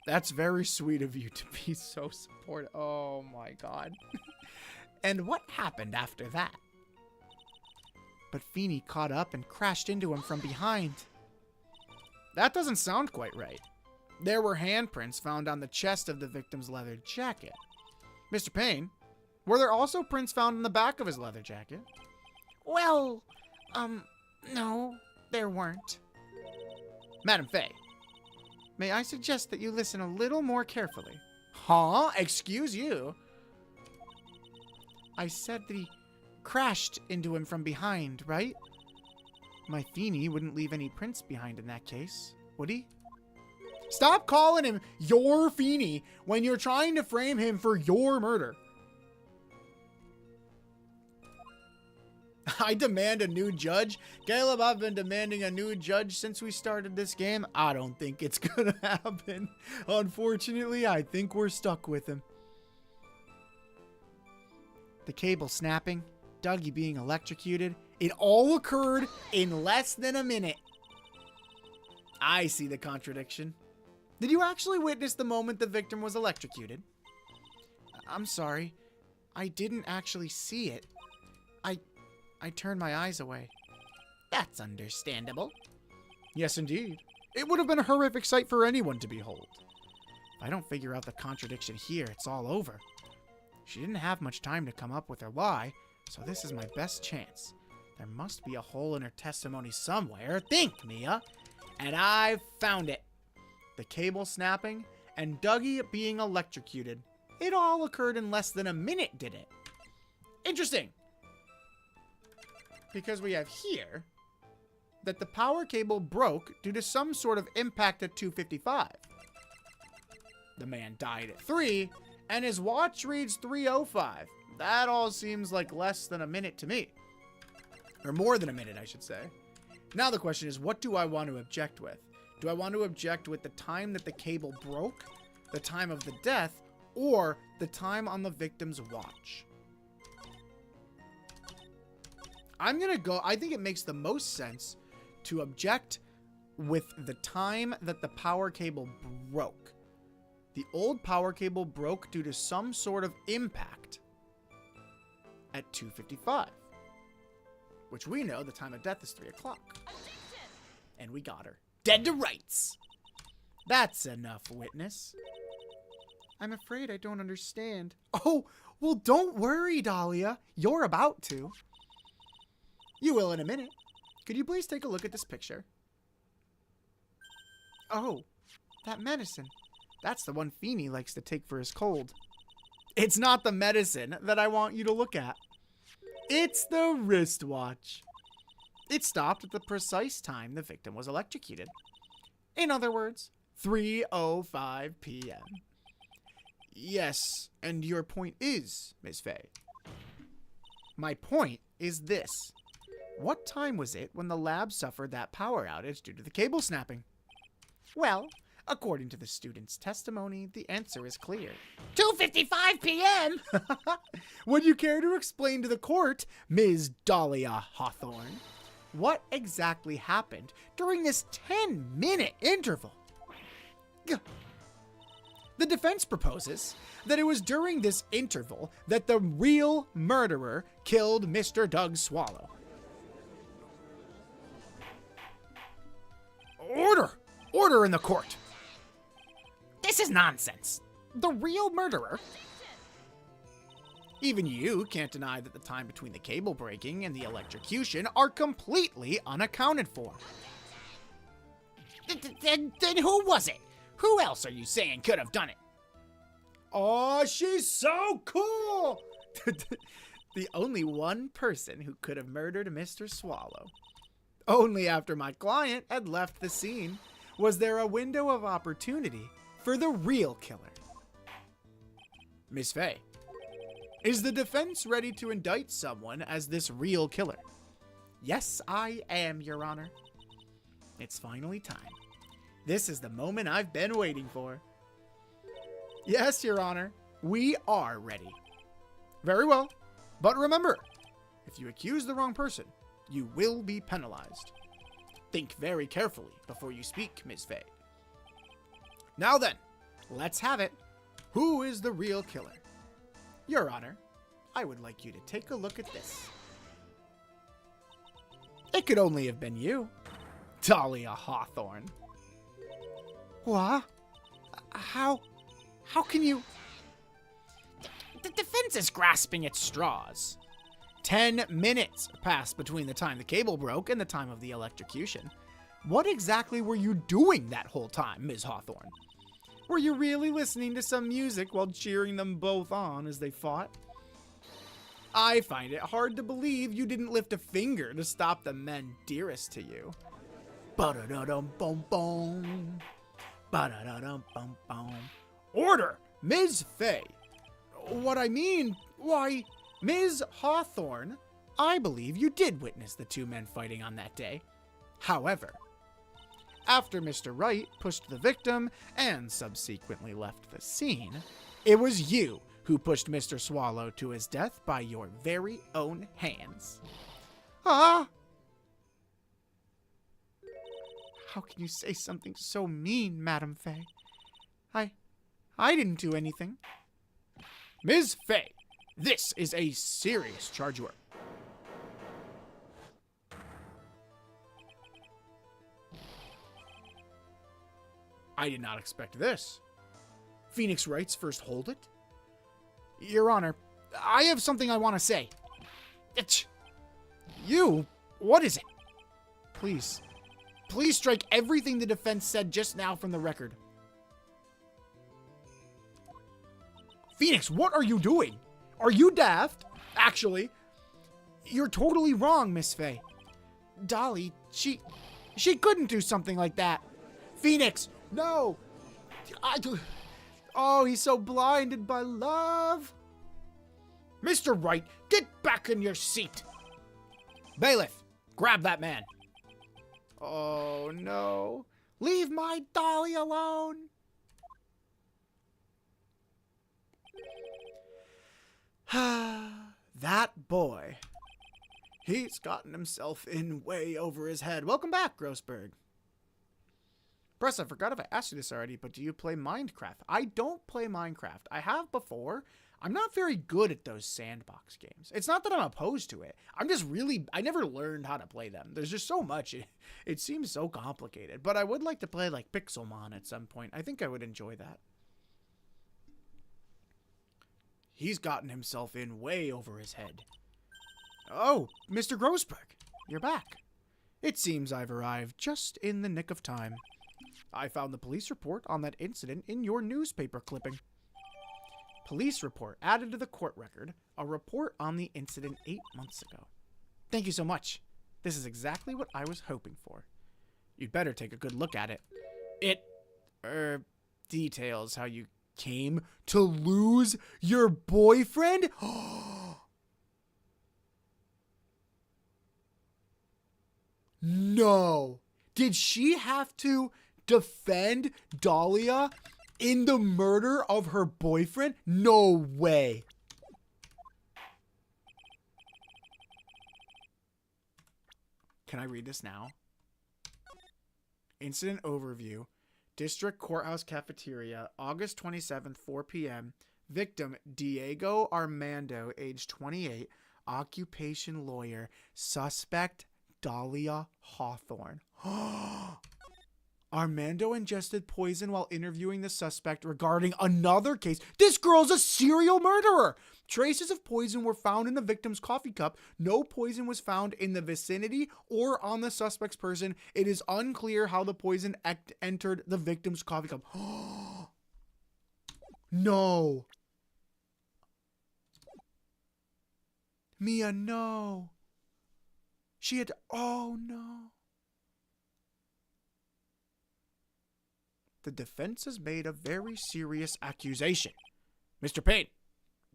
That's very sweet of you to be so supportive. Oh my god. And what happened after that? But Feeny caught up and crashed into him from behind. That doesn't sound quite right. There were handprints found on the chest of the victim's leather jacket. Mr. Payne, were there also prints found on the back of his leather jacket? Well, no, there weren't. Madam Faye, may I suggest that you listen a little more carefully? Huh? Excuse you? I said that he crashed into him from behind, right? My Feeny wouldn't leave any prints behind in that case, would he? Stop calling him your Feeny when you're trying to frame him for your murder. I demand a new judge. Caleb, I've been demanding a new judge since we started this game. I don't think it's gonna happen. Unfortunately, I think we're stuck with him. The cable snapping, Dougie being electrocuted, it all occurred in less than a minute. I see the contradiction. Did you actually witness the moment the victim was electrocuted? I'm sorry. I didn't actually see it. I turned my eyes away. That's understandable. Yes, indeed. It would have been a horrific sight for anyone to behold. If I don't figure out the contradiction here, it's all over. She didn't have much time to come up with her lie, so this is my best chance. There must be a hole in her testimony somewhere. Think, Mia. And I've found it. The cable snapping and Dougie being electrocuted. It all occurred in less than a minute, did it? Interesting. Because we have here that the power cable broke due to some sort of impact at 2:55. The man died at 3, and his watch reads 3:05. That all seems like less than a minute to me. Or more than a minute, I should say. Now the question is, what do I want to object with? Do I want to object with the time that the cable broke, the time of the death, or the time on the victim's watch? I'm going to go, I think it makes the most sense to object with the time that the power cable broke. The old power cable broke due to some sort of impact at 2:55. Which we know the time of death is 3 o'clock. And we got her. Dead to rights. That's enough, witness. I'm afraid I don't understand. Oh, well, don't worry, Dahlia. You're about to. You will in a minute. Could you please take a look at this picture? Oh, that medicine. That's the one Feeny likes to take for his cold. It's not the medicine that I want you to look at. It's the wristwatch. It stopped at the precise time the victim was electrocuted. In other words, 3:05 p.m. Yes, and your point is, Ms. Fay? My point is this. What time was it when the lab suffered that power outage due to the cable snapping? Well, according to the student's testimony, the answer is clear. 2:55 p.m. Would you care to explain to the court, Ms. Dahlia Hawthorne, what exactly happened during this 10-minute interval? The defense proposes that it was during this interval that the real murderer killed Mr. Doug Swallow. Order! Order in the court! This is nonsense. The real murderer? Even you can't deny that the time between the cable breaking and the electrocution are completely unaccounted for. Then who was it? Who else are you saying could have done it? Oh, she's so cool! The only one person who could have murdered Mr. Swallow. Only after my client had left the scene was there a window of opportunity for the real killer. Miss Fay, is the defense ready to indict someone as this real killer? Yes, I am, Your Honor. It's finally time. This is the moment I've been waiting for. Yes, Your Honor, we are ready. Very well, but remember, if you accuse the wrong person, you will be penalized. Think very carefully before you speak, Ms. Fay. Now then, let's have it. Who is the real killer? Your Honor, I would like you to take a look at this. It could only have been you, Dahlia Hawthorne. What? How can you? The defense is grasping at straws. 10 minutes passed between the time the cable broke and the time of the electrocution. What exactly were you doing that whole time, Ms. Hawthorne? Were you really listening to some music while cheering them both on as they fought? I find it hard to believe you didn't lift a finger to stop the men dearest to you. Ba-da-da-dum-bum-bum. Ba-da-da-dum-bum-bum. Order, Ms. Fay. What I mean, why, Ms. Hawthorne, I believe you did witness the two men fighting on that day. However, after Mr. Wright pushed the victim and subsequently left the scene, it was you who pushed Mr. Swallow to his death by your very own hands. Ah! How can you say something so mean, Madam Fay? I didn't do anything. Ms. Fay, this is a serious charge. I did not expect this. Phoenix Wright's first hold it? Your Honor, I have something I want to say. You? What is it? Please strike everything the defense said just now from the record. Phoenix, what are you doing? Are you daft? Actually, you're totally wrong, Miss Fay. Dolly, she couldn't do something like that. Phoenix, no! Oh, he's so blinded by love. Mr. Wright, get back in your seat. Bailiff, grab that man. Oh, no. Leave my Dolly alone. That boy. He's gotten himself in way over his head. Welcome back, Grossberg. Press, I forgot if I asked you this already, but do you play Minecraft? I don't play Minecraft. I have before. I'm not very good at those sandbox games. It's not that I'm opposed to it. I never learned how to play them. There's just so much. It seems so complicated. But I would like to play like Pixelmon at some point. I think I would enjoy that. He's gotten himself in way over his head. Oh, Mr. Grossberg, you're back. It seems I've arrived just in the nick of time. I found the police report on that incident in your newspaper clipping. Police report added to the court record. A report on the incident 8 months ago. Thank you so much. This is exactly what I was hoping for. You'd better take a good look at it. It, details how you came to lose your boyfriend? No. Did she have to defend Dahlia in the murder of her boyfriend? No way. Can I read this now? Incident overview. District Courthouse Cafeteria, August 27th, 4 p.m. Victim, Diego Armando, age 28. Occupation lawyer. Suspect, Dahlia Hawthorne. Armando ingested poison while interviewing the suspect regarding another case. This girl's a serial murderer. Traces of poison were found in the victim's coffee cup. No poison was found in the vicinity or on the suspect's person. It is unclear how the poison entered the victim's coffee cup. No. Mia, no. She had... Oh, no. The defense has made a very serious accusation. Mr. Payne,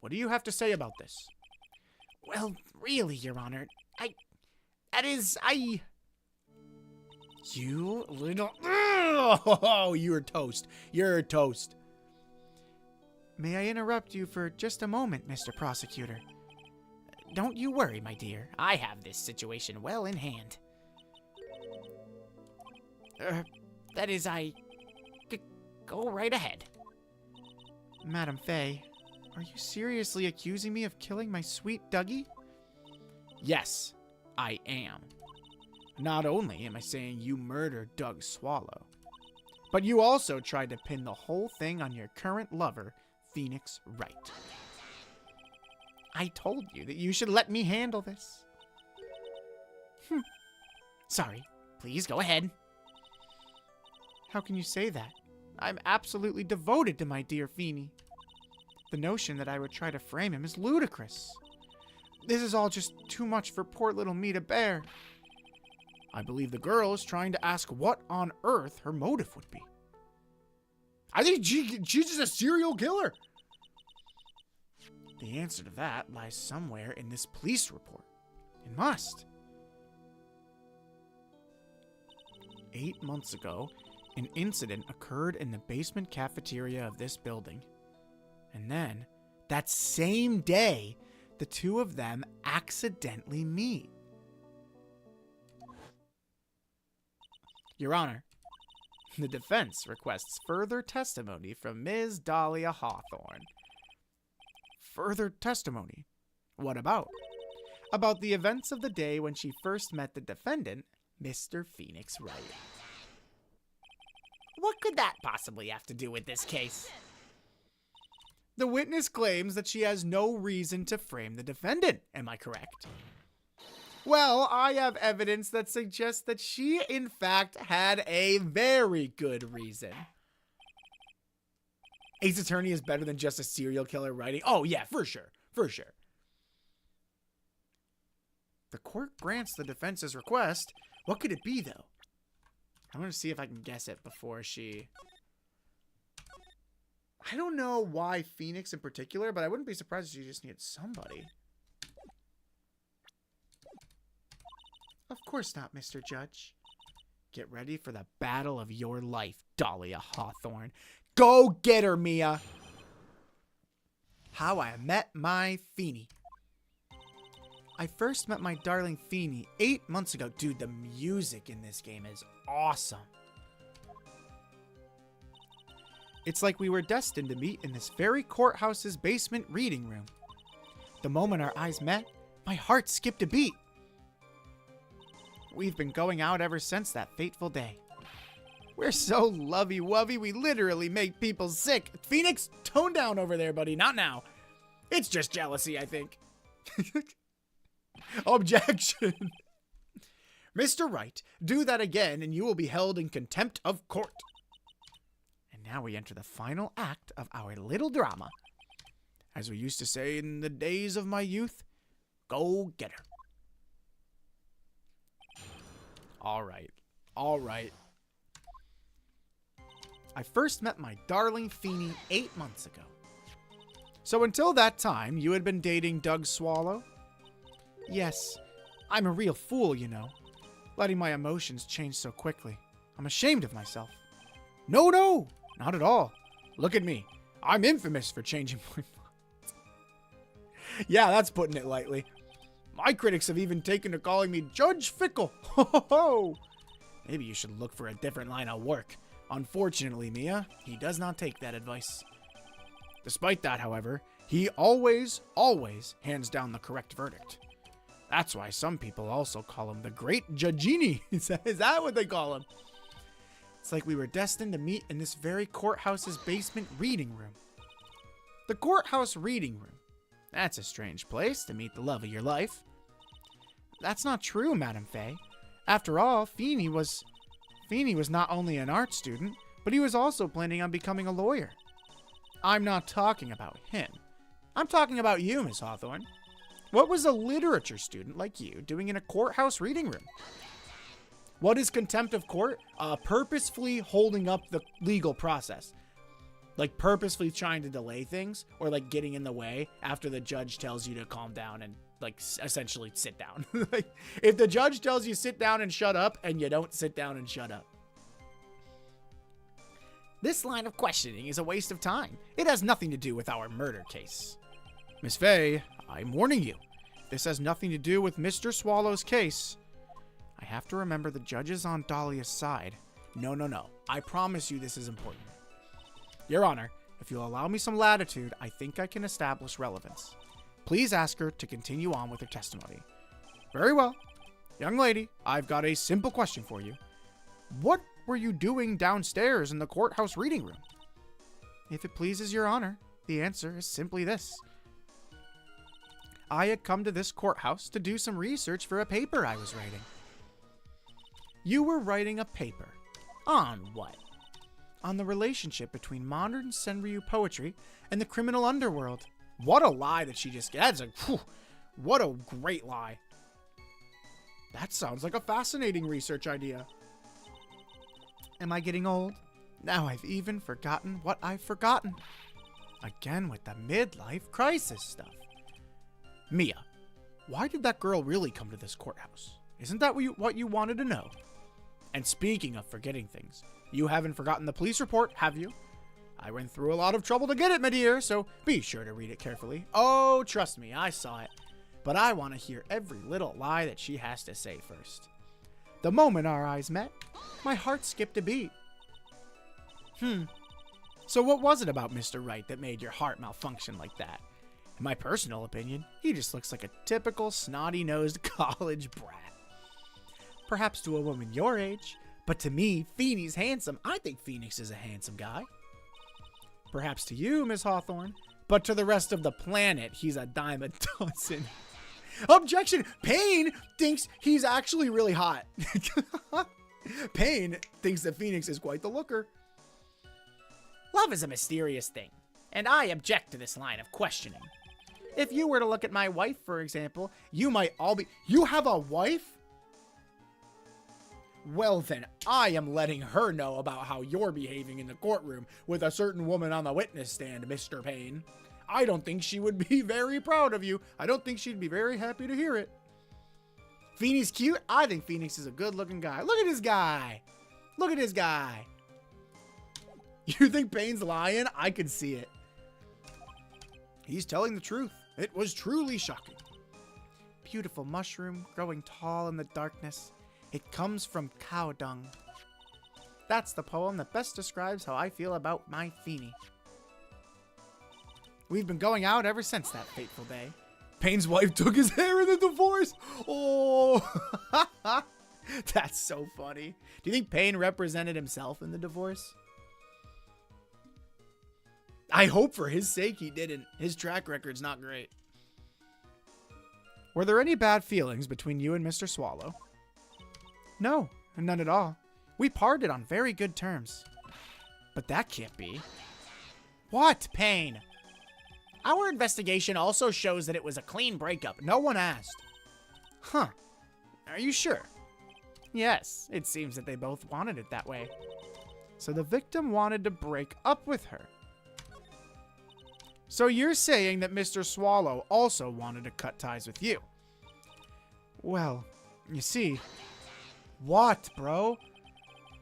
what do you have to say about this? Well, really, Your Honor, You little... Oh, you're toast. You're toast. May I interrupt you for just a moment, Mr. Prosecutor? Don't you worry, my dear. I have this situation well in hand. Go right ahead. Madam Faye, are you seriously accusing me of killing my sweet Dougie? Yes, I am. Not only am I saying you murdered Doug Swallow, but you also tried to pin the whole thing on your current lover, Phoenix Wright. I told you that you should let me handle this. Sorry, please go ahead. How can you say that? I'm absolutely devoted to my dear Feeny. The notion that I would try to frame him is ludicrous. This is all just too much for poor little me to bear. I believe the girl is trying to ask what on earth her motive would be. I think she's just a serial killer. The answer to that lies somewhere in this police report. It must. 8 months ago, an incident occurred in the basement cafeteria of this building. And then, that same day, the two of them accidentally meet. Your Honor, the defense requests further testimony from Ms. Dahlia Hawthorne. Further testimony? What about? About the events of the day when she first met the defendant, Mr. Phoenix Wright. What could that possibly have to do with this case? The witness claims that she has no reason to frame the defendant. Am I correct? Well, I have evidence that suggests that she, in fact, had a very good reason. Ace Attorney is better than just a serial killer writing. Oh, yeah, for sure. For sure. The court grants the defense's request. What could it be, though? I'm going to see if I can guess it before she... I don't know why Phoenix in particular, but I wouldn't be surprised if she just needed somebody. Of course not, Mr. Judge. Get ready for the battle of your life, Dahlia Hawthorne. Go get her, Mia! How I met my Feeny. I first met my darling Feeny 8 months ago. Dude, the music in this game is awesome. It's like we were destined to meet in this very courthouse's basement reading room. The moment our eyes met, my heart skipped a beat. We've been going out ever since that fateful day. We're so lovey-wovey, we literally make people sick. Phoenix, tone down over there, buddy. Not now. It's just jealousy, I think. Objection. Mr. Wright, do that again and you will be held in contempt of court. now we enter the final act of our little drama. As we used to say in the days of my youth, go get her. All right. I first met my darling Feeny 8 months ago. So until that time, you had been dating Doug Swallow? Yes, I'm a real fool, you know. Letting my emotions change so quickly. I'm ashamed of myself. No, not at all. Look at me. I'm infamous for changing my mind. Yeah, that's putting it lightly. My critics have even taken to calling me Judge Fickle. Ho ho ho! Maybe you should look for a different line of work. Unfortunately, Mia, he does not take that advice. Despite that, however, he always hands down the correct verdict. That's why some people also call him the Great Judgini. Is that what they call him? It's like we were destined to meet in this very courthouse's basement reading room. The courthouse reading room. That's a strange place to meet the love of your life. That's not true, Madame Faye. After all, Feeny was not only an art student, but he was also planning on becoming a lawyer. I'm not talking about him. I'm talking about you, Miss Hawthorne. What was a literature student like you doing in a courthouse reading room? What is contempt of court? Purposefully holding up the legal process. Like purposefully trying to delay things, or like getting in the way after the judge tells you to calm down and like essentially sit down. Like if the judge tells you sit down and shut up and you don't sit down and shut up. This line of questioning is a waste of time. It has nothing to do with our murder case. Miss Faye, I'm warning you. This has nothing to do with Mr. Swallow's case. I have to remember the judge is on Dahlia's side. No. I promise you this is important. Your Honor, if you'll allow me some latitude, I think I can establish relevance. Please ask her to continue on with her testimony. Very well. Young lady, I've got a simple question for you. What were you doing downstairs in the courthouse reading room? If it pleases Your Honor, the answer is simply this. I had come to this courthouse to do some research for a paper I was writing. You were writing a paper. On what? On the relationship between modern Senryu poetry and the criminal underworld. What a lie that she just gets. What a great lie. That sounds like a fascinating research idea. Am I getting old? Now I've even forgotten what I've forgotten. Again with the midlife crisis stuff. Mia, why did that girl really come to this courthouse? Isn't that what you wanted to know? And speaking of forgetting things, you haven't forgotten the police report, have you? I went through a lot of trouble to get it, my dear, so be sure to read it carefully. Oh, trust me, I saw it. But I want to hear every little lie that she has to say first. The moment our eyes met, my heart skipped a beat. So what was it about Mr. Wright that made your heart malfunction like that? In my personal opinion, he just looks like a typical snotty-nosed college brat. Perhaps to a woman your age, but to me, Feeny's handsome. I think Phoenix is a handsome guy. Perhaps to you, Miss Hawthorne, but to the rest of the planet, he's a dime a dozen. Objection! Payne thinks he's actually really hot. Payne thinks that Phoenix is quite the looker. Love is a mysterious thing, and I object to this line of questioning. If you were to look at my wife, for example, you might all be... You have a wife? Well then, I am letting her know about how you're behaving in the courtroom with a certain woman on the witness stand, Mr. Payne. I don't think she would be very proud of you. I don't think she'd be very happy to hear it. Phoenix cute? I think Phoenix is a good-looking guy. Look at this guy. Look at this guy. You think Payne's lying? I could see it. He's telling the truth. It was truly shocking. Beautiful mushroom growing tall in the darkness. It comes from cow dung. That's the poem that best describes how I feel about my Feeny. We've been going out ever since that fateful day. Payne's wife took his hair in the divorce. Oh, that's so funny. Do you think Payne represented himself in the divorce? I hope for his sake he didn't. His track record's not great. Were there any bad feelings between you and Mr. Swallow? No, none at all. We parted on very good terms. But that can't be. What, Payne? Our investigation also shows that it was a clean breakup. No one asked. Huh. Are you sure? Yes, it seems that they both wanted it that way. So the victim wanted to break up with her. So you're saying that Mr. Swallow also wanted to cut ties with you? Well, you see... What, bro?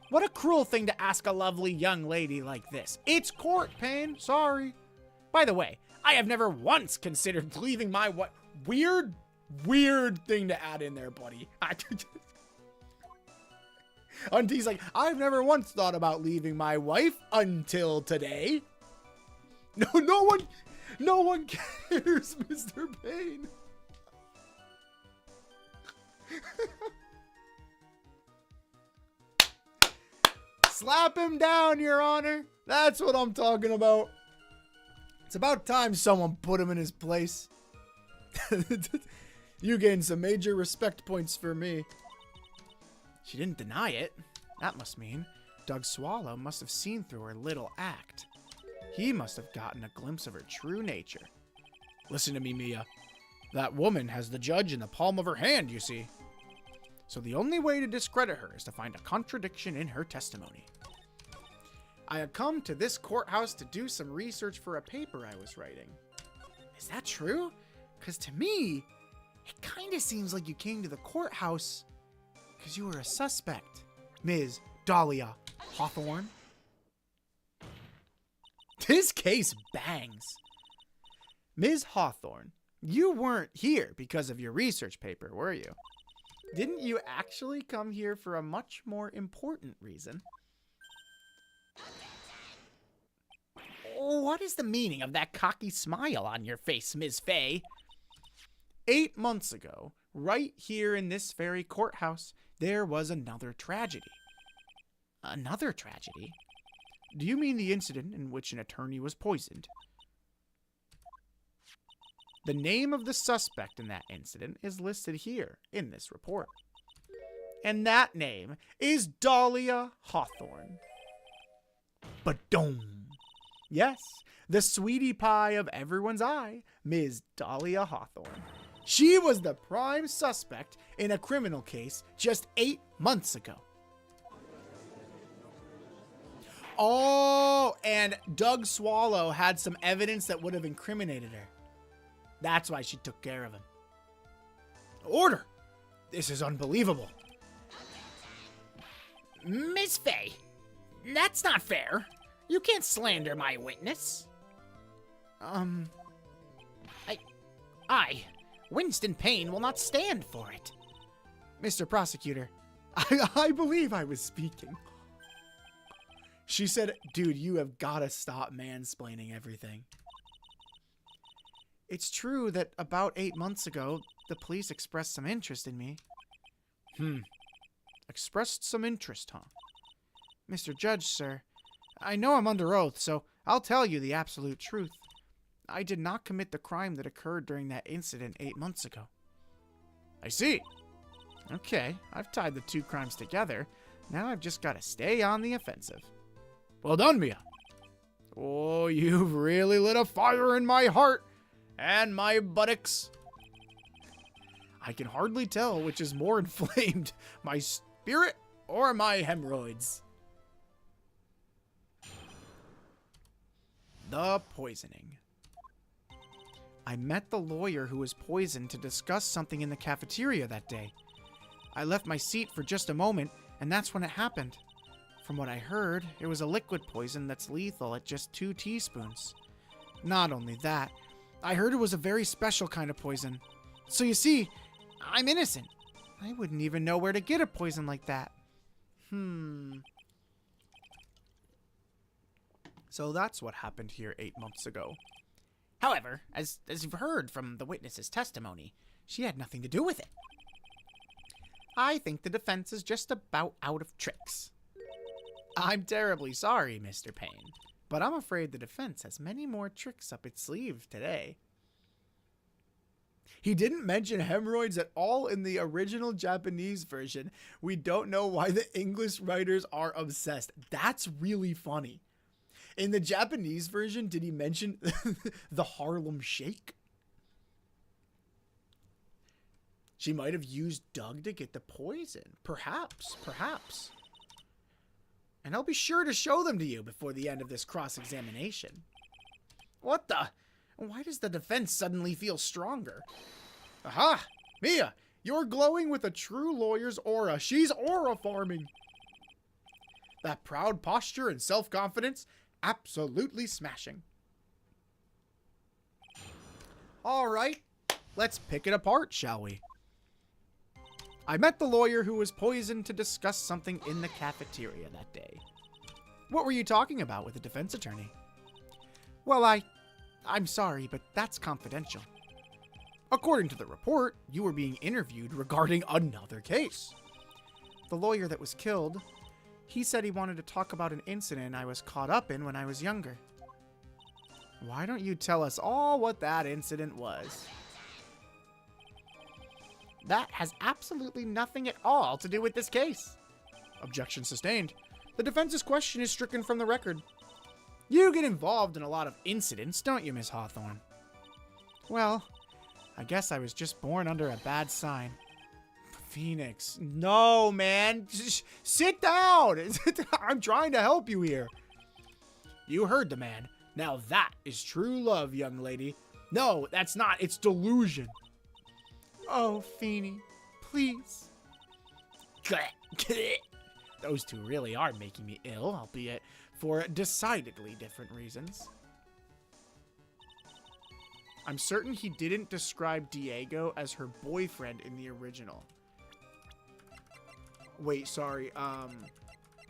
What a cruel thing to ask a lovely young lady like this. It's court, Payne. Sorry. By the way, I have never once considered leaving my wife. Weird thing to add in there, buddy. Auntie's like, I've never once thought about leaving my wife until today. No one cares, Mr. Payne. Slap him down, Your Honor. That's what I'm talking about. It's about time someone put him in his place. You gained some major respect points for me. She didn't deny it. That must mean Doug Swallow must have seen through her little act. He must have gotten a glimpse of her true nature. Listen to me, Mia. That woman has the judge in the palm of her hand, you see. So the only way to discredit her is to find a contradiction in her testimony. I had come to this courthouse to do some research for a paper I was writing. Is that true? Because to me, it kind of seems like you came to the courthouse because you were a suspect, Ms. Dahlia Hawthorne. This case bangs. Ms. Hawthorne, you weren't here because of your research paper, were you? Didn't you actually come here for a much more important reason? What is the meaning of that cocky smile on your face, Ms. Fay? 8 months ago, right here in this very courthouse, there was another tragedy. Another tragedy? Do you mean the incident in which an attorney was poisoned? The name of the suspect in that incident is listed here in this report. And that name is Dahlia Hawthorne. Ba-dum. Yes, the sweetie pie of everyone's eye, Ms. Dahlia Hawthorne. She was the prime suspect in a criminal case just 8 months ago. Oh, and Doug Swallow had some evidence that would have incriminated her. That's why she took care of him. Order! This is unbelievable. Miss Fay, that's not fair. You can't slander my witness. I, Winston Payne, will not stand for it. Mr. Prosecutor, I believe I was speaking. She said, dude, you have got to stop mansplaining everything. It's true that about 8 months ago, the police expressed some interest in me. Expressed some interest, huh? Mr. Judge, sir, I know I'm under oath, so I'll tell you the absolute truth. I did not commit the crime that occurred during that incident 8 months ago. I see. Okay, I've tied the two crimes together. Now I've just got to stay on the offensive. Well done, Mia. Oh, you've really lit a fire in my heart and my buttocks. I can hardly tell which is more inflamed, my spirit or my hemorrhoids. The poisoning. I met the lawyer who was poisoned to discuss something in the cafeteria that day. I left my seat for just a moment, and that's when it happened. From what I heard, it was a liquid poison that's lethal at just 2 teaspoons. Not only that, I heard it was a very special kind of poison. So you see, I'm innocent. I wouldn't even know where to get a poison like that. So that's what happened here 8 months ago. However, as you've heard from the witness's testimony, she had nothing to do with it. I think the defense is just about out of tricks. I'm terribly sorry, Mr. Payne, but I'm afraid the defense has many more tricks up its sleeve today. He didn't mention hemorrhoids at all in the original Japanese version. We don't know why the English writers are obsessed. That's really funny. In the Japanese version, did he mention the Harlem Shake? She might have used Doug to get the poison. Perhaps. And I'll be sure to show them to you before the end of this cross-examination. What the? Why does the defense suddenly feel stronger? Aha! Mia, you're glowing with a true lawyer's aura. She's aura farming. That proud posture and self-confidence, absolutely smashing. All right, let's pick it apart, shall we? I met the lawyer who was poisoned to discuss something in the cafeteria that day. What were you talking about with the defense attorney? Well, I'm sorry, but that's confidential. According to the report, you were being interviewed regarding another case. The lawyer that was killed, he said he wanted to talk about an incident I was caught up in when I was younger. Why don't you tell us all what that incident was? That has absolutely nothing at all to do with this case. Objection sustained. The defense's question is stricken from the record. You get involved in a lot of incidents, don't you, Miss Hawthorne? Well, I guess I was just born under a bad sign. Phoenix. No, man. Just sit down. I'm trying to help you here. You heard the man. Now that is true love, young lady. No, that's not. It's delusion. Oh, Feeny, please. Those two really are making me ill, albeit for decidedly different reasons. I'm certain he didn't describe Diego as her boyfriend in the original. Wait, sorry,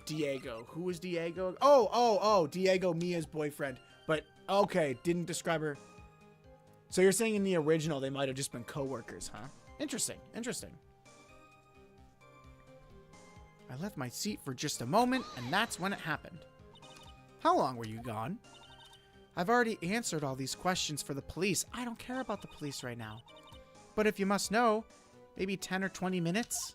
Diego. Who was Diego? Oh, Diego, Mia's boyfriend. But, okay, didn't describe her. So you're saying in the original they might have just been co-workers, huh? Interesting. I left my seat for just a moment, and that's when it happened. How long were you gone? I've already answered all these questions for the police. I don't care about the police right now. But if you must know, maybe 10 or 20 minutes?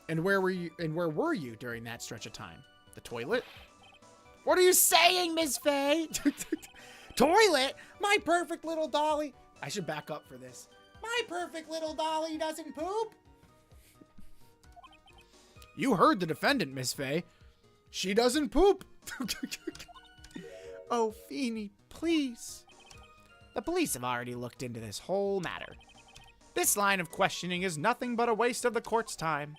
And where were you during that stretch of time? The toilet? What are you saying, Miss Faye? Toilet? My perfect little dolly. I should back up for this. My perfect little dolly doesn't poop. You heard the defendant, Miss Faye. She doesn't poop. Oh, Feeny, please. The police have already looked into this whole matter. This line of questioning is nothing but a waste of the court's time.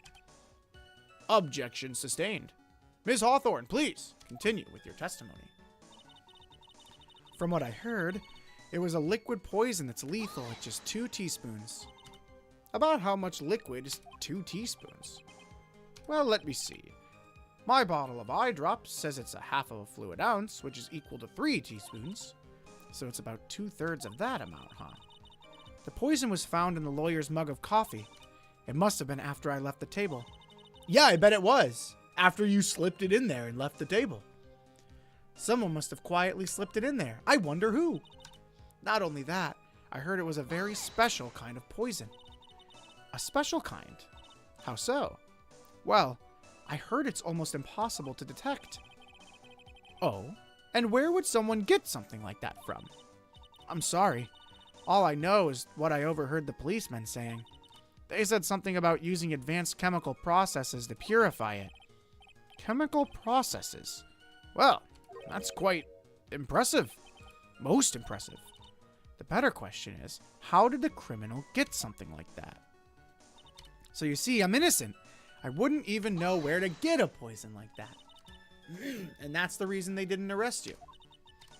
Objection sustained. Ms. Hawthorne, please continue with your testimony. From what I heard, it was a liquid poison that's lethal at just 2 teaspoons. About how much liquid is 2 teaspoons? Well, let me see. My bottle of eye drops says it's a half of a fluid ounce, which is equal to 3 teaspoons. So it's about 2/3 of that amount, huh? The poison was found in the lawyer's mug of coffee. It must have been after I left the table. Yeah, I bet it was. After you slipped it in there and left the table. Someone must have quietly slipped it in there. I wonder who. Not only that, I heard it was a very special kind of poison. A special kind? How so? Well, I heard it's almost impossible to detect. Oh, and where would someone get something like that from? I'm sorry. All I know is what I overheard the policemen saying. They said something about using advanced chemical processes to purify it. Chemical processes? Well, that's quite impressive. Most impressive. The better question is, how did the criminal get something like that? So you see, I'm innocent. I wouldn't even know where to get a poison like that. And that's the reason they didn't arrest you.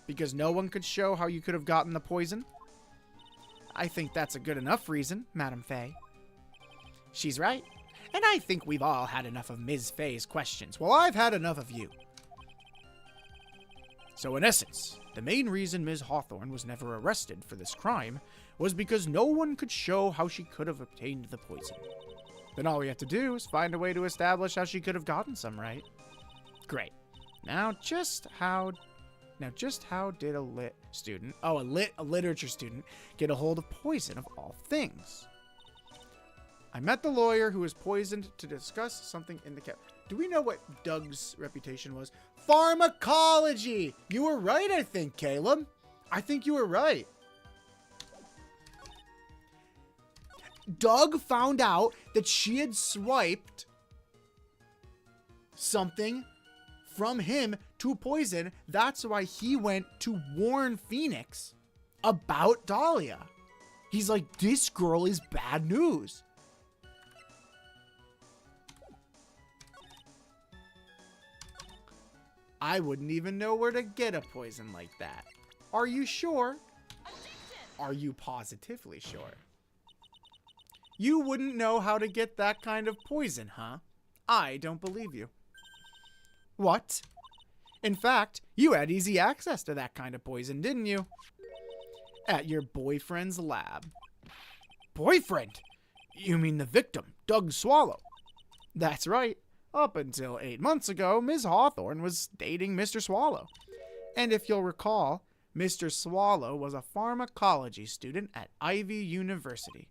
Because no one could show how you could have gotten the poison? I think that's a good enough reason, Madam Faye. She's right. And I think we've all had enough of Ms. Faye's questions. Well, I've had enough of you. So in essence, the main reason Ms. Hawthorne was never arrested for this crime was because no one could show how she could have obtained the poison. Then all we have to do is find a way to establish how she could have gotten some, right? Great. Now just how did a literature student get a hold of poison of all things? I met the lawyer who was poisoned to discuss something in the Do we know what Doug's reputation was? Pharmacology! You were right, I think, Caleb. I think you were right. Doug found out that she had swiped something from him to poison. That's why he went to warn Phoenix about Dahlia. He's like, this girl is bad news. I wouldn't even know where to get a poison like that. Are you sure? Are you positively sure? You wouldn't know how to get that kind of poison, huh? I don't believe you. What? In fact, you had easy access to that kind of poison, didn't you? At your boyfriend's lab. Boyfriend? You mean the victim, Doug Swallow? That's right. Up until 8 months ago, Ms. Hawthorne was dating Mr. Swallow. And if you'll recall, Mr. Swallow was a pharmacology student at Ivy University.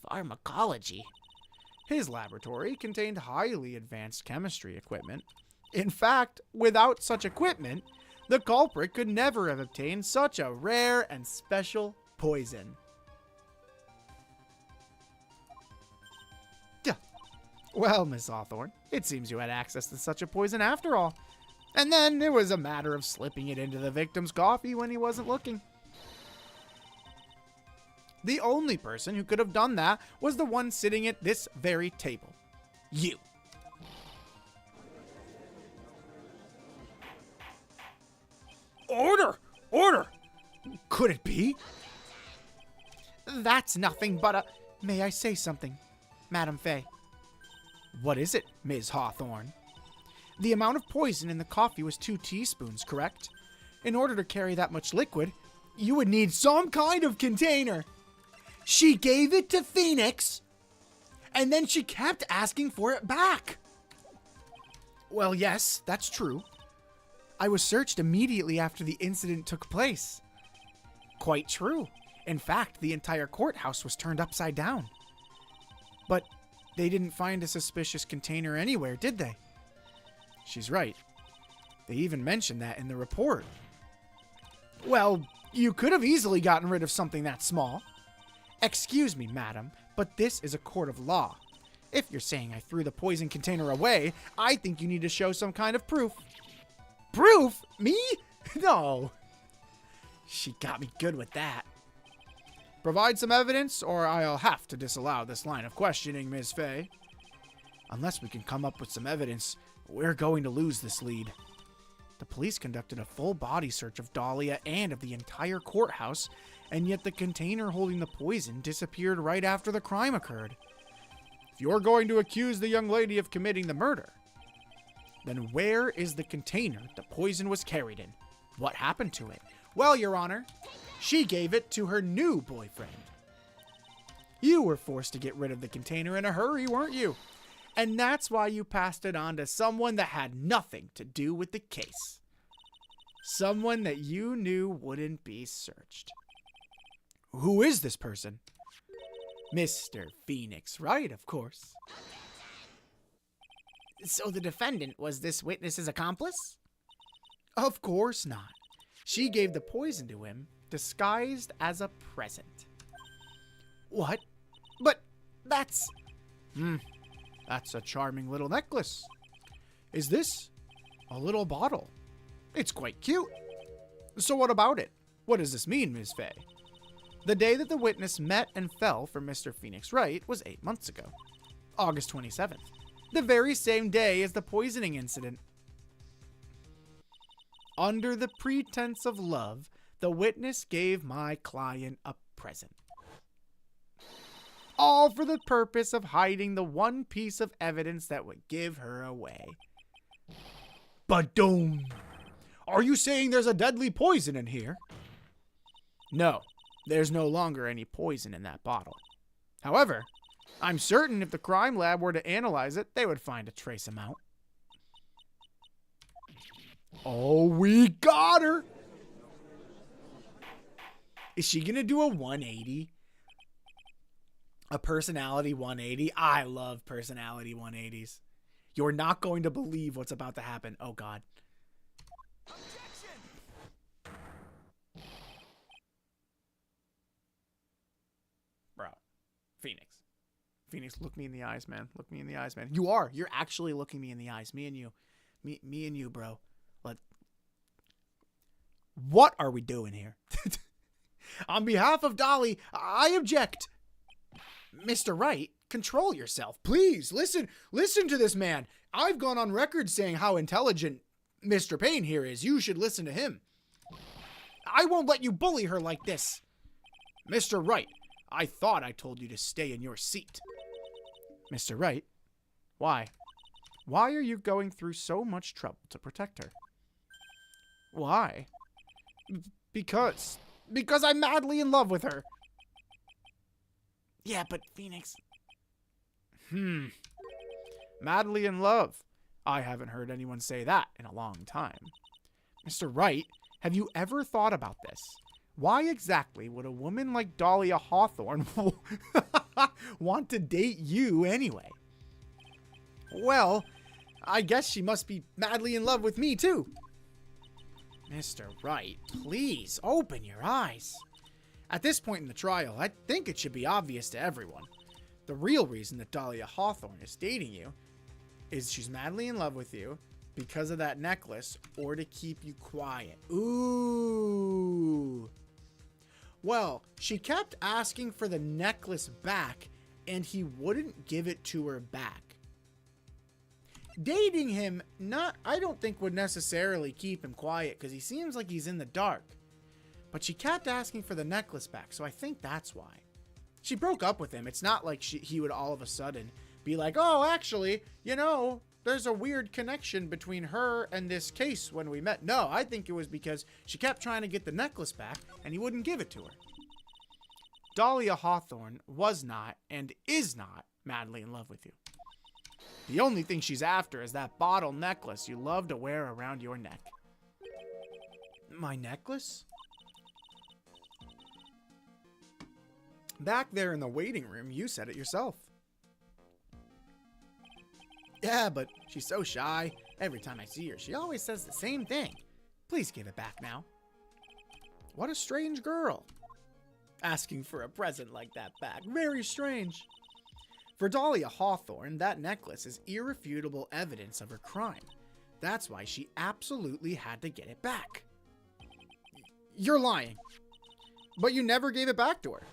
Pharmacology? His laboratory contained highly advanced chemistry equipment. In fact, without such equipment, the culprit could never have obtained such a rare and special poison. Well, Miss Hawthorne, it seems you had access to such a poison after all. And then it was a matter of slipping it into the victim's coffee when he wasn't looking. The only person who could have done that was the one sitting at this very table. You. Order! Order! Could it be? That's nothing but a... May I say something, Madam Fay? What is it, Ms. Hawthorne? The amount of poison in the coffee was 2 teaspoons, correct? In order to carry that much liquid, you would need some kind of container. She gave it to Phoenix, and then she kept asking for it back. Well, yes, that's true. I was searched immediately after the incident took place. Quite true. In fact, the entire courthouse was turned upside down. But they didn't find a suspicious container anywhere, did they? She's right. They even mentioned that in the report. Well, you could have easily gotten rid of something that small. Excuse me, madam, but this is a court of law. If you're saying I threw the poison container away, I think you need to show some kind of proof. Proof? Me? No. She got me good with that. Provide some evidence, or I'll have to disallow this line of questioning, Ms. Fay. Unless we can come up with some evidence, we're going to lose this lead. The police conducted a full body search of Dahlia and of the entire courthouse, and yet the container holding the poison disappeared right after the crime occurred. If you're going to accuse the young lady of committing the murder, then where is the container the poison was carried in? What happened to it? Well, Your Honor, she gave it to her new boyfriend. You were forced to get rid of the container in a hurry, weren't you? And that's why you passed it on to someone that had nothing to do with the case. Someone that you knew wouldn't be searched. Who is this person? Mr. Phoenix Wright, of course. So the defendant was this witness's accomplice? Of course not. She gave the poison to him, disguised as a present. What? But that's... That's a charming little necklace. Is this a little bottle? It's quite cute. So what about it? What does this mean, Ms. Fay? The day that the witness met and fell for Mr. Phoenix Wright was 8 months ago, August 27th, the very same day as the poisoning incident. Under the pretense of love, the witness gave my client a present. All for the purpose of hiding the one piece of evidence that would give her away. Ba-doom! Are you saying there's a deadly poison in here? No, there's no longer any poison in that bottle. However, I'm certain if the crime lab were to analyze it, they would find a trace amount. Oh, we got her! Is she gonna do a 180? A personality 180? I love personality 180s. You're not going to believe what's about to happen. Oh, God. Bro. Phoenix, look me in the eyes, man. Look me in the eyes, man. You are. You're actually looking me in the eyes. Me and you. Me and you, bro. What are we doing here? On behalf of Dolly, I object. Mr. Wright, control yourself. Please, listen to this man. I've gone on record saying how intelligent Mr. Payne here is. You should listen to him. I won't let you bully her like this. Mr. Wright, I thought I told you to stay in your seat. Mr. Wright, why? Why are you going through so much trouble to protect her? Why? Because I'm madly in love with her. Yeah, but Phoenix. Madly in love. I haven't heard anyone say that in a long time. Mr. Wright, have you ever thought about this? Why exactly would a woman like Dahlia Hawthorne want to date you anyway? Well, I guess she must be madly in love with me too. Mr. Wright, please open your eyes. At this point in the trial, I think it should be obvious to everyone. The real reason that Dahlia Hawthorne is dating you is she's madly in love with you because of that necklace or to keep you quiet. Ooh. Well, she kept asking for the necklace back and he wouldn't give it to her back. Dating him, I don't think would necessarily keep him quiet because he seems like he's in the dark. But she kept asking for the necklace back, so I think that's why. She broke up with him. It's not like he would all of a sudden be like, oh, actually, there's a weird connection between her and this case when we met. No, I think it was because she kept trying to get the necklace back and he wouldn't give it to her. Dahlia Hawthorne was not and is not madly in love with you. The only thing she's after is that bottle necklace you love to wear around your neck. My necklace? Back there in the waiting room, you said it yourself. Yeah, but she's so shy. Every time I see her, she always says the same thing. Please give it back now. What a strange girl. Asking for a present like that back. Very strange. For Dahlia Hawthorne, that necklace is irrefutable evidence of her crime. That's why she absolutely had to get it back. You're lying. But you never gave it back to her.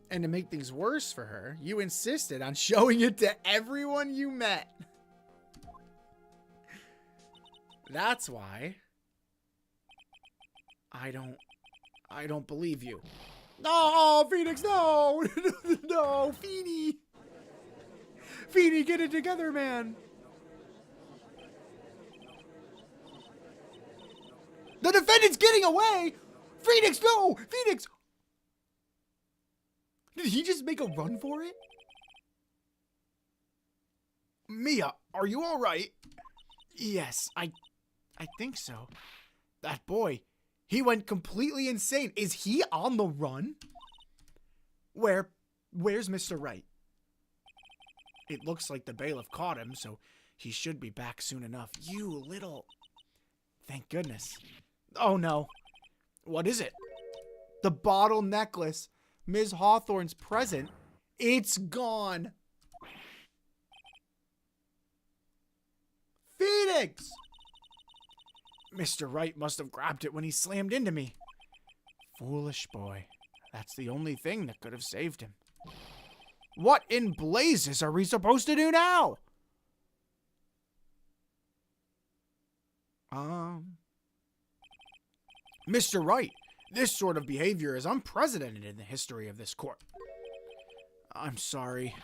And to make things worse for her, you insisted on showing it to everyone you met. That's why I don't believe you. No, Phoenix, no! No, Feeny! Feeny, get it together, man! The defendant's getting away! Phoenix, no! Phoenix! Did he just make a run for it? Mia, are you alright? Yes, I think so. That boy, he went completely insane. Is he on the run? Where's Mr. Wright? It looks like the bailiff caught him, so he should be back soon enough. You little... Thank goodness. Oh no. What is it? The bottle necklace. Ms. Hawthorne's present. It's gone. Phoenix! Mr. Wright must have grabbed it when he slammed into me. Foolish boy. That's the only thing that could have saved him. What in blazes are we supposed to do now? Mr. Wright, this sort of behavior is unprecedented in the history of this court. I'm sorry.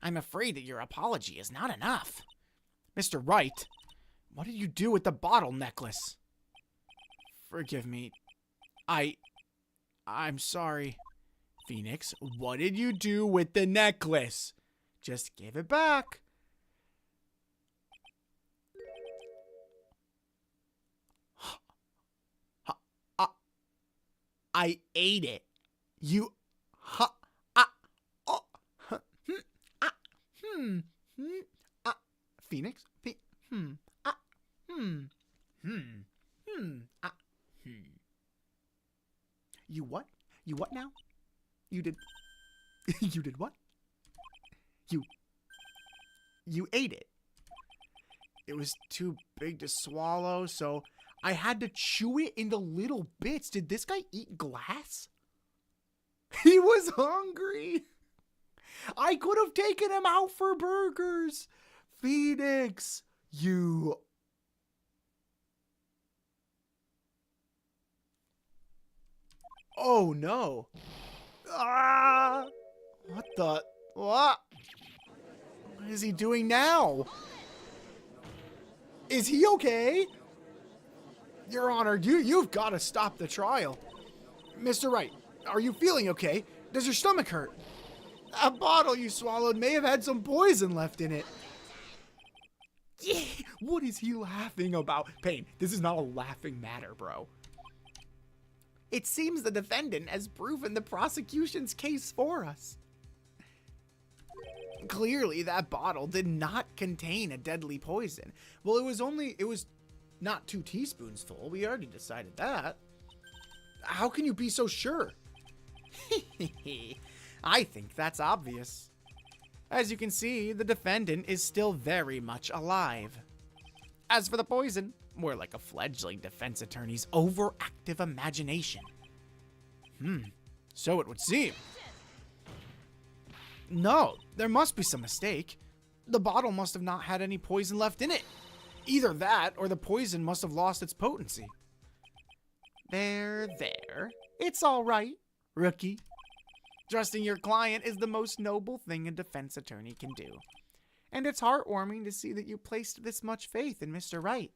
I'm afraid that your apology is not enough. Mr. Wright, what did you do with the bottle necklace? Forgive me. I'm sorry. Phoenix, what did you do with the necklace? Just give it back. I ate it. You... Phoenix? You what? You what now? You did... You did what? You ate it. It was too big to swallow, so I had to chew it into little bits. Did this guy eat glass? He was hungry. I could have taken him out for burgers. Phoenix, you... Oh, no. Ah! What the... What? What is he doing now? Is he okay? Your Honor, you've got to stop the trial. Mr. Wright, are you feeling okay? Does your stomach hurt? A bottle you swallowed may have had some poison left in it. What is he laughing about? Payne, this is not a laughing matter, bro. It seems the defendant has proven the prosecution's case for us. Clearly, that bottle did not contain a deadly poison. Well, it was not 2 teaspoons full. We already decided that. How can you be so sure? I think that's obvious. As you can see, the defendant is still very much alive. As for the poison, more like a fledgling defense attorney's overactive imagination. So it would seem. No, there must be some mistake. The bottle must have not had any poison left in it. Either that, or the poison must have lost its potency. There. It's all right, rookie. Trusting your client is the most noble thing a defense attorney can do. And it's heartwarming to see that you placed this much faith in Mr. Wright.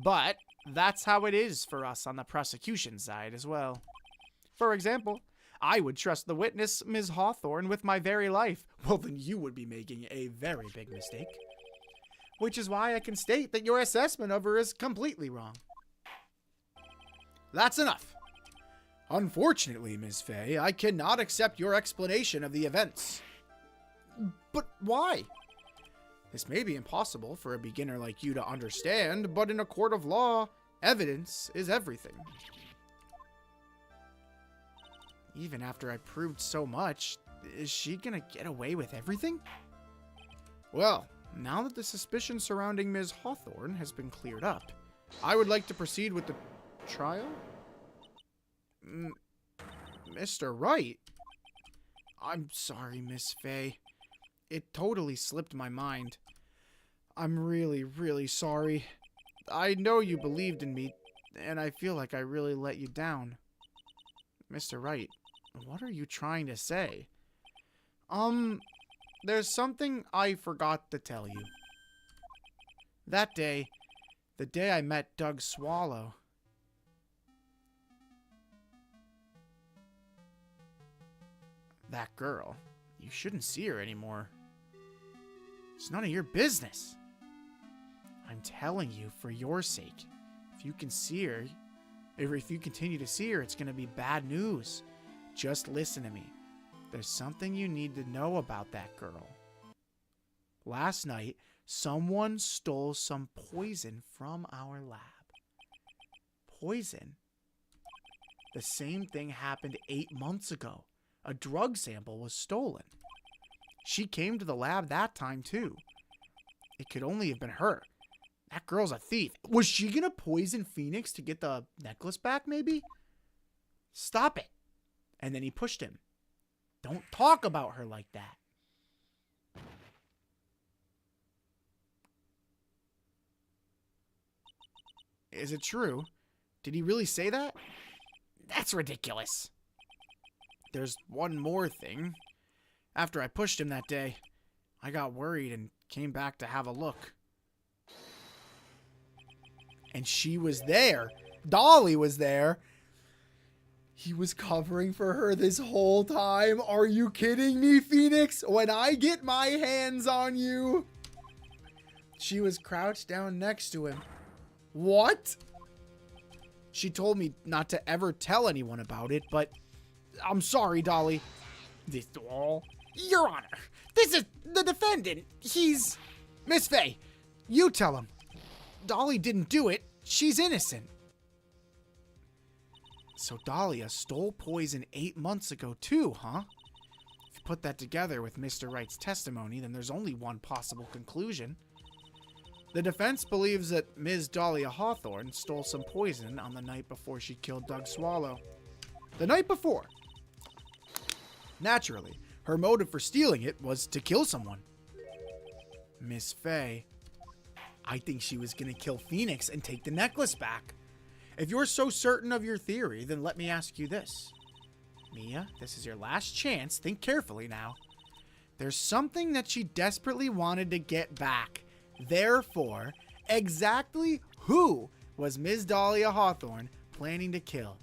But that's how it is for us on the prosecution side as well. For example, I would trust the witness, Ms. Hawthorne, with my very life. Well, then you would be making a very big mistake. Which is why I can state that your assessment of her is completely wrong. That's enough. Unfortunately, Ms. Fay, I cannot accept your explanation of the events. But why? This may be impossible for a beginner like you to understand, but in a court of law, evidence is everything. Even after I proved so much, is she gonna get away with everything? Well, now that the suspicion surrounding Ms. Hawthorne has been cleared up, I would like to proceed with the trial? Mr. Wright? I'm sorry, Miss Fay. It totally slipped my mind. I'm really, really sorry. I know you believed in me, and I feel like I really let you down. Mr. Wright, what are you trying to say? There's something I forgot to tell you. That day, the day I met Doug Swallow. That girl, you shouldn't see her anymore. It's none of your business. I'm telling you, for your sake, if you can see her, if you continue to see her, it's going to be bad news. Just listen to me. There's something you need to know about that girl. Last night, someone stole some poison from our lab. Poison? The same thing happened 8 months ago. A drug sample was stolen. She came to the lab that time, too. It could only have been her. That girl's a thief. Was she gonna poison Phoenix to get the necklace back, maybe? Stop it. And then he pushed him. Don't talk about her like that. Is it true? Did he really say that? That's ridiculous. There's one more thing. After I pushed him that day, I got worried and came back to have a look. And she was there. Dolly was there. He was covering for her this whole time. Are you kidding me, Phoenix? When I get my hands on you. She was crouched down next to him. What? She told me not to ever tell anyone about it, but I'm sorry, Dolly. Your Honor, this is the defendant. He's... Miss Fay, you tell him. Dolly didn't do it. She's innocent. So Dahlia stole poison 8 months ago too, huh? If you put that together with Mr. Wright's testimony, then there's only one possible conclusion. The defense believes that Ms. Dahlia Hawthorne stole some poison on the night before she killed Doug Swallow. The night before. Naturally, her motive for stealing it was to kill someone. Miss Fay, I think she was going to kill Phoenix and take the necklace back. If you're so certain of your theory, then let me ask you this. Mia, this is your last chance. Think carefully now. There's something that she desperately wanted to get back. Therefore, exactly who was Ms. Dahlia Hawthorne planning to kill?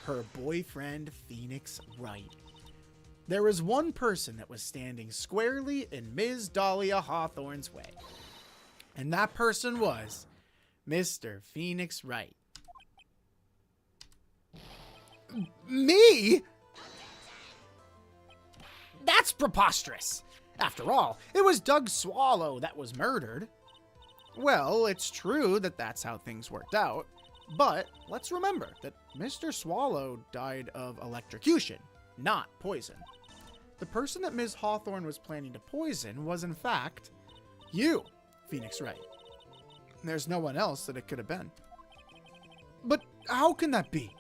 Her boyfriend, Phoenix Wright. There was one person that was standing squarely in Ms. Dahlia Hawthorne's way. And that person was Mr. Phoenix Wright. Me? That's preposterous. After all, it was Doug Swallow that was murdered. Well, it's true that that's how things worked out, but let's remember that Mr. Swallow died of electrocution, not poison. The person that Ms. Hawthorne was planning to poison was, in fact, you, Phoenix Wright. There's no one else that it could have been. But how can that be?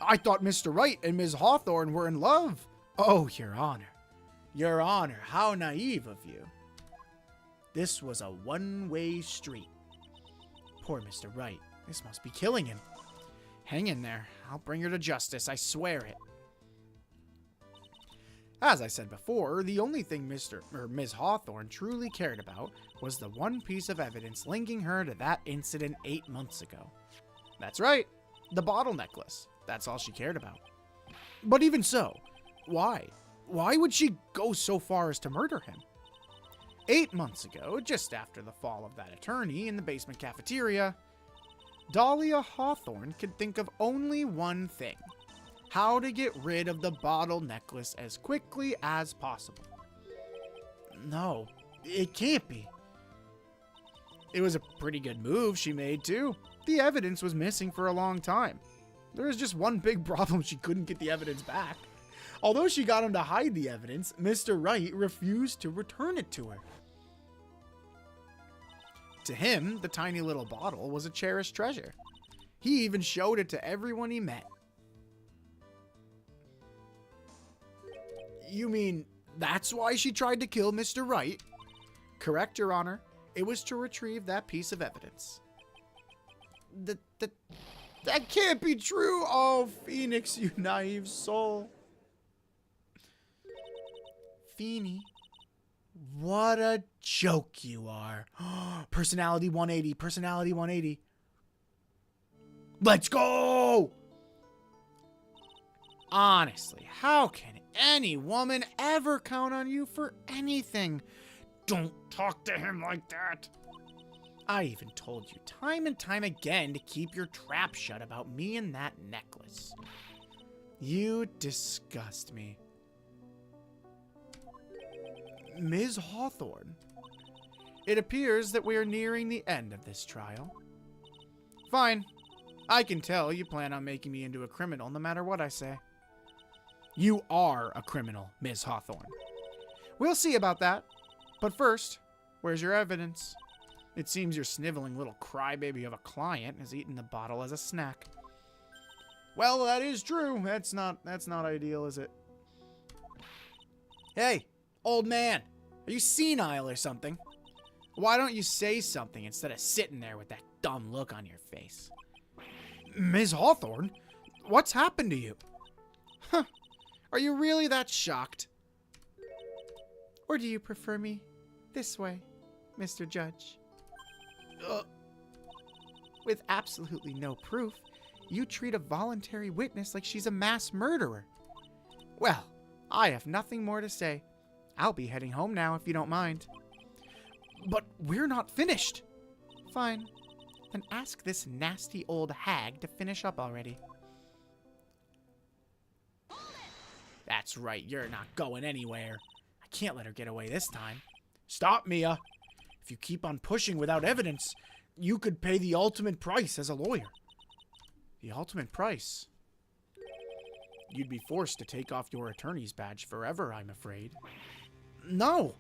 I thought Mr. Wright and Ms. Hawthorne were in love. Oh, Your Honor. Your Honor, how naive of you. This was a one-way street. Poor Mr. Wright. This must be killing him. Hang in there. I'll bring her to justice. I swear it. As I said before, the only thing Ms. Hawthorne truly cared about was the one piece of evidence linking her to that incident 8 months ago. That's right, the bottle necklace. That's all she cared about. But even so, why? Why would she go so far as to murder him? 8 months ago, just after the fall of that attorney in the basement cafeteria, Dahlia Hawthorne could think of only one thing: how to get rid of the bottle necklace as quickly as possible. No, it can't be. It was a pretty good move she made, too. The evidence was missing for a long time. There was just one big problem: she couldn't get the evidence back. Although she got him to hide the evidence, Mr. Wright refused to return it to her. To him, the tiny little bottle was a cherished treasure. He even showed it to everyone he met. You mean that's why she tried to kill Mr. Wright? Correct, Your Honor. It was to retrieve that piece of evidence. That can't be true. Oh, Phoenix, you naive soul. Feeny, what a joke you are. Personality 180, personality 180. Let's go! Honestly, how can any woman ever count on you for anything? Don't talk to him like that. I even told you time and time again to keep your trap shut about me and that necklace. You disgust me. Ms. Hawthorne, it appears that we are nearing the end of this trial. Fine. I can tell you plan on making me into a criminal no matter what I say. You are a criminal, Ms. Hawthorne. We'll see about that. But first, where's your evidence? It seems your sniveling little crybaby of a client has eaten the bottle as a snack. Well, that is true. That's not ideal, is it? Hey, old man, are you senile or something? Why don't you say something instead of sitting there with that dumb look on your face? Ms. Hawthorne, what's happened to you? Huh, are you really that shocked? Or do you prefer me this way, Mr. Judge? With absolutely no proof, you treat a voluntary witness like she's a mass murderer. Well, I have nothing more to say. I'll be heading home now if you don't mind. But we're not finished. Fine. Then ask this nasty old hag to finish up already. That's right, you're not going anywhere. can't let her get away this time. Stop, Mia. If you keep on pushing without evidence, you could pay the ultimate price as a lawyer. The ultimate price? You'd be forced to take off your attorney's badge forever, I'm afraid. No!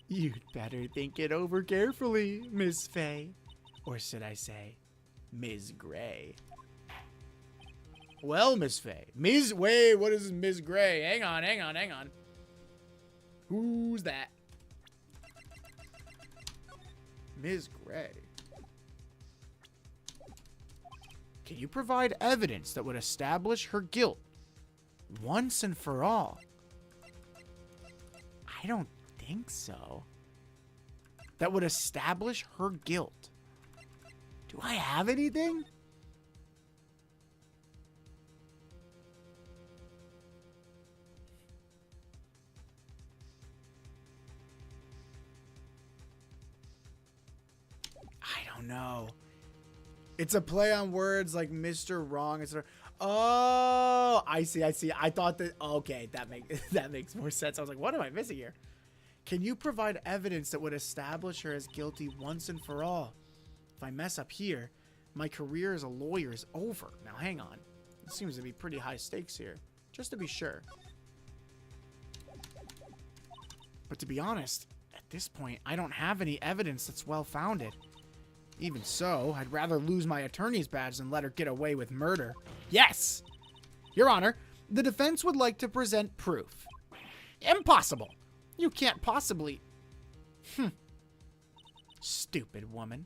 You'd better think it over carefully, Miss Fay. Or should I say, Ms. Gray. Well, Miss Fay. Wait, what is Ms. Gray? Hang on. Who's that? Ms. Gray. Can you provide evidence that would establish her guilt once and for all? I don't think so. That would establish her guilt. Do I have anything? I don't know. It's a play on words like Mr. Wrong. Oh, I see. I thought that. Okay, that makes more sense. I was like, what am I missing here? Can you provide evidence that would establish her as guilty once and for all? If I mess up here, my career as a lawyer is over. Now, hang on. It seems to be pretty high stakes here, just to be sure. But to be honest, at this point, I don't have any evidence that's well-founded. Even so, I'd rather lose my attorney's badge than let her get away with murder. Yes! Your Honor, the defense would like to present proof. Impossible! You can't possibly... Stupid woman.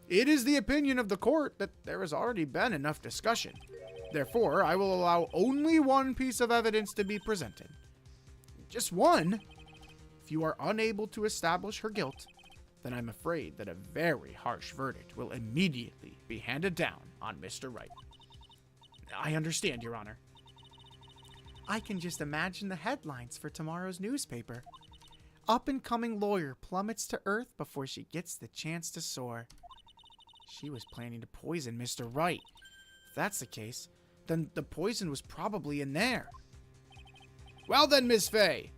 It is the opinion of the court that there has already been enough discussion. Therefore, I will allow only one piece of evidence to be presented. Just one. If you are unable to establish her guilt, then I'm afraid that a very harsh verdict will immediately be handed down on Mr. Wright. I understand, Your Honor. I can just imagine the headlines for tomorrow's newspaper. Up-and-coming lawyer plummets to earth before she gets the chance to soar. She was planning to poison Mr. Wright. If that's the case, then the poison was probably in there. Well then, Miss Fay,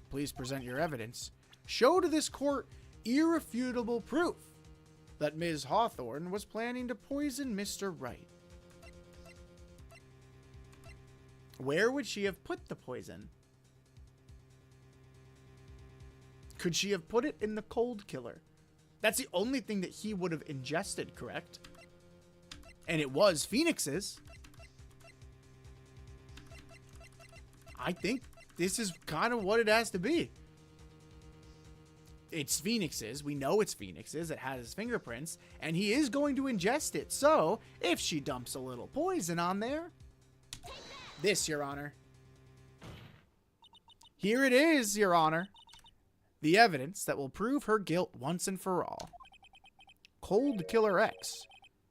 please present your evidence. Show to this court irrefutable proof that Ms. Hawthorne was planning to poison Mr. Wright. Where would she have put the poison? Could she have put it in the cold killer? That's the only thing that he would have ingested, correct? And it was Phoenix's. I think this is kind of what it has to be. It's Phoenix's. We know it's Phoenix's. It has his fingerprints, and he is going to ingest it. So, if she dumps a little poison on there... This, Your Honor. Here it is, Your Honor. The evidence that will prove her guilt once and for all. Cold Killer X.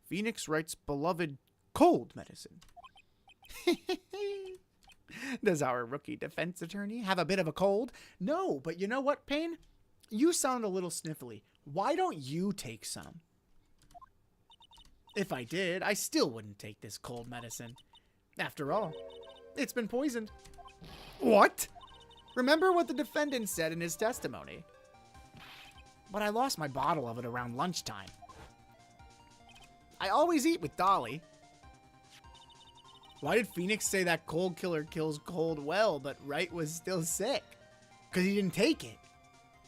Phoenix Wright's beloved cold medicine. Does our rookie defense attorney have a bit of a cold? No, but you know what, Payne? You sound a little sniffly. Why don't you take some? If I did, I still wouldn't take this cold medicine. After all, it's been poisoned. What? Remember what the defendant said in his testimony. But I lost my bottle of it around lunchtime. I always eat with Dolly. Why did Phoenix say that cold killer kills cold well, but Wright was still sick? Because he didn't take it.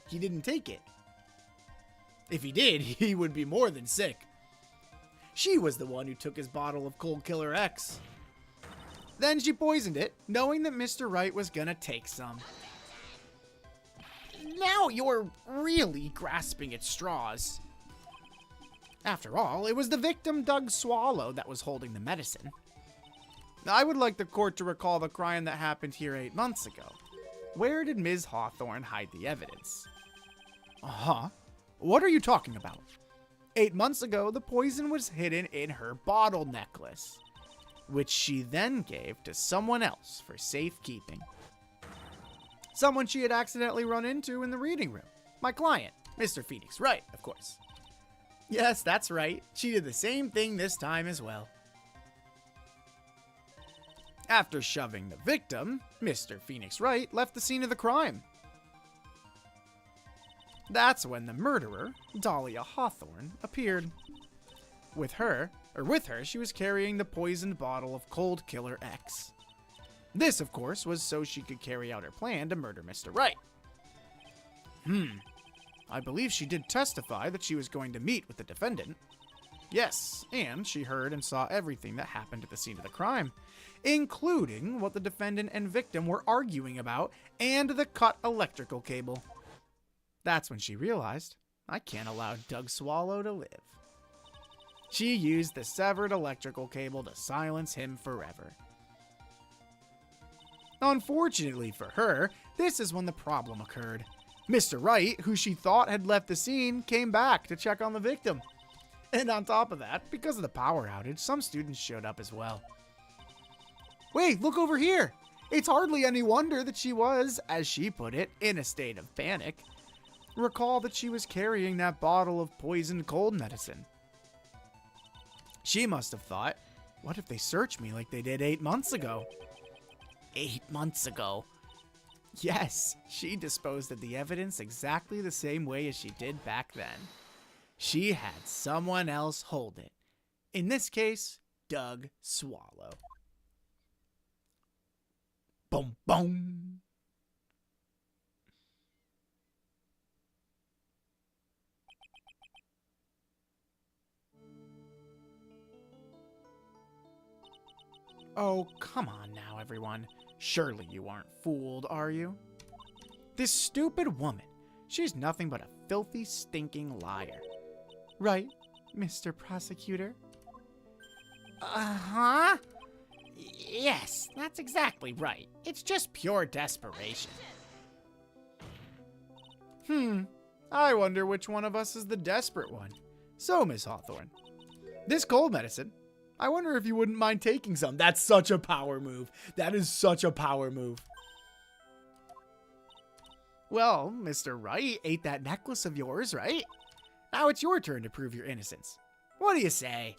He didn't take it. If he did, he would be more than sick. She was the one who took his bottle of Cold Killer X. Then she poisoned it, knowing that Mr. Wright was gonna take some. Now you're really grasping at straws. After all, it was the victim, Doug Swallow, that was holding the medicine. I would like the court to recall the crime that happened here 8 months ago. Where did Ms. Hawthorne hide the evidence? Uh-huh. What are you talking about? 8 months ago, the poison was hidden in her bottle necklace, which she then gave to someone else for safekeeping. Someone she had accidentally run into in the reading room. My client, Mr. Phoenix Wright, of course. Yes, that's right. She did the same thing this time as well. After shoving the victim, Mr. Phoenix Wright left the scene of the crime. That's when the murderer, Dahlia Hawthorne, appeared. With her, she was carrying the poisoned bottle of Cold Killer X. This, of course, was so she could carry out her plan to murder Mr. Wright. I believe she did testify that she was going to meet with the defendant. Yes, and she heard and saw everything that happened at the scene of the crime, including what the defendant and victim were arguing about and the cut electrical cable. That's when she realized, I can't allow Doug Swallow to live. She used the severed electrical cable to silence him forever. Unfortunately for her, this is when the problem occurred. Mr. Wright, who she thought had left the scene, came back to check on the victim. And on top of that, because of the power outage, some students showed up as well. Wait, look over here! It's hardly any wonder that she was, as she put it, in a state of panic. Recall that she was carrying that bottle of poisoned cold medicine. She must have thought, what if they search me like they did 8 months ago? 8 months ago. Yes, she disposed of the evidence exactly the same way as she did back then. She had someone else hold it. In this case, Doug Swallow. Boom, boom. Oh, come on now, everyone. Surely you aren't fooled, are you? This stupid woman, she's nothing but a filthy, stinking liar. Right, Mr. Prosecutor? Uh-huh. Yes, that's exactly right. It's just pure desperation. I wonder which one of us is the desperate one. So, Miss Hawthorne, this cold medicine, I wonder if you wouldn't mind taking some. That's such a power move. That is such a power move. Well, Mr. Wright ate that necklace of yours, right? Now it's your turn to prove your innocence. What do you say?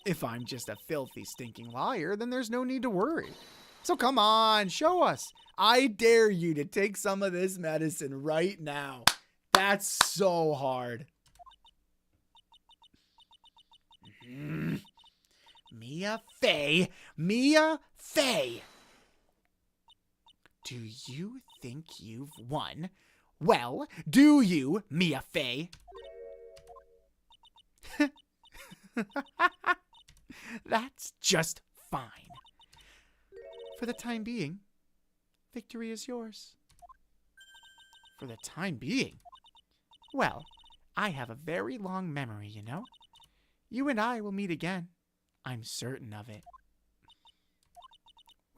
If I'm just a filthy, stinking liar, then there's no need to worry. So come on, show us. I dare you to take some of this medicine right now. That's so hard. Mia Fey. Do you think you've won? Well, do you, Mia Fey? That's just fine. For the time being, victory is yours. For the time being? Well, I have a very long memory, you know. You and I will meet again. I'm certain of it.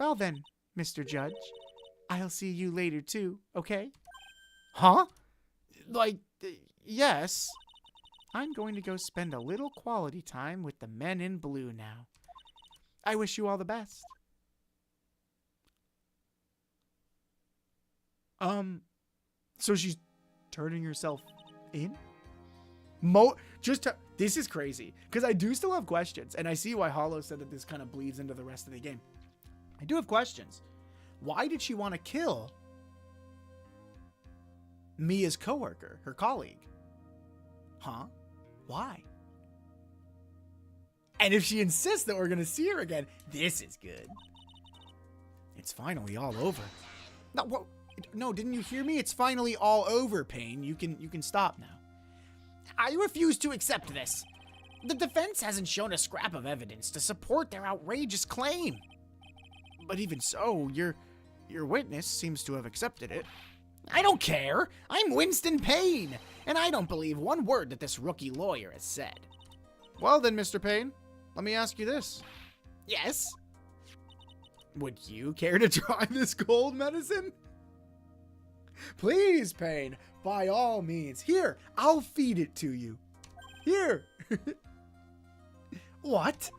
Well then, Mr. Judge, I'll see you later too, okay? Huh? Yes. I'm going to go spend a little quality time with the men in blue now. I wish you all the best. So she's turning herself in? This is crazy, because I do still have questions, and I see why Hollow said that this kind of bleeds into the rest of the game. I do have questions. Why did she want to kill Mia's coworker, her colleague? Huh? Why? And if she insists that we're going to see her again, this is good. It's finally all over. No, didn't you hear me? It's finally all over, Payne. You can stop now. I refuse to accept this. The defense hasn't shown a scrap of evidence to support their outrageous claim. But even so, your witness seems to have accepted it. I don't care. I'm Winston Payne, and I don't believe one word that this rookie lawyer has said. Well then, Mr. Payne, let me ask you this. Yes? Would you care to try this cold medicine? Please, Payne, by all means. Here, I'll feed it to you. Here. What?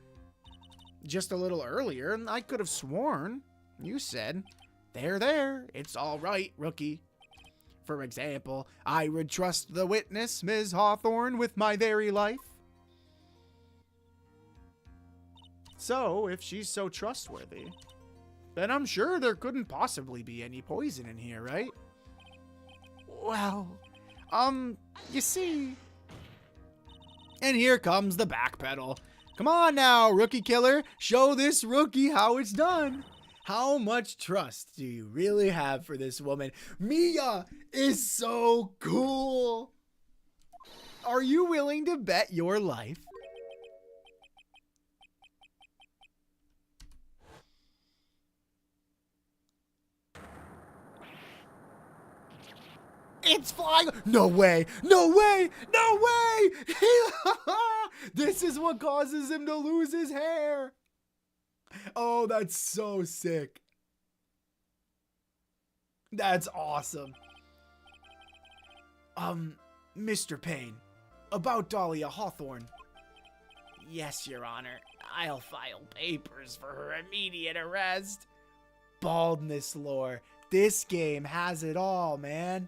Just a little earlier, I could have sworn you said, there, it's all right, rookie. For example, I would trust the witness, Ms. Hawthorne, with my very life. So, if she's so trustworthy, then I'm sure there couldn't possibly be any poison in here, right? Well, you see... And here comes the backpedal. Come on now, rookie killer. Show this rookie how it's done. How much trust do you really have for this woman? Mia is so cool. Are you willing to bet your life? It's flying. No way. No way. No way. This is what causes him to lose his hair. Oh, that's so sick. That's awesome. Mr. Payne, about Dahlia Hawthorne. Yes, Your Honor. I'll file papers for her immediate arrest. Baldness lore. This game has it all, man.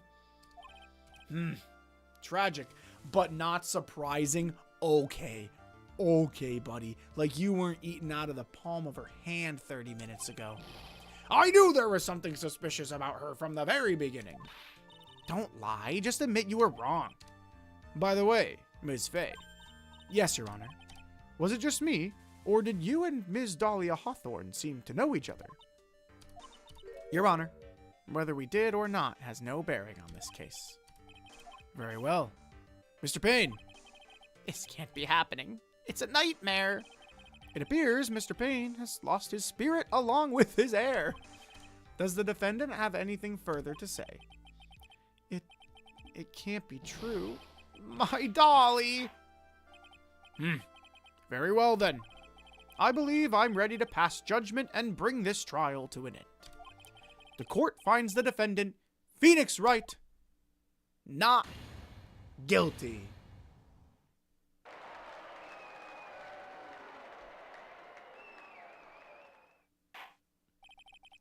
Tragic, but not surprising. Okay, buddy. Like you weren't eaten out of the palm of her hand 30 minutes ago. I knew there was something suspicious about her from the very beginning. Don't lie, just admit you were wrong. By the way, Ms. Fay. Yes, Your Honor. Was it just me, or did you and Ms. Dahlia Hawthorne seem to know each other? Your Honor, whether we did or not has no bearing on this case. Very well. Mr. Payne. This can't be happening. It's a nightmare. It appears Mr. Payne has lost his spirit along with his heir. Does the defendant have anything further to say? It can't be true. My Dolly! Very well then. I believe I'm ready to pass judgment and bring this trial to an end. The court finds the defendant, Phoenix Wright, not guilty.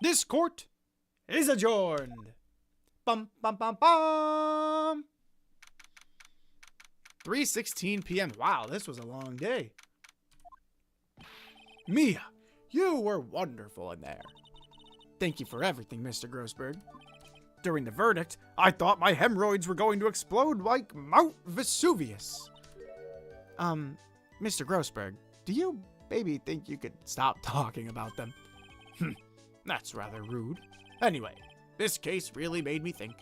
This court is adjourned. Bum, bum, bum, bum. 3:16 p.m. Wow, this was a long day. Mia, you were wonderful in there. Thank you for everything, Mr. Grossberg. During the verdict, I thought my hemorrhoids were going to explode like Mount Vesuvius. Mr. Grossberg, do you maybe think you could stop talking about them? That's rather rude. Anyway, this case really made me think.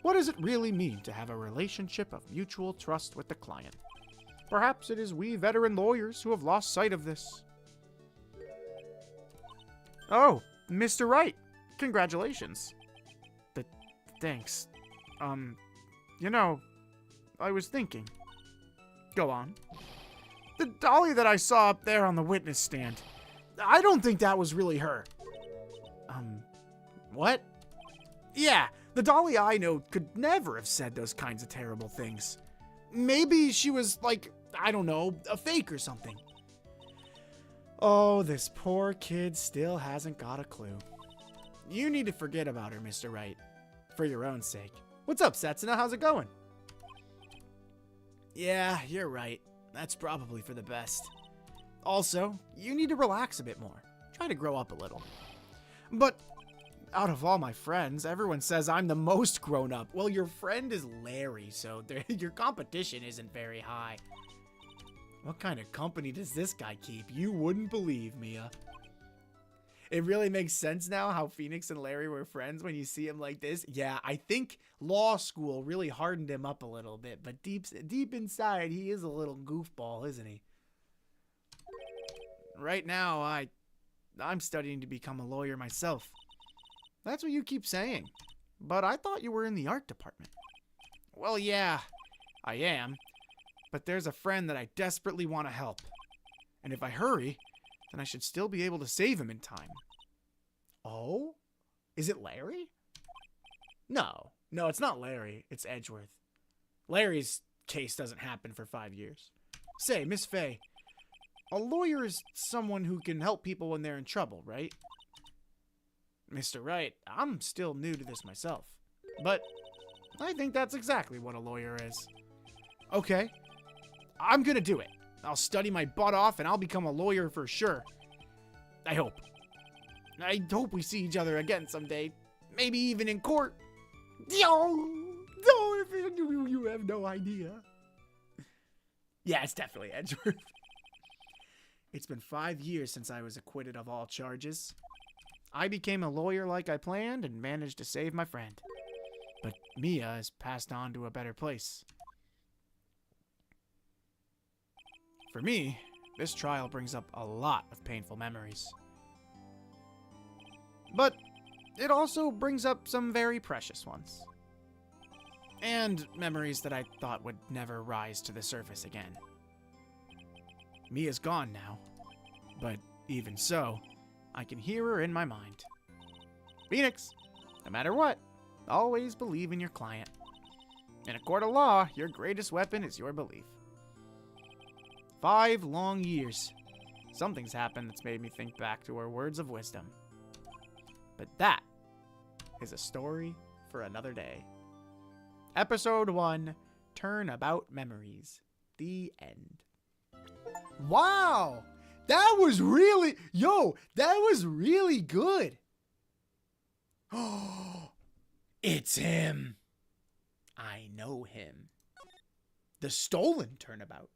What does it really mean to have a relationship of mutual trust with the client? Perhaps it is we veteran lawyers who have lost sight of this. Oh, Mr. Wright, congratulations. Thanks. You know, I was thinking. Go on. The dolly that I saw up there on the witness stand. I don't think that was really her. What? Yeah, the dolly I know could never have said those kinds of terrible things. Maybe she was like, I don't know, a fake or something. Oh, this poor kid still hasn't got a clue. You need to forget about her, Mr. Wright. For your own sake. What's up, Setsuna? How's it going? Yeah, you're right. That's probably for the best. Also, you need to relax a bit more. Try to grow up a little. But out of all my friends, everyone says I'm the most grown up. Well, your friend is Larry, so your competition isn't very high. What kind of company does this guy keep? You wouldn't believe, Mia. It really makes sense now how Phoenix and Larry were friends when you see him like this. Yeah, I think law school really hardened him up a little bit, but deep inside, he is a little goofball, isn't he? Right now, I'm studying to become a lawyer myself. That's what you keep saying. But I thought you were in the art department. Well, yeah, I am. But there's a friend that I desperately want to help. And if I hurry, then I should still be able to save him in time. Oh? Is it Larry? No, it's not Larry. It's Edgeworth. Larry's case doesn't happen for 5 years. Say, Miss Fay, a lawyer is someone who can help people when they're in trouble, right? Mr. Wright, I'm still new to this myself. But I think that's exactly what a lawyer is. Okay, I'm gonna do it. I'll study my butt off and I'll become a lawyer for sure. I hope. I hope we see each other again someday. Maybe even in court. You have no idea. Yeah, it's definitely Edgeworth. It's been 5 years since I was acquitted of all charges. I became a lawyer like I planned and managed to save my friend. But Mia has passed on to a better place. For me, this trial brings up a lot of painful memories. But it also brings up some very precious ones. And memories that I thought would never rise to the surface again. Mia's gone now, but even so, I can hear her in my mind. Phoenix, no matter what, always believe in your client. In a court of law, your greatest weapon is your belief. 5 long years. Something's happened that's made me think back to her words of wisdom. But that is a story for another day. Episode 1, Turnabout Memories. The end. Wow! That was really... that was really good. Oh, it's him. I know him. The stolen turnabout.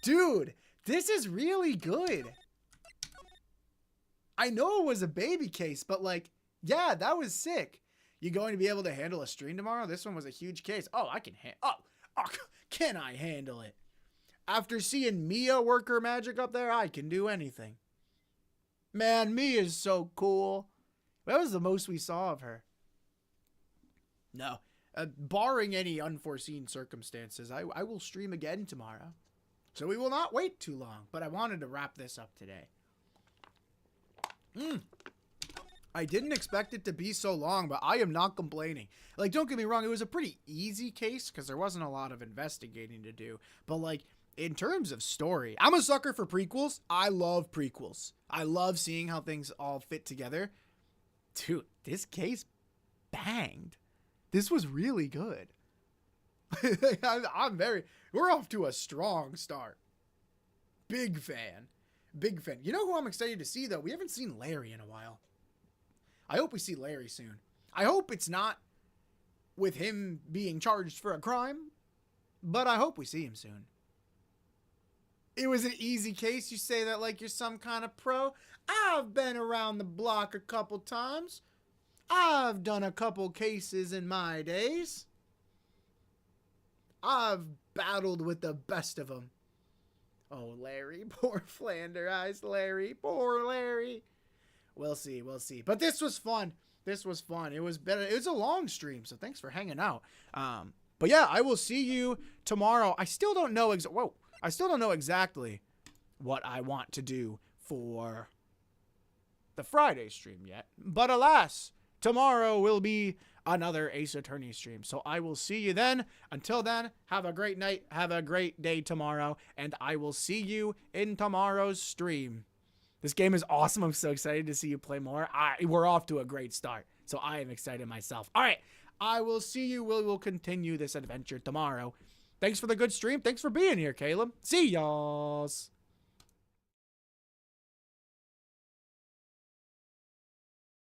Dude, this is really good. I know it was a baby case, but yeah, that was sick. You going to be able to handle a stream tomorrow? This one was a huge case. Oh, I can can I handle it? After seeing Mia work her magic up there, I can do anything. Man, Mia's so cool. That was the most we saw of her. No, barring any unforeseen circumstances, I will stream again tomorrow. So we will not wait too long, but I wanted to wrap this up today. I didn't expect it to be so long, but I am not complaining. Don't get me wrong, it was a pretty easy case because there wasn't a lot of investigating to do. But in terms of story, I'm a sucker for prequels. I love prequels. I love seeing how things all fit together. Dude, this case banged. This was really good. We're off to a strong start. Big fan. Big fan. You know who I'm excited to see, though? We haven't seen Larry in a while. I hope we see Larry soon. I hope it's not with him being charged for a crime, but I hope we see him soon. It was an easy case. You say that like you're some kind of pro. I've been around the block a couple times. I've done a couple cases in my days. I've battled with the best of them. Oh, Larry. Poor Flander Eyes Larry. Poor Larry. We'll see. But this was fun. It was better. It was a long stream, so thanks for hanging out. But yeah, I will see you tomorrow. I still don't know exactly what I want to do for the Friday stream yet. But alas, tomorrow will be another Ace Attorney stream. So I will see you then. Until then, have a great night. Have a great day tomorrow. And I will see you in tomorrow's stream. This game is awesome. I'm so excited to see you play more. We're off to a great start. So I am excited myself. All right. I will see you. We will continue this adventure tomorrow. Thanks for the good stream. Thanks for being here, Caleb. See y'alls.